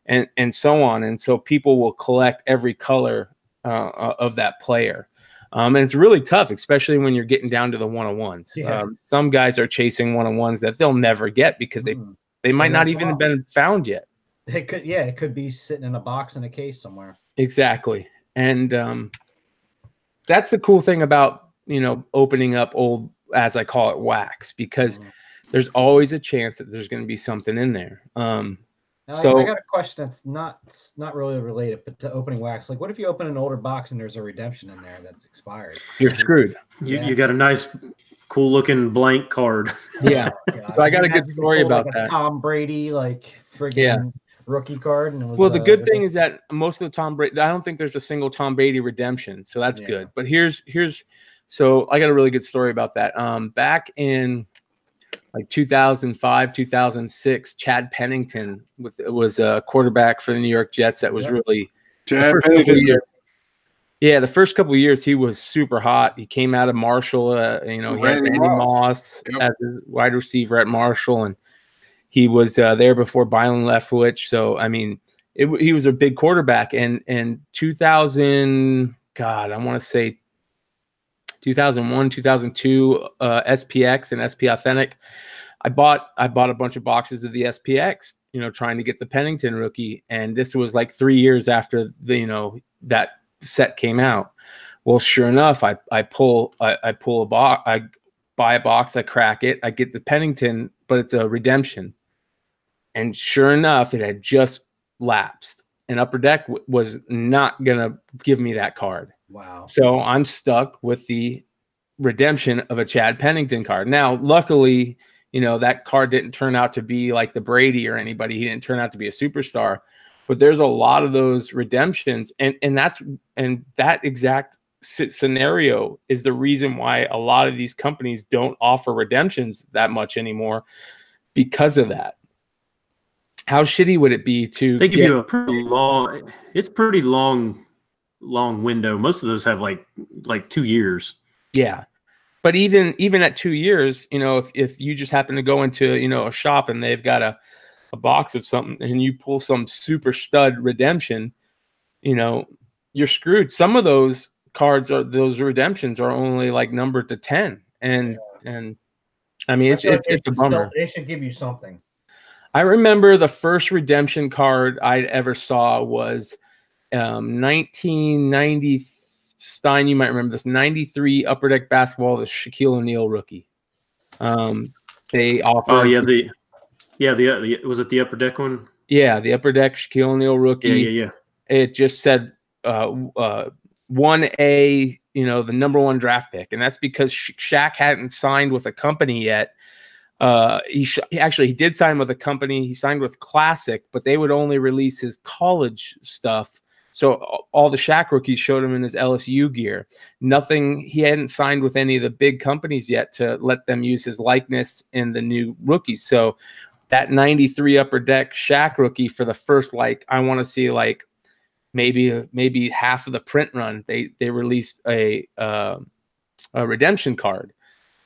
Speaker 3: and so on. And so people will collect every color of that player. And it's really tough, especially when you're getting down to the 1-on-1s.
Speaker 2: Yeah.
Speaker 3: Some guys are chasing 1-on-1s that they'll never get because they might not even have been found yet.
Speaker 2: It could be sitting in a box in a case somewhere.
Speaker 3: Exactly. And that's the cool thing about, opening up old, as I call it, wax, because there's always a chance that there's going to be something in there.
Speaker 2: So I got a question that's not really related, but to opening wax. Like, what if you open an older box and there's a redemption in there that's expired?
Speaker 3: You're screwed.
Speaker 4: You got a nice, cool looking blank card.
Speaker 3: Yeah. So I got a good story about that.
Speaker 2: Tom Brady, friggin' rookie card. And it was,
Speaker 3: the good thing is that most of the Tom Brady, I don't think there's a single Tom Brady redemption. So that's good. But so I got a really good story about that. Back in 2005, 2006, Chad Pennington was a quarterback for the New York Jets. That was really
Speaker 1: Chad Pennington.
Speaker 3: Yeah, the first couple of years he was super hot. He came out of Marshall. He had Randy Moss as his wide receiver at Marshall, and he was there before Byron Leftwich. So I mean, he was a big quarterback. And 2000, God, I want to say 2001, 2002, SPX and SP Authentic. I bought a bunch of boxes of the SPX, trying to get the Pennington rookie. And this was 3 years after that set came out. Well, sure enough, I pull a box, I buy a box, I crack it, I get the Pennington, but it's a redemption. And sure enough, it had just lapsed. And Upper Deck was not going to give me that card.
Speaker 2: Wow.
Speaker 3: So I'm stuck with the redemption of a Chad Pennington card. Now, luckily, that card didn't turn out to be like the Brady or anybody. He didn't turn out to be a superstar. But there's a lot of those redemptions. And that exact scenario is the reason why a lot of these companies don't offer redemptions that much anymore because of that. How shitty would it be to
Speaker 4: they give you a pretty long, it's pretty long window. Most of those have like 2 years.
Speaker 3: Yeah. But even at 2 years, if you just happen to go into, a shop and they've got a box of something and you pull some super stud redemption, you're screwed. Some of those cards those redemptions are only numbered to 10. And I mean, it's a bummer.
Speaker 2: They should give you something.
Speaker 3: I remember the first redemption card I'd ever saw was 1990. Stein, you might remember this 93 Upper Deck basketball, the Shaquille O'Neal rookie. They offered.
Speaker 4: Oh yeah, the was it the Upper Deck one?
Speaker 3: Yeah, the Upper Deck Shaquille O'Neal rookie.
Speaker 4: Yeah. It
Speaker 3: just said 1A, the #1 draft pick, and that's because Shaq hadn't signed with a company yet. He did sign with a company. He signed with Classic, but they would only release his college stuff. So all the Shaq rookies showed him in his LSU gear. He hadn't signed with any of the big companies yet to let them use his likeness in the new rookies. So that 93 Upper Deck Shaq rookie for the first, I want to see maybe half of the print run, they released a redemption card.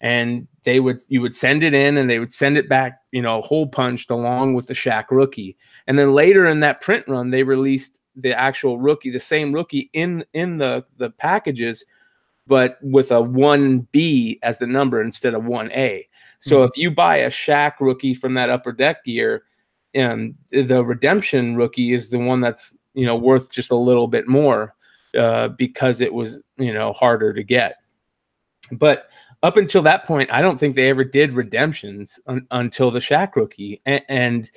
Speaker 3: And you would send it in and they would send it back, hole punched along with the Shaq rookie. And then later in that print run, they released the actual rookie, the same rookie in the packages, but with a 1B as the number instead of 1A. So if you buy a Shaq rookie from that Upper Deck year, the redemption rookie is the one that's, you know, worth just a little bit more because it was, you know, harder to get. But up until that point, I don't think they ever did redemptions until the Shaq rookie. And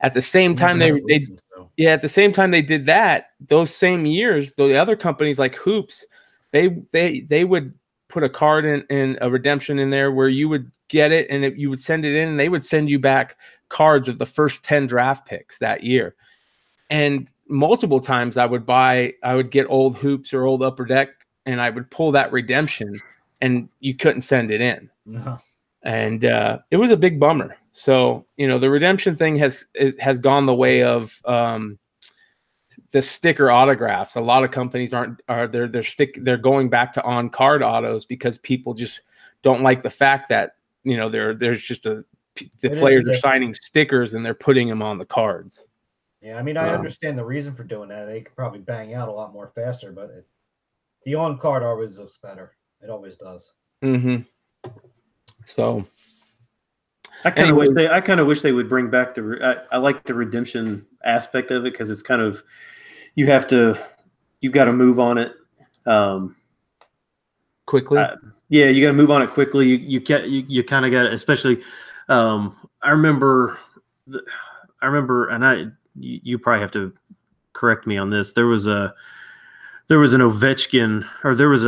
Speaker 3: at the same time at the same time they did that, those same years, the other companies like Hoops, they would put a card in a redemption in there where you would get it and you would send it in, and they would send you back cards of the first 10 draft picks that year. And multiple times I would get old Hoops or old Upper Deck, and I would pull that redemption, and you couldn't send it in.
Speaker 2: No.
Speaker 3: And it was a big bummer. So, you know, the redemption thing has gone the way of the sticker autographs. A lot of companies they're going back to on card autos because people just don't like the fact that, you know, there's just the players are signing stickers and they're putting them on the cards.
Speaker 2: Yeah, I mean, I understand the reason for doing that. They could probably bang out a lot more faster, but the on card always looks better. It always does.
Speaker 3: Mm-hmm. So
Speaker 4: I kind of wish they would bring back I like the redemption aspect of it, because it's kind of, you've got to move on it
Speaker 3: quickly.
Speaker 4: Yeah, you got to move on it quickly. You kind of got to, especially. I remember, and you probably have to correct me on this. There was an Ovechkin, or there was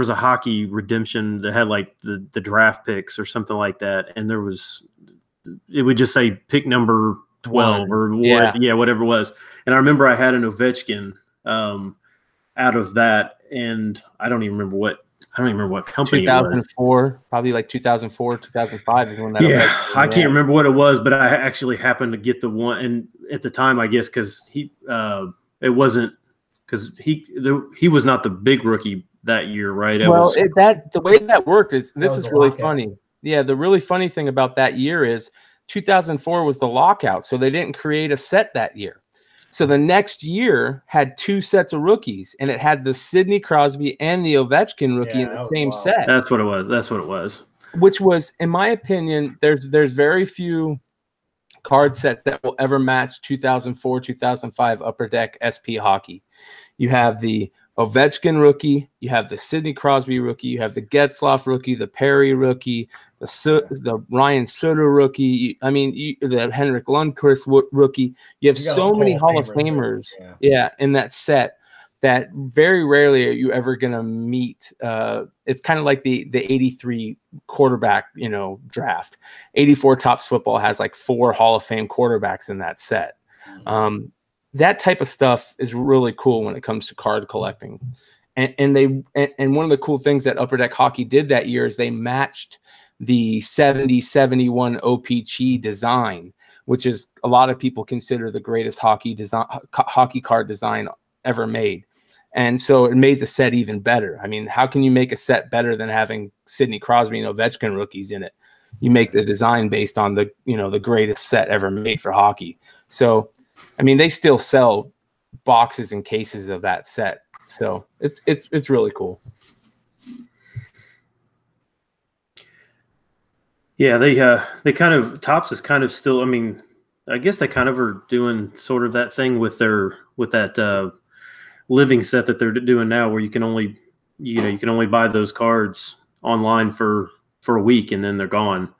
Speaker 4: a hockey redemption that had like the draft picks or something like that, and it would just say pick number 12 or whatever it was. And I remember I had an Ovechkin out of that, and I don't even remember what company
Speaker 3: 2004,
Speaker 4: it was.
Speaker 3: Probably like 2004, 2005 is when that.
Speaker 4: Yeah, I can't remember what it was, but I actually happened to get the one, and at the time, I guess because it wasn't, because he was not the big rookie that year, right?
Speaker 3: The way that worked is, this is really funny. Yeah, the really funny thing about that year is 2004 was the lockout, so they didn't create a set that year. So the next year had 2 sets of rookies, and it had the Sidney Crosby and the Ovechkin rookie in the same set.
Speaker 4: That's what it was.
Speaker 3: Which was, in my opinion, there's very few card sets that will ever match 2004, 2005 Upper Deck SP hockey. You have the Ovechkin rookie, you have the Sidney Crosby rookie, you have the Getzlaf rookie, the Perry rookie, the Ryan Sutter rookie. The Henrik Lundqvist rookie. You have so many Hall of Famers, in that set that very rarely are you ever going to meet. It's kind of like the 83 quarterback, draft. 84 Topps Football has like 4 Hall of Fame quarterbacks in that set. That type of stuff is really cool when it comes to card collecting. And one of the cool things that Upper Deck Hockey did that year is they matched the 70-71 OPG design, which is a lot of people consider the greatest hockey card design ever made. And so it made the set even better. I mean, how can you make a set better than having Sidney Crosby and Ovechkin rookies in it? You make the design based on the greatest set ever made for hockey. So, I mean, they still sell boxes and cases of that set. So it's really cool.
Speaker 4: Yeah, they kind of, Topps is kind of still, I mean, I guess they kind of are doing sort of that thing with that living set that they're doing now, where you can only buy those cards online for a week and then they're gone.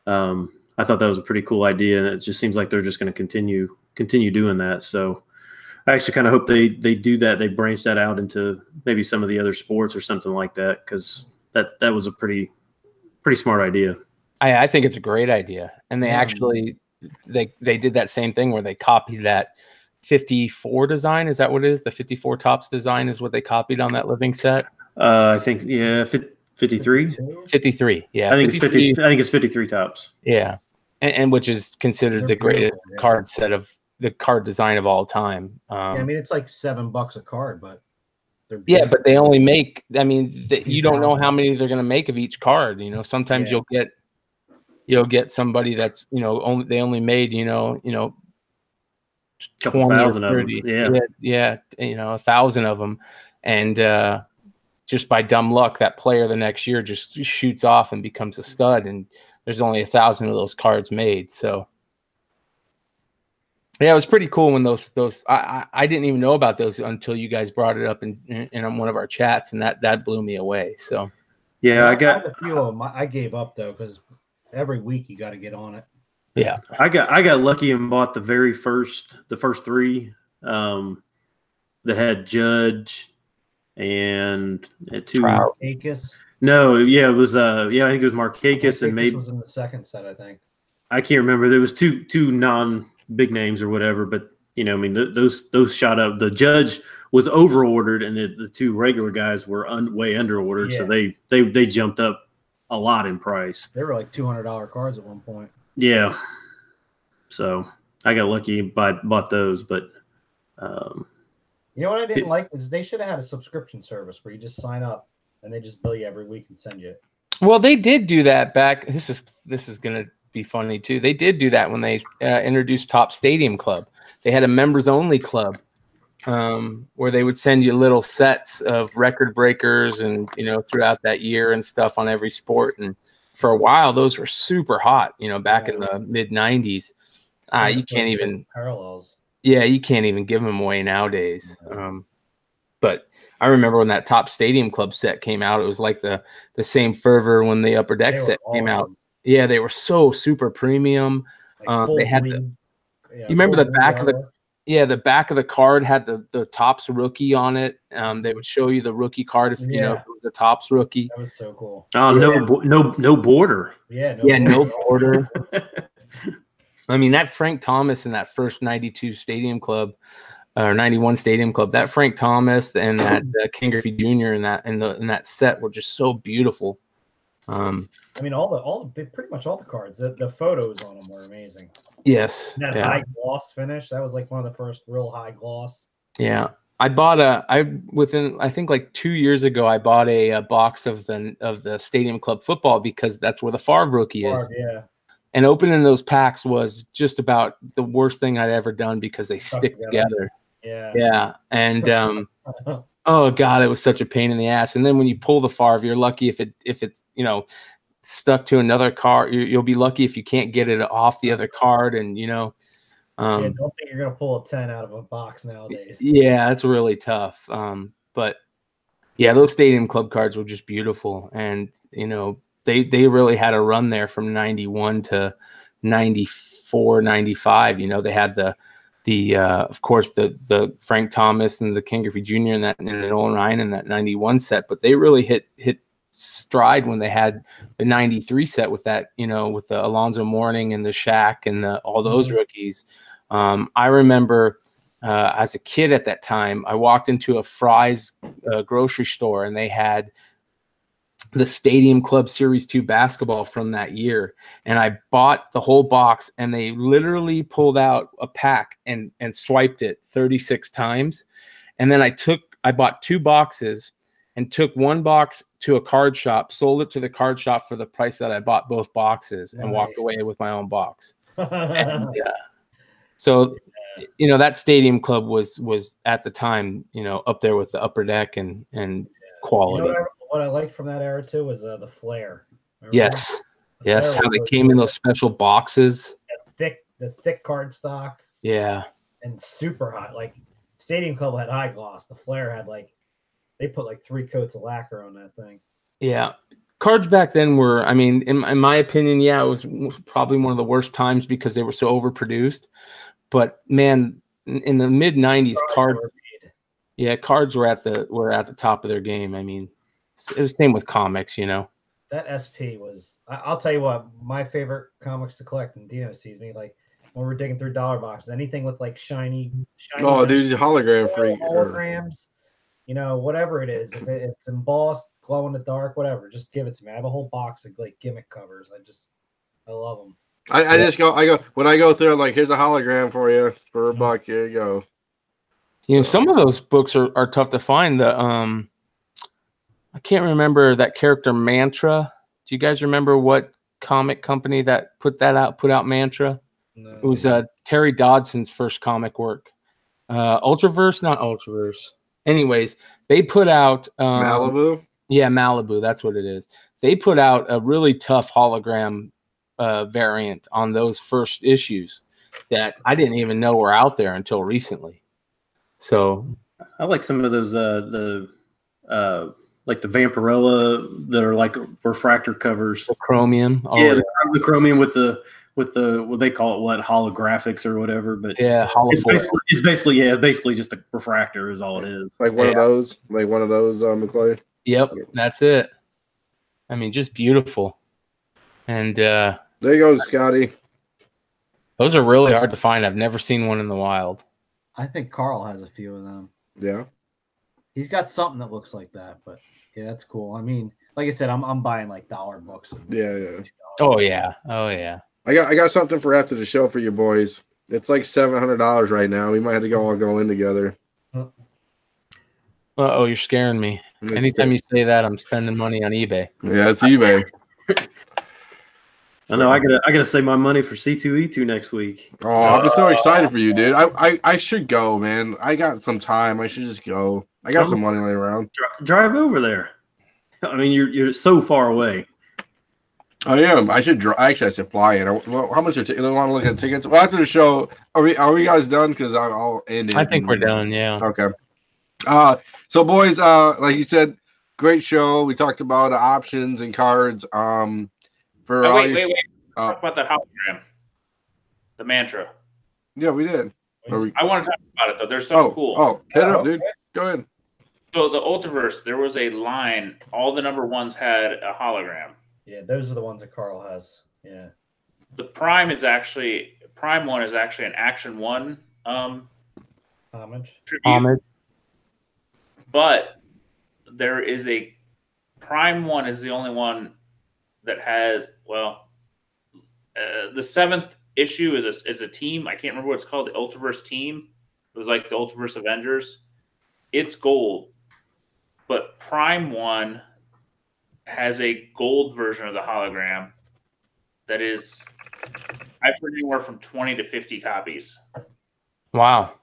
Speaker 4: I thought that was a pretty cool idea, and it just seems like they're just going to continue doing that. So I actually kind of hope they do that. They branch that out into maybe some of the other sports or something like that, because that was a pretty smart idea.
Speaker 3: I think it's a great idea. And they actually they did that same thing where they copied that 54 design. Is that what it is? The 54 Topps design is what they copied on that living set.
Speaker 4: I think 53.
Speaker 3: 53. Yeah.
Speaker 4: I think it's 50. I think it's 53 Topps.
Speaker 3: Yeah. And which is considered the greatest card set of the card design of all time.
Speaker 2: I mean, it's like $7 a card, but
Speaker 3: but they only make, you don't know how many they're going to make of each card. Sometimes you'll get somebody that's, they only made,
Speaker 4: couple
Speaker 3: 20
Speaker 4: thousand
Speaker 3: or 30.
Speaker 4: of them. Yeah.
Speaker 3: 1,000 of them. And just by dumb luck, that player the next year just shoots off and becomes a stud. And there's only 1,000 of those cards made. So Yeah, it was pretty cool when those I didn't even know about those until you guys brought it up in one of our chats, and that blew me away. So
Speaker 4: Yeah,
Speaker 2: Well,
Speaker 4: I
Speaker 2: had
Speaker 4: got
Speaker 2: a few of them. I gave up though because every week you got to get on it.
Speaker 3: yeah,
Speaker 4: I got lucky and bought the first three that had Judge and two.
Speaker 3: Trout.
Speaker 2: Akis.
Speaker 4: No, yeah, it was I think it was Markakis and
Speaker 2: Akis
Speaker 4: maybe
Speaker 2: was in the second set, I think.
Speaker 4: I can't remember. There was two non big names or whatever, but I mean those shot up. The Judge was over ordered, and the two regular guys were way under ordered, so they jumped up a lot in price.
Speaker 2: They were like $200 cards at one point.
Speaker 4: Yeah, so I got lucky and bought those, but
Speaker 2: you know what I didn't like is they should have had a subscription service where you just sign up and they just bill you every week and send you it.
Speaker 3: Well, they did do that back. This is gonna be funny too. They did do that when they introduced Top Stadium Club. They had a members only club where they would send you little sets of record breakers and throughout that year and stuff on every sport. And for a while, those were super hot. Back in the mid '90s. You can't even
Speaker 2: parallels.
Speaker 3: Yeah, you can't even give them away nowadays. But I remember when that Top Stadium Club set came out, it was like the same fervor when the Upper Deck set came out. Yeah, they were so super premium.
Speaker 2: Like
Speaker 3: they had you remember the back of the back of the card had the Topps rookie on it. They would show you the rookie card if you know if it was the Topps rookie.
Speaker 2: That was so cool.
Speaker 4: Oh, no border.
Speaker 2: Yeah,
Speaker 3: no border. I mean, that Frank Thomas in that first 92 Stadium Club or 91 Stadium Club, that Frank Thomas and that Ken Griffey Jr. in that set were just so beautiful.
Speaker 2: I mean, pretty much all the cards. The photos on them were amazing.
Speaker 3: Yes.
Speaker 2: And that high gloss finish, that was like one of the first real high gloss.
Speaker 3: Yeah. I bought I think like 2 years ago, I bought a box of the Stadium Club football because that's where the Favre rookie is.
Speaker 2: Yeah.
Speaker 3: And opening those packs was just about the worst thing I'd ever done because they stick together.
Speaker 2: Yeah.
Speaker 3: Yeah. And oh God, it was such a pain in the ass. And then when you pull the Favre, you're lucky if it's stuck to another card. You'll be lucky if you can't get it off the other card. And
Speaker 2: don't think you're gonna pull a 10 out of a box nowadays.
Speaker 3: Yeah, that's really tough. But yeah, those Stadium Club cards were just beautiful, and they really had a run there from 91 to 94, 95. They had the of course the Frank Thomas and the Ken Griffey Jr. and the Nolan Ryan in that 91 set, but they really hit stride when they had the 93 set with that, with the Alonzo Mourning and the Shaq and all those rookies. I remember as a kid at that time, I walked into a Fry's grocery store and they had the Stadium Club Series 2 basketball from that year. And I bought the whole box, and they literally pulled out a pack and swiped it 36 times. And then I bought 2 boxes and took one box to a card shop, sold it to the card shop for the price that I bought both boxes, and walked away with my own box. And, so, that Stadium Club was at the time, up there with the Upper Deck and quality.
Speaker 2: What I liked from that era too was the flare. Remember
Speaker 3: yes, how they came in those special boxes.
Speaker 2: The thick card stock.
Speaker 3: Yeah,
Speaker 2: and super hot. Like Stadium Club had high gloss. The flare had they put 3 coats of lacquer on that thing.
Speaker 3: Yeah, cards back then were, I mean, in my opinion, it was probably one of the worst times because they were so overproduced. But man, in the mid '90s, cards were at the top of their game. I mean, it was the same with comics,
Speaker 2: That SP was, I'll tell you what, my favorite comics to collect, and Dino sees me, when we're digging through dollar boxes, anything with shiny
Speaker 1: oh, dude, hologram freak.
Speaker 2: Holograms, whatever it is. If it's embossed, glow in the dark, whatever, just give it to me. I have a whole box of gimmick covers. I love them.
Speaker 1: When I go through, I'm like, here's a hologram for you for $1. Here you go.
Speaker 3: Some of those books are tough to find. I can't remember that character Mantra. Do you guys remember what comic company that put out Mantra? No. It was Terry Dodson's first comic work. Ultraverse, not Ultraverse. Anyways, they put out
Speaker 1: Malibu.
Speaker 3: Yeah, Malibu. That's what it is. They put out a really tough hologram variant on those first issues. that I didn't even know were out there until recently. So
Speaker 4: I like some of those like the Vampirella that are like refractor covers.
Speaker 3: the chromium. Oh,
Speaker 4: Yeah, the chromium with the what they call it, what, holographics or whatever. But
Speaker 3: yeah,
Speaker 4: it's
Speaker 3: holofoil.
Speaker 4: basically just a refractor is all it is.
Speaker 1: Like one of those, McClay.
Speaker 3: Yep, that's it. I mean, just beautiful. And
Speaker 1: There you go, Scotty.
Speaker 3: those are really hard to find. I've never seen one in the wild.
Speaker 2: I think Carl has a few of them.
Speaker 1: Yeah.
Speaker 2: He's got something that looks like that, but yeah, that's cool. I mean, like I said, I'm buying like dollar books.
Speaker 1: Yeah.
Speaker 3: Oh yeah. Oh yeah.
Speaker 1: I got something for after the show for you boys. It's like $700 right now. We might have to all go in together.
Speaker 3: Oh, you're scaring me. Anytime you say that, I'm spending money on eBay.
Speaker 1: Yeah, it's eBay.
Speaker 4: I know. I gotta save my money for C2E2 next week.
Speaker 1: Oh, I'm so excited for you, dude. I should go, man. I got some time. I should just go. I got some money laying around.
Speaker 4: Drive over there. I mean, you're so far away.
Speaker 1: I am. I should. Actually, I should fly in. Well, how much are tickets? I want to look at tickets. Well, after the show, are we guys done? Because I'll end it.
Speaker 3: I think we're done. Yeah.
Speaker 1: Okay. So boys, like you said, great show. We talked about options and cards.
Speaker 5: Wait. Talk about that hologram. The mantra.
Speaker 1: Yeah, we did.
Speaker 5: I want to talk about it though. There's something cool.
Speaker 1: Oh, hit it up, dude. Go ahead.
Speaker 5: So the Ultraverse, there was a line. All the number ones had a hologram.
Speaker 2: Yeah, those are the ones that Carl has. Yeah.
Speaker 5: The Prime one is actually an Action 1
Speaker 2: Homage.
Speaker 5: tribute. But there is a Prime 1 is the only one that has, the 7th issue is a team. I can't remember what it's called. The Ultraverse team. It was like the Ultraverse Avengers. It's gold, but Prime 1 has a gold version of the hologram that is, I've heard anywhere from 20 to 50 copies.
Speaker 3: Wow.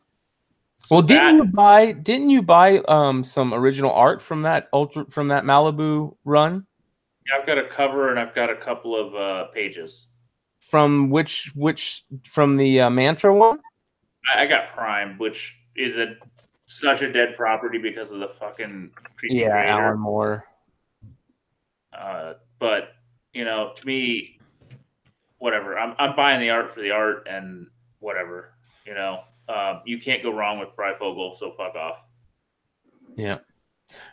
Speaker 3: Well, didn't you buy some original art from that Malibu run?
Speaker 5: Yeah, I've got a cover and I've got a couple of pages.
Speaker 3: From which from the Mantra one?
Speaker 5: I got Prime, which is such a dead property because of the fucking creator.
Speaker 3: Alan Moore.
Speaker 5: But to me, whatever. I'm buying the art for the art and whatever. You can't go wrong with Breyfogle, so fuck off.
Speaker 3: Yeah.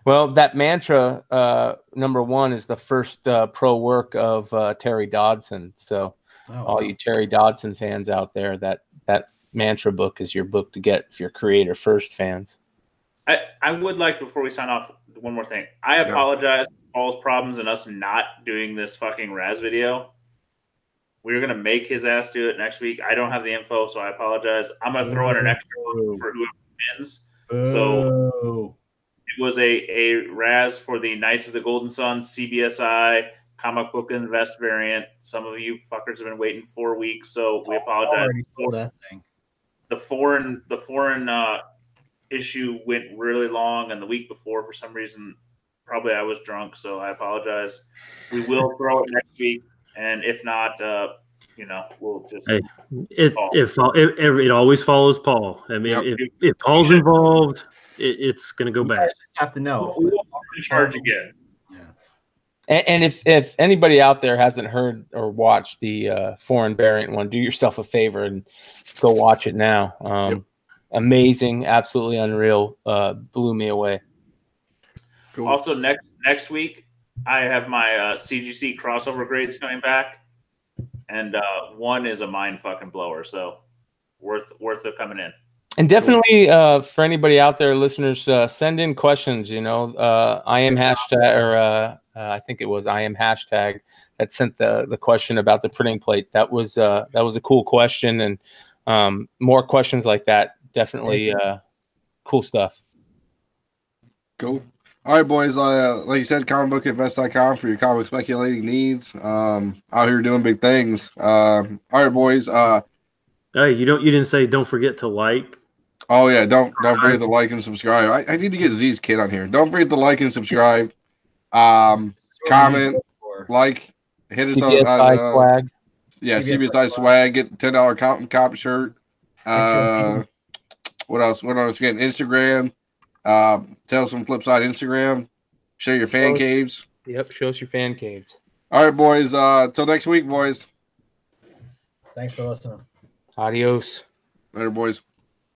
Speaker 3: Well, that Mantra #1 is the first pro work of Terry Dodson. So all you Terry Dodson fans out there, that Mantra book is your book to get if you're Creator First fans.
Speaker 5: I would like, before we sign off, one more thing. I apologize for Paul's problems and us not doing this fucking Raz video. We were going to make his ass do it next week. I don't have the info, so I apologize. I'm going to throw in an extra one for whoever wins. So it was a Raz for the Knights of the Golden Sun CBSI comic book invest variant. Some of you fuckers have been waiting 4 weeks, so we apologize.
Speaker 2: For that thing.
Speaker 5: The foreign issue went really long, and the week before, for some reason, probably I was drunk, so I apologize. We will throw it next week, and if not, we'll just.
Speaker 4: Hey, it always follows Paul. I mean, if Paul's involved, it's going to go back.
Speaker 2: You just have to know.
Speaker 5: We'll charge again.
Speaker 3: And if anybody out there hasn't heard or watched the foreign variant one, do yourself a favor and go watch it now. Amazing, absolutely unreal. Blew me away.
Speaker 1: Cool.
Speaker 5: Also, next week, I have my CGC crossover grades coming back, and one is a mind fucking blower. So worth it coming in.
Speaker 3: And definitely for anybody out there, listeners, send in questions. I am hashtag, or I think it was I am hashtag that sent the question about the printing plate. That was a cool question, and more questions like that. Definitely cool stuff.
Speaker 1: Cool. All right, boys. Like you said, comicbookinvest.com for your comic speculating needs. Out here doing big things. All right, boys.
Speaker 4: Hey, you didn't say don't forget to like.
Speaker 1: Oh yeah, don't forget to like and subscribe. I need to get Z's kid on here. Don't forget to like and subscribe. Comment, like, hit us
Speaker 3: CBSI
Speaker 1: on
Speaker 3: flag.
Speaker 1: Yeah,
Speaker 2: CBSI
Speaker 1: CBSI swag. Get $10 comp shirt.
Speaker 2: Thank
Speaker 1: What else? What else? Again, Instagram. Tales from Flipside Instagram. Share your fan caves.
Speaker 3: Yep, show us your fan caves.
Speaker 1: All right, boys. Till next week, boys.
Speaker 2: Thanks for listening.
Speaker 3: Adios.
Speaker 1: Later, boys.